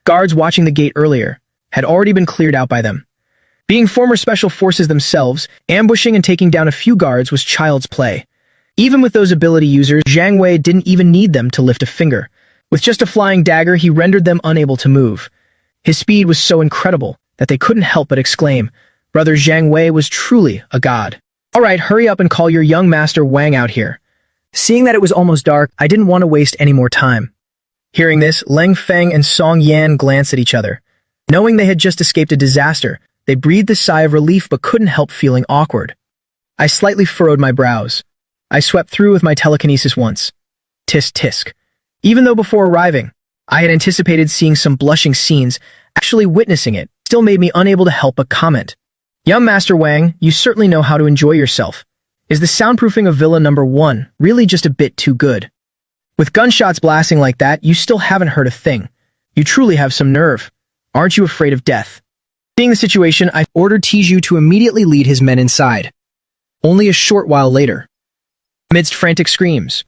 Guards watching the gate earlier had already been cleared out by them. Being former special forces themselves, ambushing and taking down a few guards was child's play. Even with those ability users, Zhang Wei didn't even need them to lift a finger. With just a flying dagger, he rendered them unable to move. His speed was so incredible that they couldn't help but exclaim, Brother Zhang Wei was truly a god. All right, hurry up and call your young master Wang out here. Seeing that it was almost dark, I didn't want to waste any more time. Hearing this, Lang Feng and Song Yan glanced at each other. Knowing they had just escaped a disaster, they breathed a sigh of relief but couldn't help feeling awkward. I slightly furrowed my brows. I swept through with my telekinesis once. Tisk tisk. Even though before arriving, I had anticipated seeing some blushing scenes, actually witnessing it still made me unable to help but comment. Young Master Wang, you certainly know how to enjoy yourself. Is the soundproofing of Villa Number 1 really just a bit too good? With gunshots blasting like that, you still haven't heard a thing. You truly have some nerve. Aren't you afraid of death? Seeing the situation, I ordered Tiaju to immediately lead his men inside. Only a short while later, amidst frantic screams,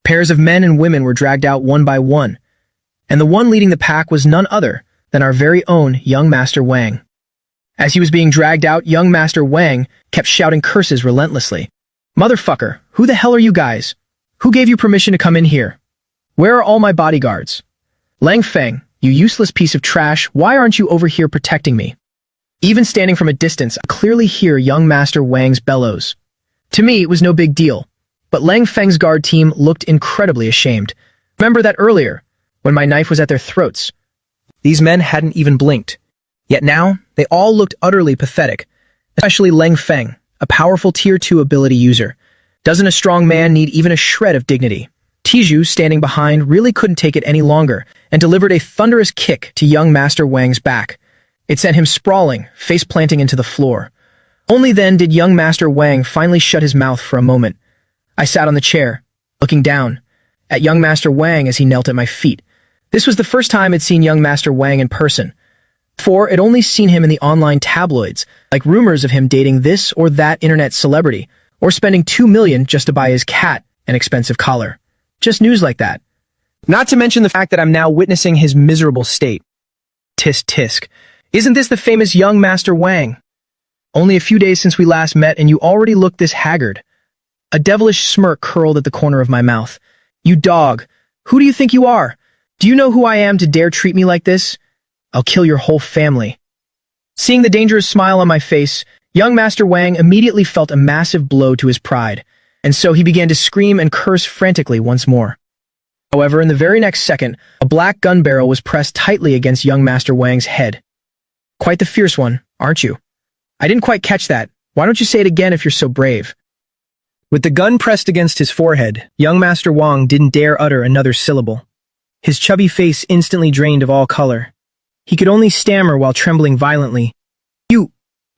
pairs of men and women were dragged out one by one, and the one leading the pack was none other than our very own young Master Wang. As he was being dragged out, young Master Wang kept shouting curses relentlessly. Motherfucker, who the hell are you guys? Who gave you permission to come in here? Where are all my bodyguards? Lang Feng, you useless piece of trash, why aren't you over here protecting me? Even standing from a distance, I clearly hear young Master Wang's bellows. To me, it was no big deal, but Lang Feng's guard team looked incredibly ashamed. Remember that earlier, when my knife was at their throats? These men hadn't even blinked. Yet now, they all looked utterly pathetic, especially Lang Feng, a powerful Tier 2 ability user. Doesn't a strong man need even a shred of dignity? Tiaju, standing behind, really couldn't take it any longer and delivered a thunderous kick to young Master Wang's back. It sent him sprawling, face-planting into the floor. Only then did young Master Wang finally shut his mouth for a moment. I sat on the chair, looking down at young Master Wang as he knelt at my feet. This was the first time I'd seen young Master Wang in person. Before, I'd only seen him in the online tabloids, like rumors of him dating this or that internet celebrity, or spending $2 million just to buy his cat an expensive collar. Just news like that. Not to mention the fact that I'm now witnessing his miserable state. Tisk tisk. Isn't this the famous young Master Wang? Only a few days since we last met and you already look this haggard. A devilish smirk curled at the corner of my mouth. You dog. Who do you think you are? Do you know who I am to dare treat me like this? I'll kill your whole family. Seeing the dangerous smile on my face, young Master Wang immediately felt a massive blow to his pride, and so he began to scream and curse frantically once more. However, in the very next second, a black gun barrel was pressed tightly against young Master Wang's head. Quite the fierce one, aren't you? I didn't quite catch that. Why don't you say it again if you're so brave? With the gun pressed against his forehead, young Master Wang didn't dare utter another syllable. His chubby face instantly drained of all color. He could only stammer while trembling violently.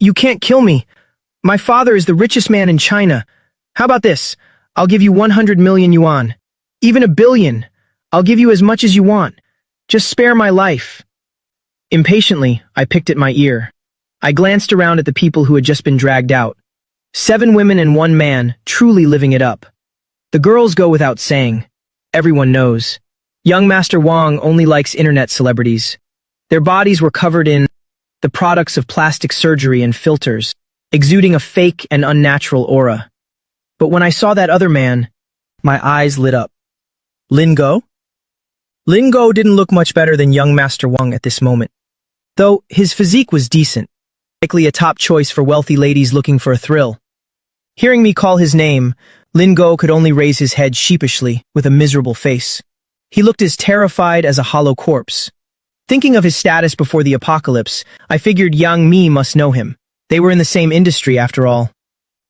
You can't kill me. My father is the richest man in China. How about this? I'll give you 100 million yuan. Even 1 billion. I'll give you as much as you want. Just spare my life. Impatiently, I picked at my ear. I glanced around at the people who had just been dragged out. 7 women and 1 man, truly living it up. The girls go without saying. Everyone knows. Young Master Wang only likes internet celebrities. Their bodies were covered in the products of plastic surgery and filters, exuding a fake and unnatural aura. But when I saw that other man, my eyes lit up. Lin Go? Lin Go didn't look much better than young Master Wang at this moment. Though his physique was decent, likely a top choice for wealthy ladies looking for a thrill. Hearing me call his name, Lin Go could only raise his head sheepishly with a miserable face. He looked as terrified as a hollow corpse. Thinking of his status before the apocalypse, I figured Yang Mi must know him. They were in the same industry after all.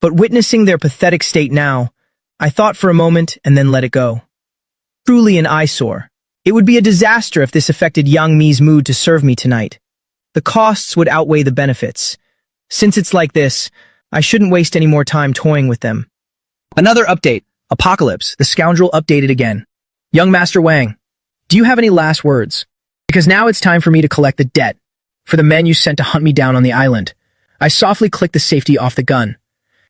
But witnessing their pathetic state now, I thought for a moment and then let it go. Truly an eyesore. It would be a disaster if this affected Yang Mi's mood to serve me tonight. The costs would outweigh the benefits. Since it's like this, I shouldn't waste any more time toying with them. Another update. Apocalypse. The scoundrel updated again. Young Master Wang, do you have any last words? Because now it's time for me to collect the debt for the men you sent to hunt me down on the island. I softly clicked the safety off the gun.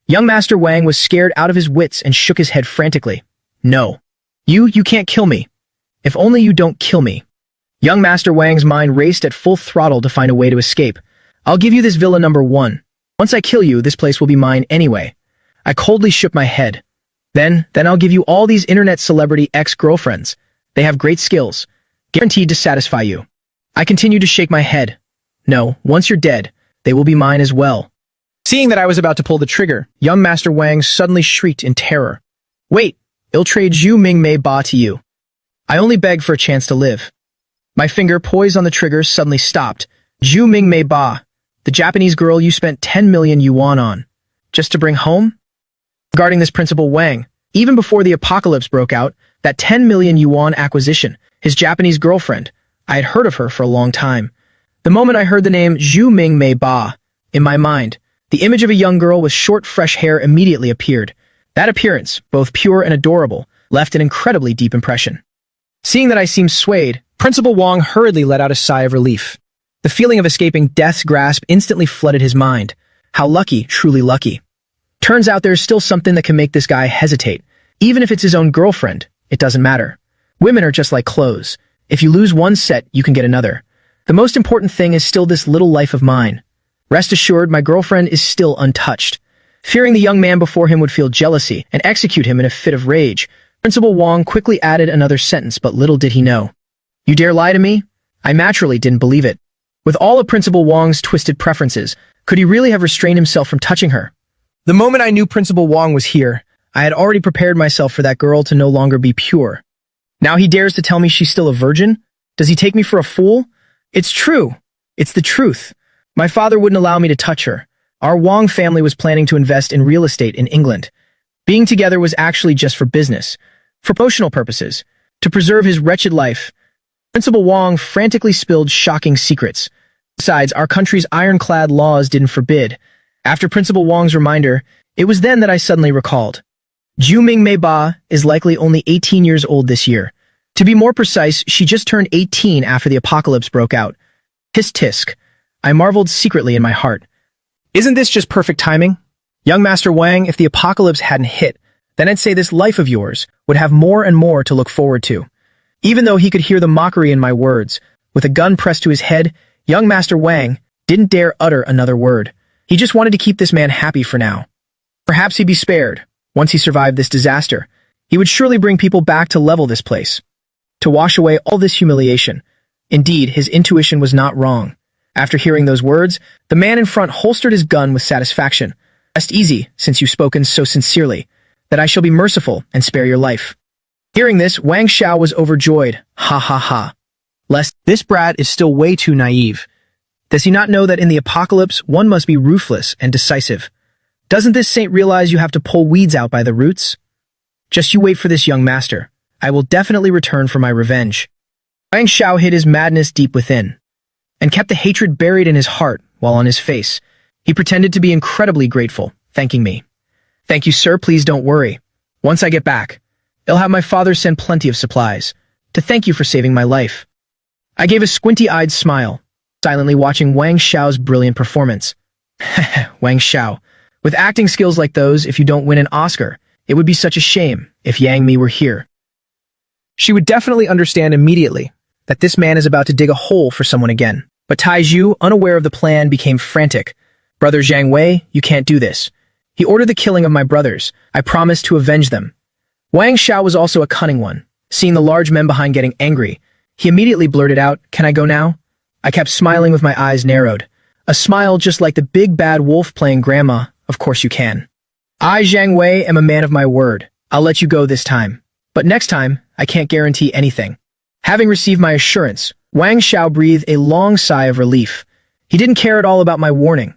Young Master Wang was scared out of his wits and shook his head frantically. No. You can't kill me. If only you don't kill me. Young Master Wang's mind raced at full throttle to find a way to escape. I'll give you this villa number 1. Once I kill you, this place will be mine anyway. I coldly shook my head. Then I'll give you all these internet celebrity ex-girlfriends. They have great skills, guaranteed to satisfy you. I continued to shake my head. No, once you're dead, they will be mine as well. Seeing that I was about to pull the trigger, young Master Wang suddenly shrieked in terror. Wait, I'll trade Zhu Mingmei Ba to you. I only beg for a chance to live. My finger poised on the trigger suddenly stopped. Zhu Mingmei Ba, the Japanese girl you spent 10 million yuan on, just to bring home? Regarding this Principal Wang, even before the apocalypse broke out, that 10 million yuan acquisition, his Japanese girlfriend, I had heard of her for a long time. The moment I heard the name Zhu Mingmei Ba, in my mind, the image of a young girl with short, fresh hair immediately appeared. That appearance, both pure and adorable, left an incredibly deep impression. Seeing that I seemed swayed, Principal Wang hurriedly let out a sigh of relief. The feeling of escaping death's grasp instantly flooded his mind. How lucky, truly lucky. Turns out there's still something that can make this guy hesitate. Even if it's his own girlfriend, it doesn't matter. Women are just like clothes. If you lose one set, you can get another. The most important thing is still this little life of mine. Rest assured, my girlfriend is still untouched. Fearing the young man before him would feel jealousy and execute him in a fit of rage, Principal Wang quickly added another sentence, but little did he know. You dare lie to me? I naturally didn't believe it. With all of Principal Wang's twisted preferences, could he really have restrained himself from touching her? The moment I knew Principal Wang was here, I had already prepared myself for that girl to no longer be pure. Now he dares to tell me she's still a virgin? Does he take me for a fool? It's true. It's the truth. My father wouldn't allow me to touch her. Our Wang family was planning to invest in real estate in England. Being together was actually just for business, for promotional purposes, to preserve his wretched life. Principal Wang frantically spilled shocking secrets. Besides, our country's ironclad laws didn't forbid. After Principal Wang's reminder, it was then that I suddenly recalled. Zhu Mingmei Ba is likely only 18 years old this year. To be more precise, she just turned 18 after the apocalypse broke out. Tisk tisk. I marveled secretly in my heart. Isn't this just perfect timing? Young Master Wang, if the apocalypse hadn't hit, then I'd say this life of yours would have more and more to look forward to. Even though he could hear the mockery in my words, with a gun pressed to his head, young Master Wang didn't dare utter another word. He just wanted to keep this man happy for now. Perhaps he'd be spared. Once he survived this disaster, he would surely bring people back to level this place, to wash away all this humiliation. Indeed, his intuition was not wrong. After hearing those words, the man in front holstered his gun with satisfaction. Rest easy, since you've spoken so sincerely, that I shall be merciful and spare your life. Hearing this, Wang Xiao was overjoyed. Ha ha ha. Lest this brat is still way too naive. Does he not know that in the apocalypse, one must be ruthless and decisive? Doesn't this saint realize you have to pull weeds out by the roots? Just you wait for this, young master. I will definitely return for my revenge. Wang Xiao hid his madness deep within, and kept the hatred buried in his heart, while on his face, he pretended to be incredibly grateful, thanking me. Thank you, sir, please don't worry. Once I get back, I'll have my father send plenty of supplies, to thank you for saving my life. I gave a squinty-eyed smile, silently watching Wang Xiao's brilliant performance. Wang Xiao, with acting skills like those, if you don't win an Oscar, it would be such a shame if Yang Mi were here. She would definitely understand immediately that this man is about to dig a hole for someone again. But Tai Zhu, unaware of the plan, became frantic. Brother Zhang Wei, you can't do this. He ordered the killing of my brothers. I promised to avenge them. Wang Xiao was also a cunning one. Seeing the large men behind getting angry, he immediately blurted out, "Can I go now?" I kept smiling with my eyes narrowed. A smile just like the big bad wolf playing grandma. Of course you can. I, Zhang Wei, am a man of my word. I'll let you go this time. But next time, I can't guarantee anything. Having received my assurance, Wang Xiao breathed a long sigh of relief. He didn't care at all about my warning.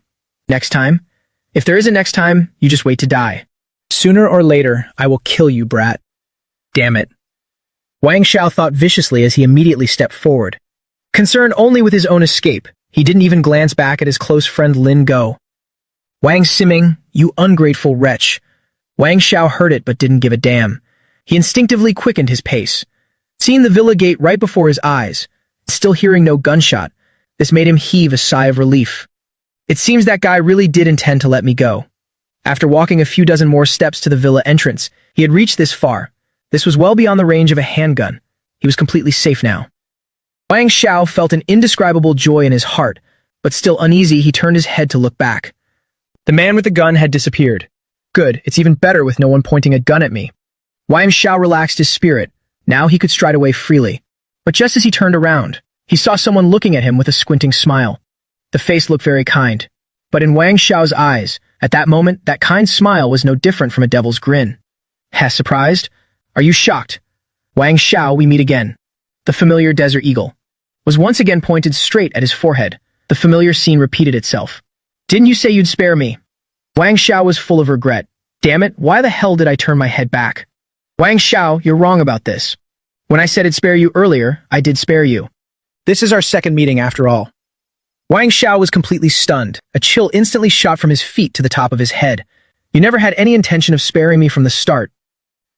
Next time? If there is a next time, you just wait to die. Sooner or later, I will kill you, brat. Damn it. Wang Xiao thought viciously as he immediately stepped forward. Concerned only with his own escape, he didn't even glance back at his close friend Lin Go. Wang Siming, you ungrateful wretch. Wang Xiao heard it but didn't give a damn. He instinctively quickened his pace. Seeing the villa gate right before his eyes, still hearing no gunshot, this made him heave a sigh of relief. It seems that guy really did intend to let me go. After walking a few dozen more steps to the villa entrance, he had reached this far. This was well beyond the range of a handgun. He was completely safe now. Wang Xiao felt an indescribable joy in his heart, but still uneasy, he turned his head to look back. The man with the gun had disappeared. Good, it's even better with no one pointing a gun at me. Wang Xiao relaxed his spirit. Now he could stride away freely. But just as he turned around, he saw someone looking at him with a squinting smile. The face looked very kind. But in Wang Xiao's eyes, at that moment, that kind smile was no different from a devil's grin. Heh, surprised? Are you shocked? Wang Xiao, we meet again. The familiar desert eagle was once again pointed straight at his forehead. The familiar scene repeated itself. Didn't you say you'd spare me? Wang Xiao was full of regret. Damn it, why the hell did I turn my head back? Wang Xiao, you're wrong about this. When I said I'd spare you earlier, I did spare you. This is our second meeting after all. Wang Xiao was completely stunned. A chill instantly shot from his feet to the top of his head. You never had any intention of sparing me from the start.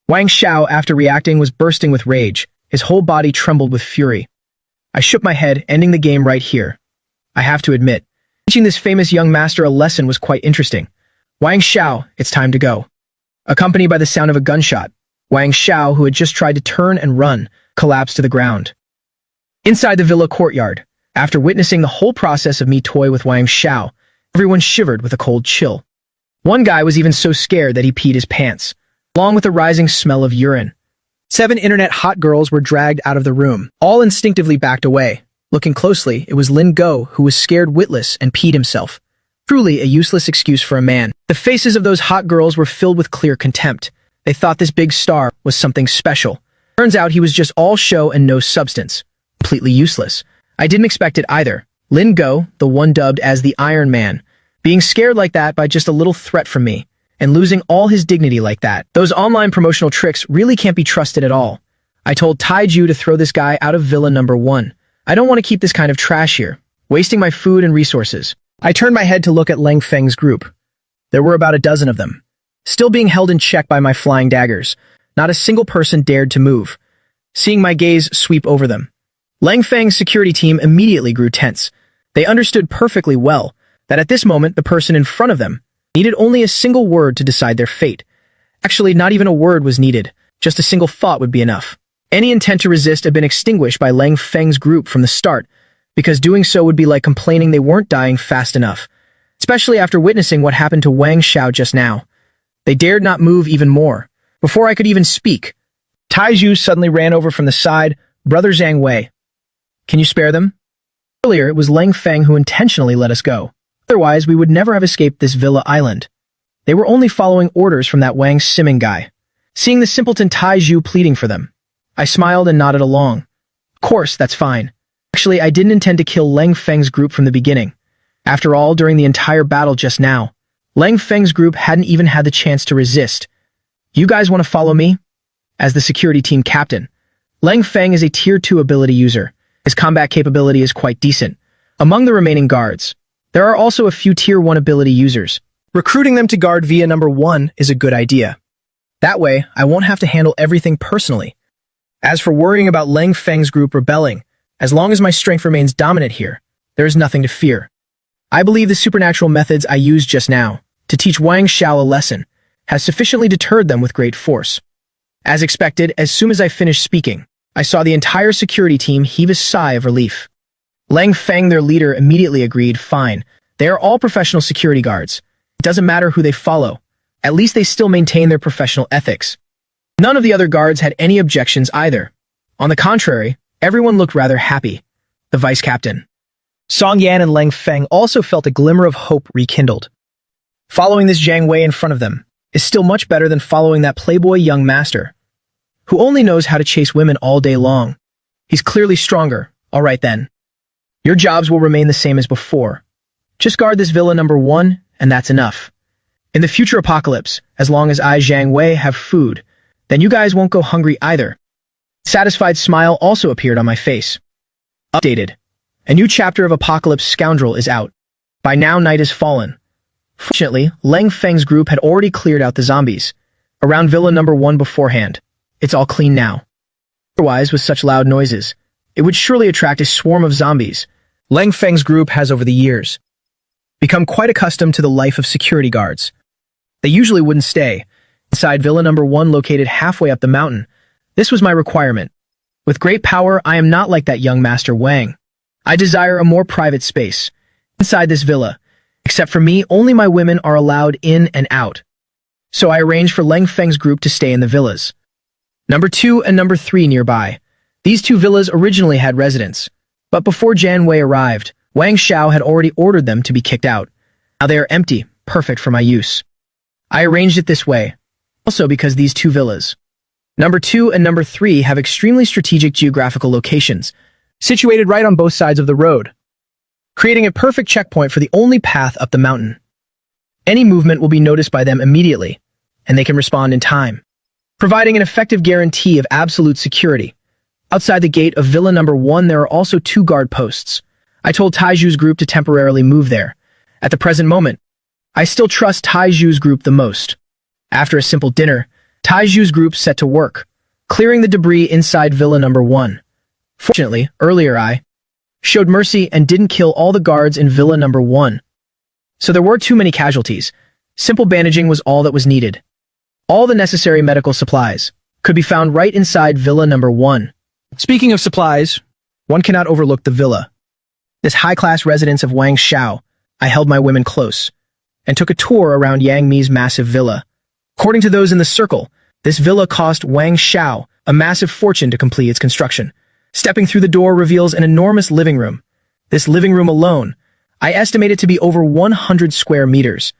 Wang Xiao, after reacting, was bursting with rage. His whole body trembled with fury. I shook my head, ending the game right here. I have to admit, teaching this famous young master a lesson was quite interesting. Wang Xiao, it's time to go. Accompanied by the sound of a gunshot, Wang Xiao, who had just tried to turn and run, collapsed to the ground. Inside the villa courtyard, after witnessing the whole process of me toy with Wang Xiao, everyone shivered with a cold chill. One guy was even so scared that he peed his pants, along with a rising smell of urine. 7 internet hot girls were dragged out of the room, all instinctively backed away. Looking closely, it was Lin Go, who was scared witless and peed himself. Truly a useless excuse for a man. The faces of those hot girls were filled with clear contempt. They thought this big star was something special. Turns out he was just all show and no substance. Completely useless. I didn't expect it either. Lin Go, the one dubbed as the Iron Man, being scared like that by just a little threat from me, and losing all his dignity like that. Those online promotional tricks really can't be trusted at all. I told Taiju to throw this guy out of Villa number 1. I don't want to keep this kind of trash here, wasting my food and resources. I turned my head to look at Lang Feng's group. There were about a dozen of them, still being held in check by my flying daggers. Not a single person dared to move. Seeing my gaze sweep over them, Lang Feng's security team immediately grew tense. They understood perfectly well that at this moment the person in front of them needed only a single word to decide their fate. Actually, not even a word was needed. Just a single thought would be enough. Any intent to resist had been extinguished by Lang Feng's group from the start, because doing so would be like complaining they weren't dying fast enough, especially after witnessing what happened to Wang Xiao just now. They dared not move even more. Before I could even speak, Taiju suddenly ran over from the side. Brother Zhang Wei, can you spare them? Earlier, it was Lang Feng who intentionally let us go. Otherwise, we would never have escaped this villa island. They were only following orders from that Wang Siming guy. Seeing the simpleton Taiju pleading for them, I smiled and nodded along. Of course, that's fine. Actually, I didn't intend to kill Lang Feng's group from the beginning. After all, during the entire battle just now, Lang Feng's group hadn't even had the chance to resist. You guys want to follow me? As the security team captain, Lang Feng is a Tier 2 ability user. His combat capability is quite decent. Among the remaining guards, there are also a few Tier 1 ability users. Recruiting them to guard via number 1 is a good idea. That way, I won't have to handle everything personally. As for worrying about Lang Feng's group rebelling, as long as my strength remains dominant here, there is nothing to fear. I believe the supernatural methods I used just now to teach Wang Xiao a lesson has sufficiently deterred them with great force. As expected, as soon as I finished speaking, I saw the entire security team heave a sigh of relief. Lang Feng, their leader, immediately agreed, fine. They are all professional security guards. It doesn't matter who they follow. At least they still maintain their professional ethics. None of the other guards had any objections either. On the contrary, everyone looked rather happy. The vice captain, Song Yan, and Lang Feng also felt a glimmer of hope rekindled. Following this Zhang Wei in front of them is still much better than following that playboy young master, who only knows how to chase women all day long. He's clearly stronger, All right then. Your jobs will remain the same as before. Just guard this villa number 1, and that's enough. In the future apocalypse, as long as I, Zhang Wei, have food, then you guys won't go hungry either. Satisfied smile also appeared on my face. Updated. A new chapter of Apocalypse Scoundrel is out. By now, night has fallen. Fortunately, Leng Feng's group had already cleared out the zombies. Around villa number 1 beforehand. It's all clean now. Otherwise, with such loud noises, it would surely attract a swarm of zombies. Leng Feng's group has over the years become quite accustomed to the life of security guards. They usually wouldn't stay inside villa number 1 located halfway up the mountain. This was my requirement. With great power, I am not like that young Master Wang. I desire a more private space. Inside this villa, except for me, only my women are allowed in and out. So I arranged for Leng Feng's group to stay in the villas. Number 2 and number 3 nearby. These 2 villas originally had residents, but before Zhang Wei arrived, Wang Xiao had already ordered them to be kicked out. Now they are empty, perfect for my use. I arranged it this way, also because these 2 villas, number 2 and number 3, have extremely strategic geographical locations, situated right on both sides of the road, creating a perfect checkpoint for the only path up the mountain. Any movement will be noticed by them immediately, and they can respond in time, providing an effective guarantee of absolute security. Outside the gate of villa number 1, there are also 2 guard posts. I told Taiju's group to temporarily move there. At the present moment, I still trust Taiju's group the most. After a simple dinner, Taiju's group set to work, clearing the debris inside villa number 1. Fortunately, earlier I showed mercy and didn't kill all the guards in villa number 1. So there were too many casualties. Simple bandaging was all that was needed. All the necessary medical supplies could be found right inside villa number 1. Speaking of supplies, one cannot overlook the villa. This high-class residence of Wang Xiao, I held my women close, and took a tour around Yang Mi's massive villa. According to those in the circle, this villa cost Wang Xiao a massive fortune to complete its construction. Stepping through the door reveals an enormous living room. This living room alone, I estimate it to be over 100 square meters.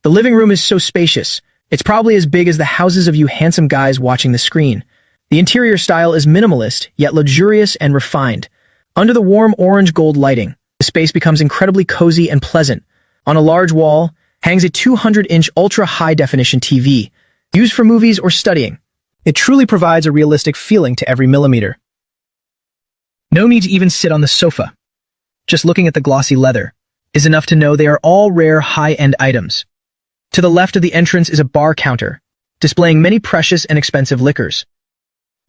The living room is so spacious, it's probably as big as the houses of you handsome guys watching the screen. The interior style is minimalist, yet luxurious and refined. Under the warm orange gold lighting, the space becomes incredibly cozy and pleasant. On a large wall hangs a 200-inch ultra-high-definition TV, used for movies or studying. It truly provides a realistic feeling to every millimeter. No need to even sit on the sofa. Just looking at the glossy leather is enough to know they are all rare high-end items. To the left of the entrance is a bar counter, displaying many precious and expensive liquors.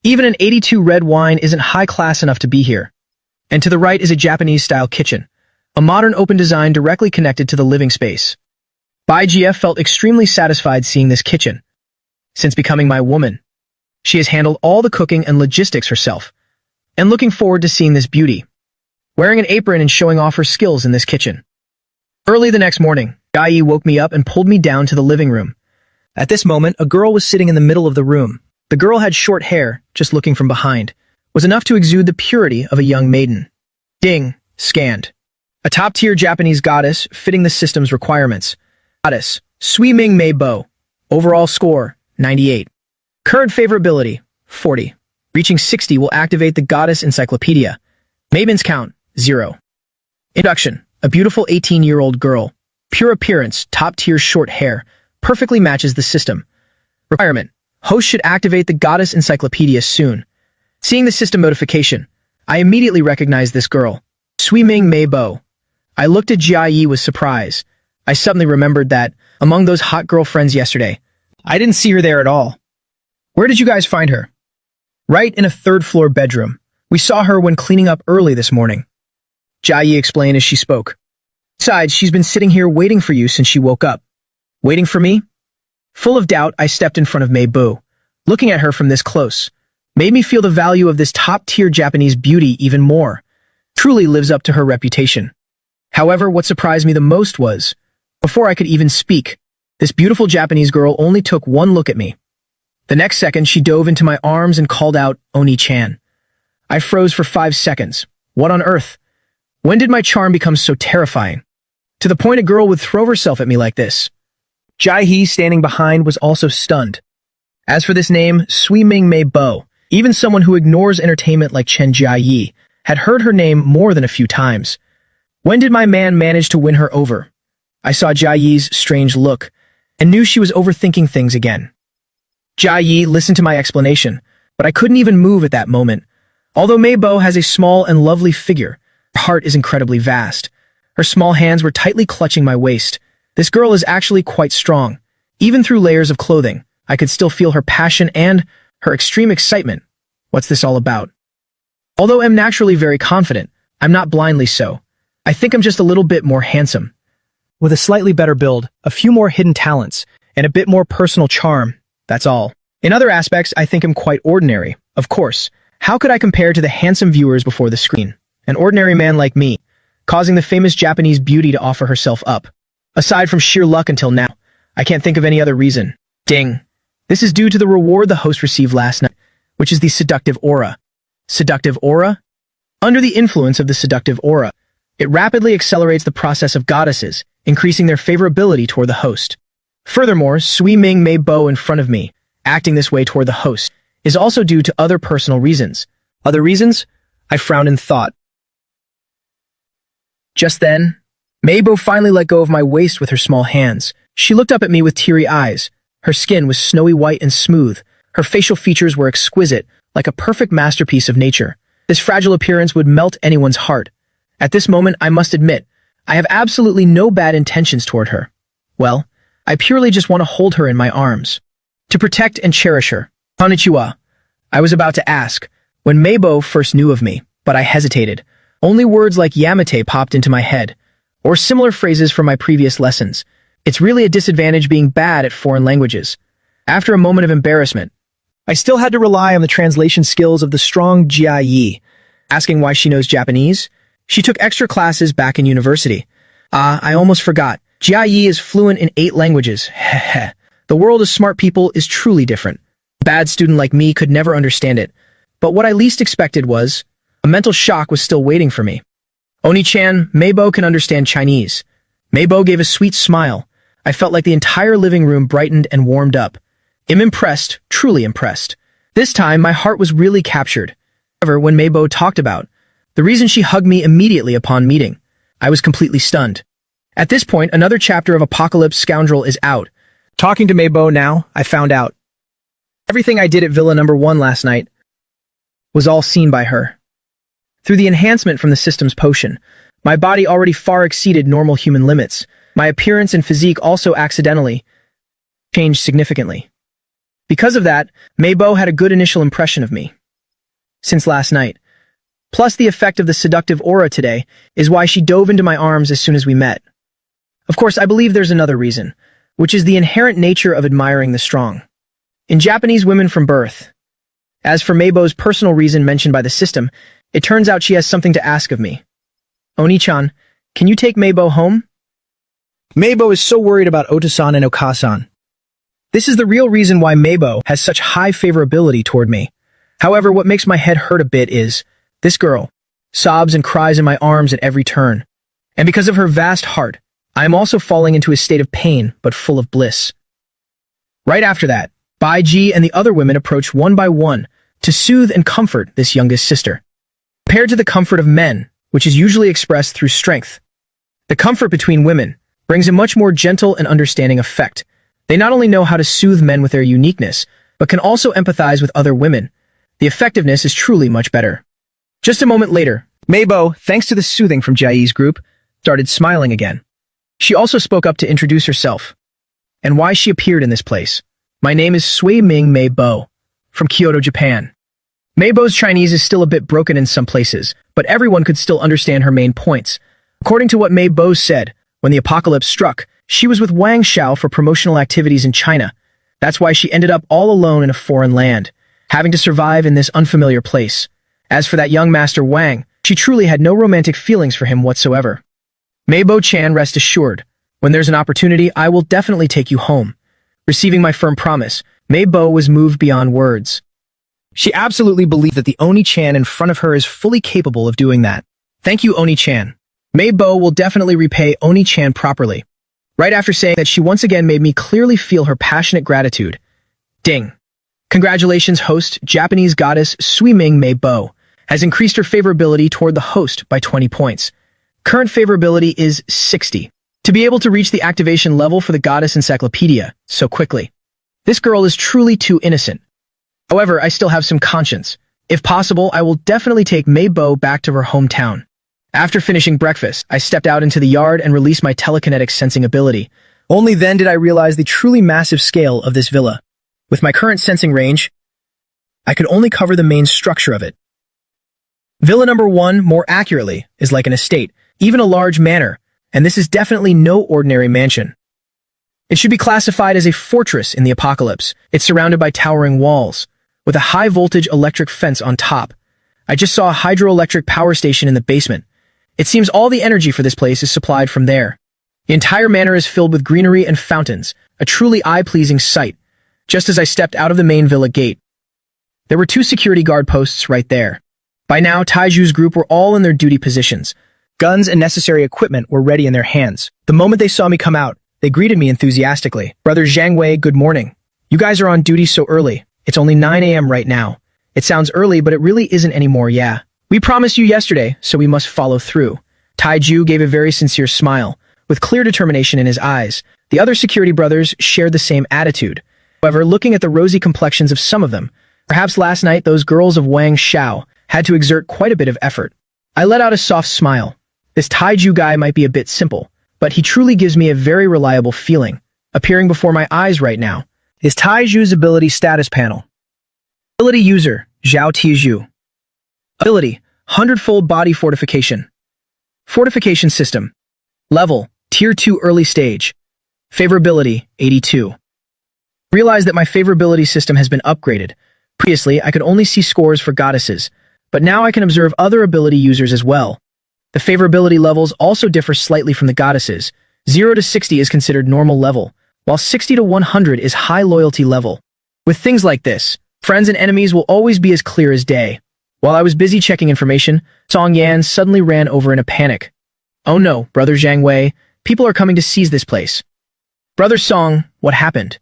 Even an 82 red wine isn't high-class enough to be here. And to the right is a Japanese-style kitchen, a modern open design directly connected to the living space. Bai Jia felt extremely satisfied seeing this kitchen. Since becoming my woman, she has handled all the cooking and logistics herself, and looking forward to seeing this beauty, wearing an apron and showing off her skills in this kitchen. Early the next morning, Gai Yi woke me up and pulled me down to the living room. At this moment, a girl was sitting in the middle of the room. The girl had short hair, just looking from behind, was enough to exude the purity of a young maiden. Ding, scanned. A top-tier Japanese goddess fitting the system's requirements. Goddess, Sui Ming Mei Bo. Overall score, 98. Current favorability, 40. Reaching 60 will activate the Goddess Encyclopedia. Mabin's count, 0. Introduction, a beautiful 18-year-old girl. Pure appearance, top-tier short hair, perfectly matches the system. Requirement, host should activate the Goddess Encyclopedia soon. Seeing the system notification, I immediately recognized this girl, Sui Ming Mei Bo. I looked at Jia Yi with surprise. I suddenly remembered that, among those hot girlfriends yesterday, I didn't see her there at all. Where did you guys find her? Right in a third-floor bedroom. We saw her when cleaning up early this morning. Jia Yi explained as she spoke. Besides, she's been sitting here waiting for you since she woke up. Waiting for me? Full of doubt, I stepped in front of Mei Bu. Looking at her from this close made me feel the value of this top-tier Japanese beauty even more. Truly lives up to her reputation. However, what surprised me the most was, before I could even speak, this beautiful Japanese girl only took one look at me. The next second, she dove into my arms and called out, Oni-chan. I froze for 5 seconds. What on earth? When did my charm become so terrifying? To the point a girl would throw herself at me like this. Jai He, standing behind, was also stunned. As for this name, Sui Ming Mei Bo, even someone who ignores entertainment like Chen Jia Yi had heard her name more than a few times. When did my man manage to win her over? I saw Jia Yi's strange look and knew she was overthinking things again. Jia Yi listened to my explanation, but I couldn't even move at that moment. Although Mei Bo has a small and lovely figure, her heart is incredibly vast. Her small hands were tightly clutching my waist. This girl is actually quite strong. Even through layers of clothing, I could still feel her passion and her extreme excitement. What's this all about? Although I'm naturally very confident, I'm not blindly so. I think I'm just a little bit more handsome. With a slightly better build, a few more hidden talents, and a bit more personal charm, that's all. In other aspects, I think I'm quite ordinary. Of course, how could I compare to the handsome viewers before the screen? An ordinary man like me, causing the famous Japanese beauty to offer herself up. Aside from sheer luck until now, I can't think of any other reason. Ding. This is due to the reward the host received last night, which is the seductive aura. Seductive aura? Under the influence of the seductive aura, it rapidly accelerates the process of goddesses, increasing their favorability toward the host. Furthermore, Sui Ming Mei Bo in front of me, acting this way toward the host, is also due to other personal reasons. Other reasons? I frowned in thought. Just then, Mei Bo finally let go of my waist with her small hands. She looked up at me with teary eyes. Her skin was snowy white and smooth. Her facial features were exquisite, like a perfect masterpiece of nature. This fragile appearance would melt anyone's heart. At this moment, I must admit, I have absolutely no bad intentions toward her. Well, I purely just want to hold her in my arms. To protect and cherish her. Konnichiwa. I was about to ask, when Mei Bo first knew of me, but I hesitated. Only words like Yamate popped into my head, or similar phrases from my previous lessons. It's really a disadvantage being bad at foreign languages. After a moment of embarrassment, I still had to rely on the translation skills of the strong Jia Yi. Asking why she knows Japanese? She took extra classes back in university. I almost forgot. Jia Yi is fluent in 8 languages. Heh. The world of smart people is truly different. A bad student like me could never understand it. But what I least expected was, a mental shock was still waiting for me. Oni-chan, Mei Bo can understand Chinese. Mei Bo gave a sweet smile. I felt like the entire living room brightened and warmed up. I'm impressed, truly impressed. This time, my heart was really captured. However, when Mei Bo talked about the reason she hugged me immediately upon meeting, I was completely stunned. At this point, another chapter of Apocalypse Scoundrel is out. Talking to Mei Bo now, I found out. Everything I did at Villa Number 1 last night was all seen by her. Through the enhancement from the system's potion, my body already far exceeded normal human limits. My appearance and physique also accidentally changed significantly. Because of that, Mei Bo had a good initial impression of me since last night. Plus the effect of the seductive aura today is why she dove into my arms as soon as we met. Of course, I believe there's another reason, which is the inherent nature of admiring the strong. In Japanese women from birth. As for Mei Bo's personal reason mentioned by the system, it turns out she has something to ask of me. Oni-chan, can you take Mei Bo home? Mei Bo is so worried about Ota-san and Oka-san. This is the real reason why Mei Bo has such high favorability toward me. However, what makes my head hurt a bit is, this girl sobs and cries in my arms at every turn. And because of her vast heart, I am also falling into a state of pain, but full of bliss. Right after that, Bai Ji and the other women approach one by one to soothe and comfort this youngest sister. Compared to the comfort of men, which is usually expressed through strength, the comfort between women brings a much more gentle and understanding effect. They not only know how to soothe men with their uniqueness, but can also empathize with other women. The effectiveness is truly much better. Just a moment later, Mei Bo, thanks to the soothing from Jia Yi's group, started smiling again. She also spoke up to introduce herself and why she appeared in this place. My name is Sui Ming Mei Bo, from Kyoto, Japan. Mei Bo's Chinese is still a bit broken in some places, but everyone could still understand her main points. According to what Mei Bo said, when the apocalypse struck, she was with Wang Xiao for promotional activities in China. That's why she ended up all alone in a foreign land, having to survive in this unfamiliar place. As for that young master Wang, she truly had no romantic feelings for him whatsoever. Mei Bo-chan, rest assured, when there's an opportunity, I will definitely take you home. Receiving my firm promise, Mei Bo was moved beyond words. She absolutely believed that the Oni-chan in front of her is fully capable of doing that. Thank you, Oni-chan. Mei Bo will definitely repay Oni-chan properly. Right after saying that, she once again made me clearly feel her passionate gratitude. Ding. Congratulations, host, Japanese goddess Sui Ming Mei Bo. has increased her favorability toward the host by 20 points. Current favorability is 60. To be able to reach the activation level for the goddess encyclopedia so quickly. This girl is truly too innocent. However, I still have some conscience. If possible, I will definitely take Mei Bo back to her hometown. After finishing breakfast, I stepped out into the yard and released my telekinetic sensing ability. Only then did I realize the truly massive scale of this villa. With my current sensing range, I could only cover the main structure of it. Villa number 1, more accurately, is like an estate, even a large manor, and this is definitely no ordinary mansion. It should be classified as a fortress in the apocalypse. It's surrounded by towering walls, with a high-voltage electric fence on top. I just saw a hydroelectric power station in the basement. It seems all the energy for this place is supplied from there. The entire manor is filled with greenery and fountains, a truly eye-pleasing sight, just as I stepped out of the main villa gate. There were 2 security guard posts right there. By now, Taiju's group were all in their duty positions. Guns and necessary equipment were ready in their hands. The moment they saw me come out, they greeted me enthusiastically. Brother Zhang Wei, good morning. You guys are on duty so early. It's only 9 a.m. right now. It sounds early, but it really isn't anymore, yeah. We promised you yesterday, so we must follow through. Taiju gave a very sincere smile, with clear determination in his eyes. The other security brothers shared the same attitude. However, looking at the rosy complexions of some of them, perhaps last night those girls of Wang Shao had to exert quite a bit of effort. I let out a soft smile. This Taiju guy might be a bit simple, but he truly gives me a very reliable feeling. Appearing before my eyes right now is Taiju's ability status panel. Ability user, Zhao Tiju. Ability, 100-fold body fortification. Fortification system. Level, Tier 2 early stage. Favorability, 82. Realize that my favorability system has been upgraded. Previously, I could only see scores for goddesses, but now I can observe other ability users as well. The favorability levels also differ slightly from the goddesses. 0 to 60 is considered normal level, while 60 to 100 is high loyalty level. With things like this, friends and enemies will always be as clear as day. While I was busy checking information, Song Yan suddenly ran over in a panic. Oh no, Brother Zhang Wei, people are coming to seize this place. Brother Song, what happened?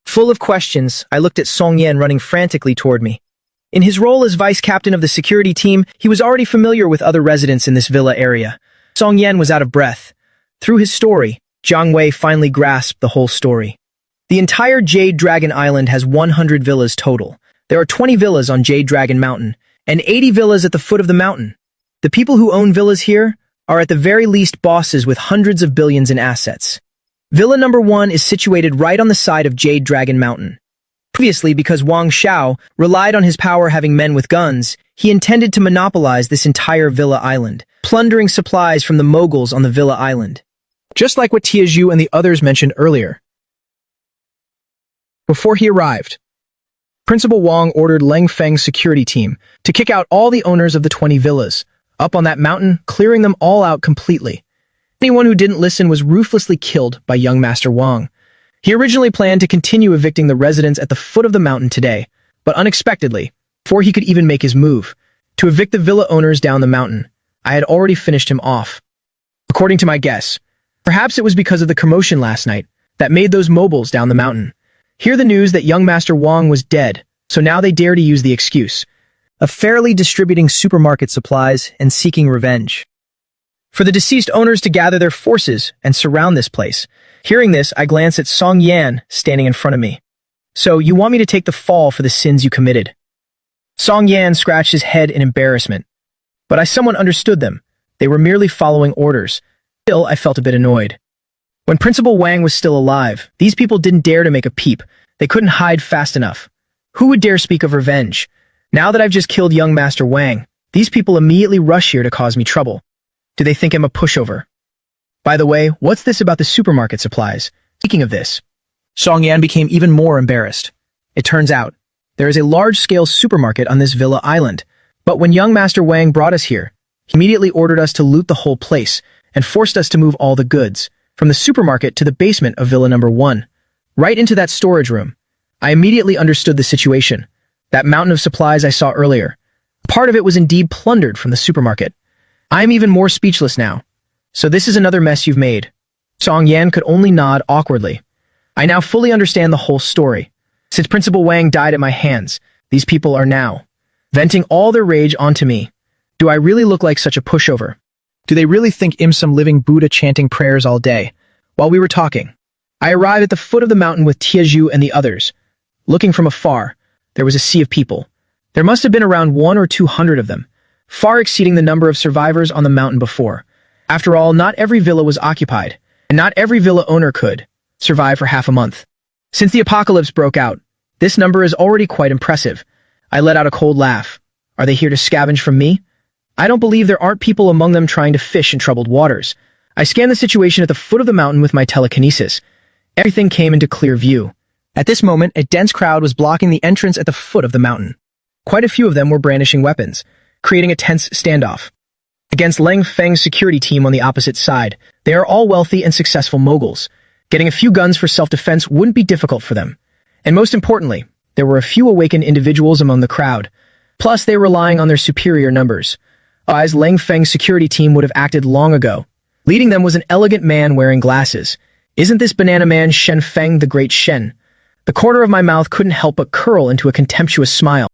Full of questions, I looked at Song Yan running frantically toward me. In his role as vice captain of the security team, he was already familiar with other residents in this villa area. Song Yan was out of breath. Through his story, Zhang Wei finally grasped the whole story. The entire Jade Dragon Island has 100 villas total. There are 20 villas on Jade Dragon Mountain, and 80 villas at the foot of the mountain. The people who own villas here are at the very least bosses with hundreds of billions in assets. Villa number 1 is situated right on the side of Jade Dragon Mountain. Previously, because Wang Shao relied on his power having men with guns, he intended to monopolize this entire Villa Island, plundering supplies from the moguls on the Villa Island. Just like what Tiaju and the others mentioned earlier. Before he arrived, Principal Wang ordered Leng Feng's security team to kick out all the owners of the 20 villas, up on that mountain, clearing them all out completely. Anyone who didn't listen was ruthlessly killed by young Master Wang. He originally planned to continue evicting the residents at the foot of the mountain today, but unexpectedly, before he could even make his move, to evict the villa owners down the mountain, I had already finished him off. According to my guess, perhaps it was because of the commotion last night that made those mobiles down the mountain hear the news that young Master Wang was dead, so now they dare to use the excuse of fairly distributing supermarket supplies and seeking revenge. For the deceased owners to gather their forces and surround this place. Hearing this, I glanced at Song Yan standing in front of me. So, you want me to take the fall for the sins you committed? Song Yan scratched his head in embarrassment. But I somewhat understood them. They were merely following orders. Still, I felt a bit annoyed. When Principal Wang was still alive, these people didn't dare to make a peep. They couldn't hide fast enough. Who would dare speak of revenge? Now that I've just killed young Master Wang, these people immediately rush here to cause me trouble. Do they think I'm a pushover? By the way, what's this about the supermarket supplies? Speaking of this, Song Yan became even more embarrassed. It turns out, there is a large-scale supermarket on this Villa Island, but when young Master Wang brought us here, he immediately ordered us to loot the whole place and forced us to move all the goods, from the supermarket to the basement of Villa number 1, right into that storage room. I immediately understood the situation. That mountain of supplies I saw earlier, part of it was indeed plundered from the supermarket. I'm even more speechless now. So this is another mess you've made. Song Yan could only nod awkwardly. I now fully understand the whole story. Since Principal Wang died at my hands, these people are now venting all their rage onto me. Do I really look like such a pushover? Do they really think I'm some living Buddha chanting prayers all day? While we were talking, I arrived at the foot of the mountain with Tiezhu and the others. Looking from afar, there was a sea of people. There must have been around 100 or 200 of them, far exceeding the number of survivors on the mountain before. After all, not every villa was occupied, and not every villa owner could survive for half a month. Since the apocalypse broke out, this number is already quite impressive. I let out a cold laugh. Are they here to scavenge from me? I don't believe there aren't people among them trying to fish in troubled waters. I scanned the situation at the foot of the mountain with my telekinesis. Everything came into clear view. At this moment, a dense crowd was blocking the entrance at the foot of the mountain. Quite a few of them were brandishing weapons, creating a tense standoff. Against Lang Feng's security team on the opposite side, they are all wealthy and successful moguls. Getting a few guns for self-defense wouldn't be difficult for them. And most importantly, there were a few awakened individuals among the crowd. Plus, they were relying on their superior numbers. Otherwise, Lang Feng's security team would have acted long ago. Leading them was an elegant man wearing glasses. Isn't this banana man Shen Feng the great Shen? The corner of my mouth couldn't help but curl into a contemptuous smile.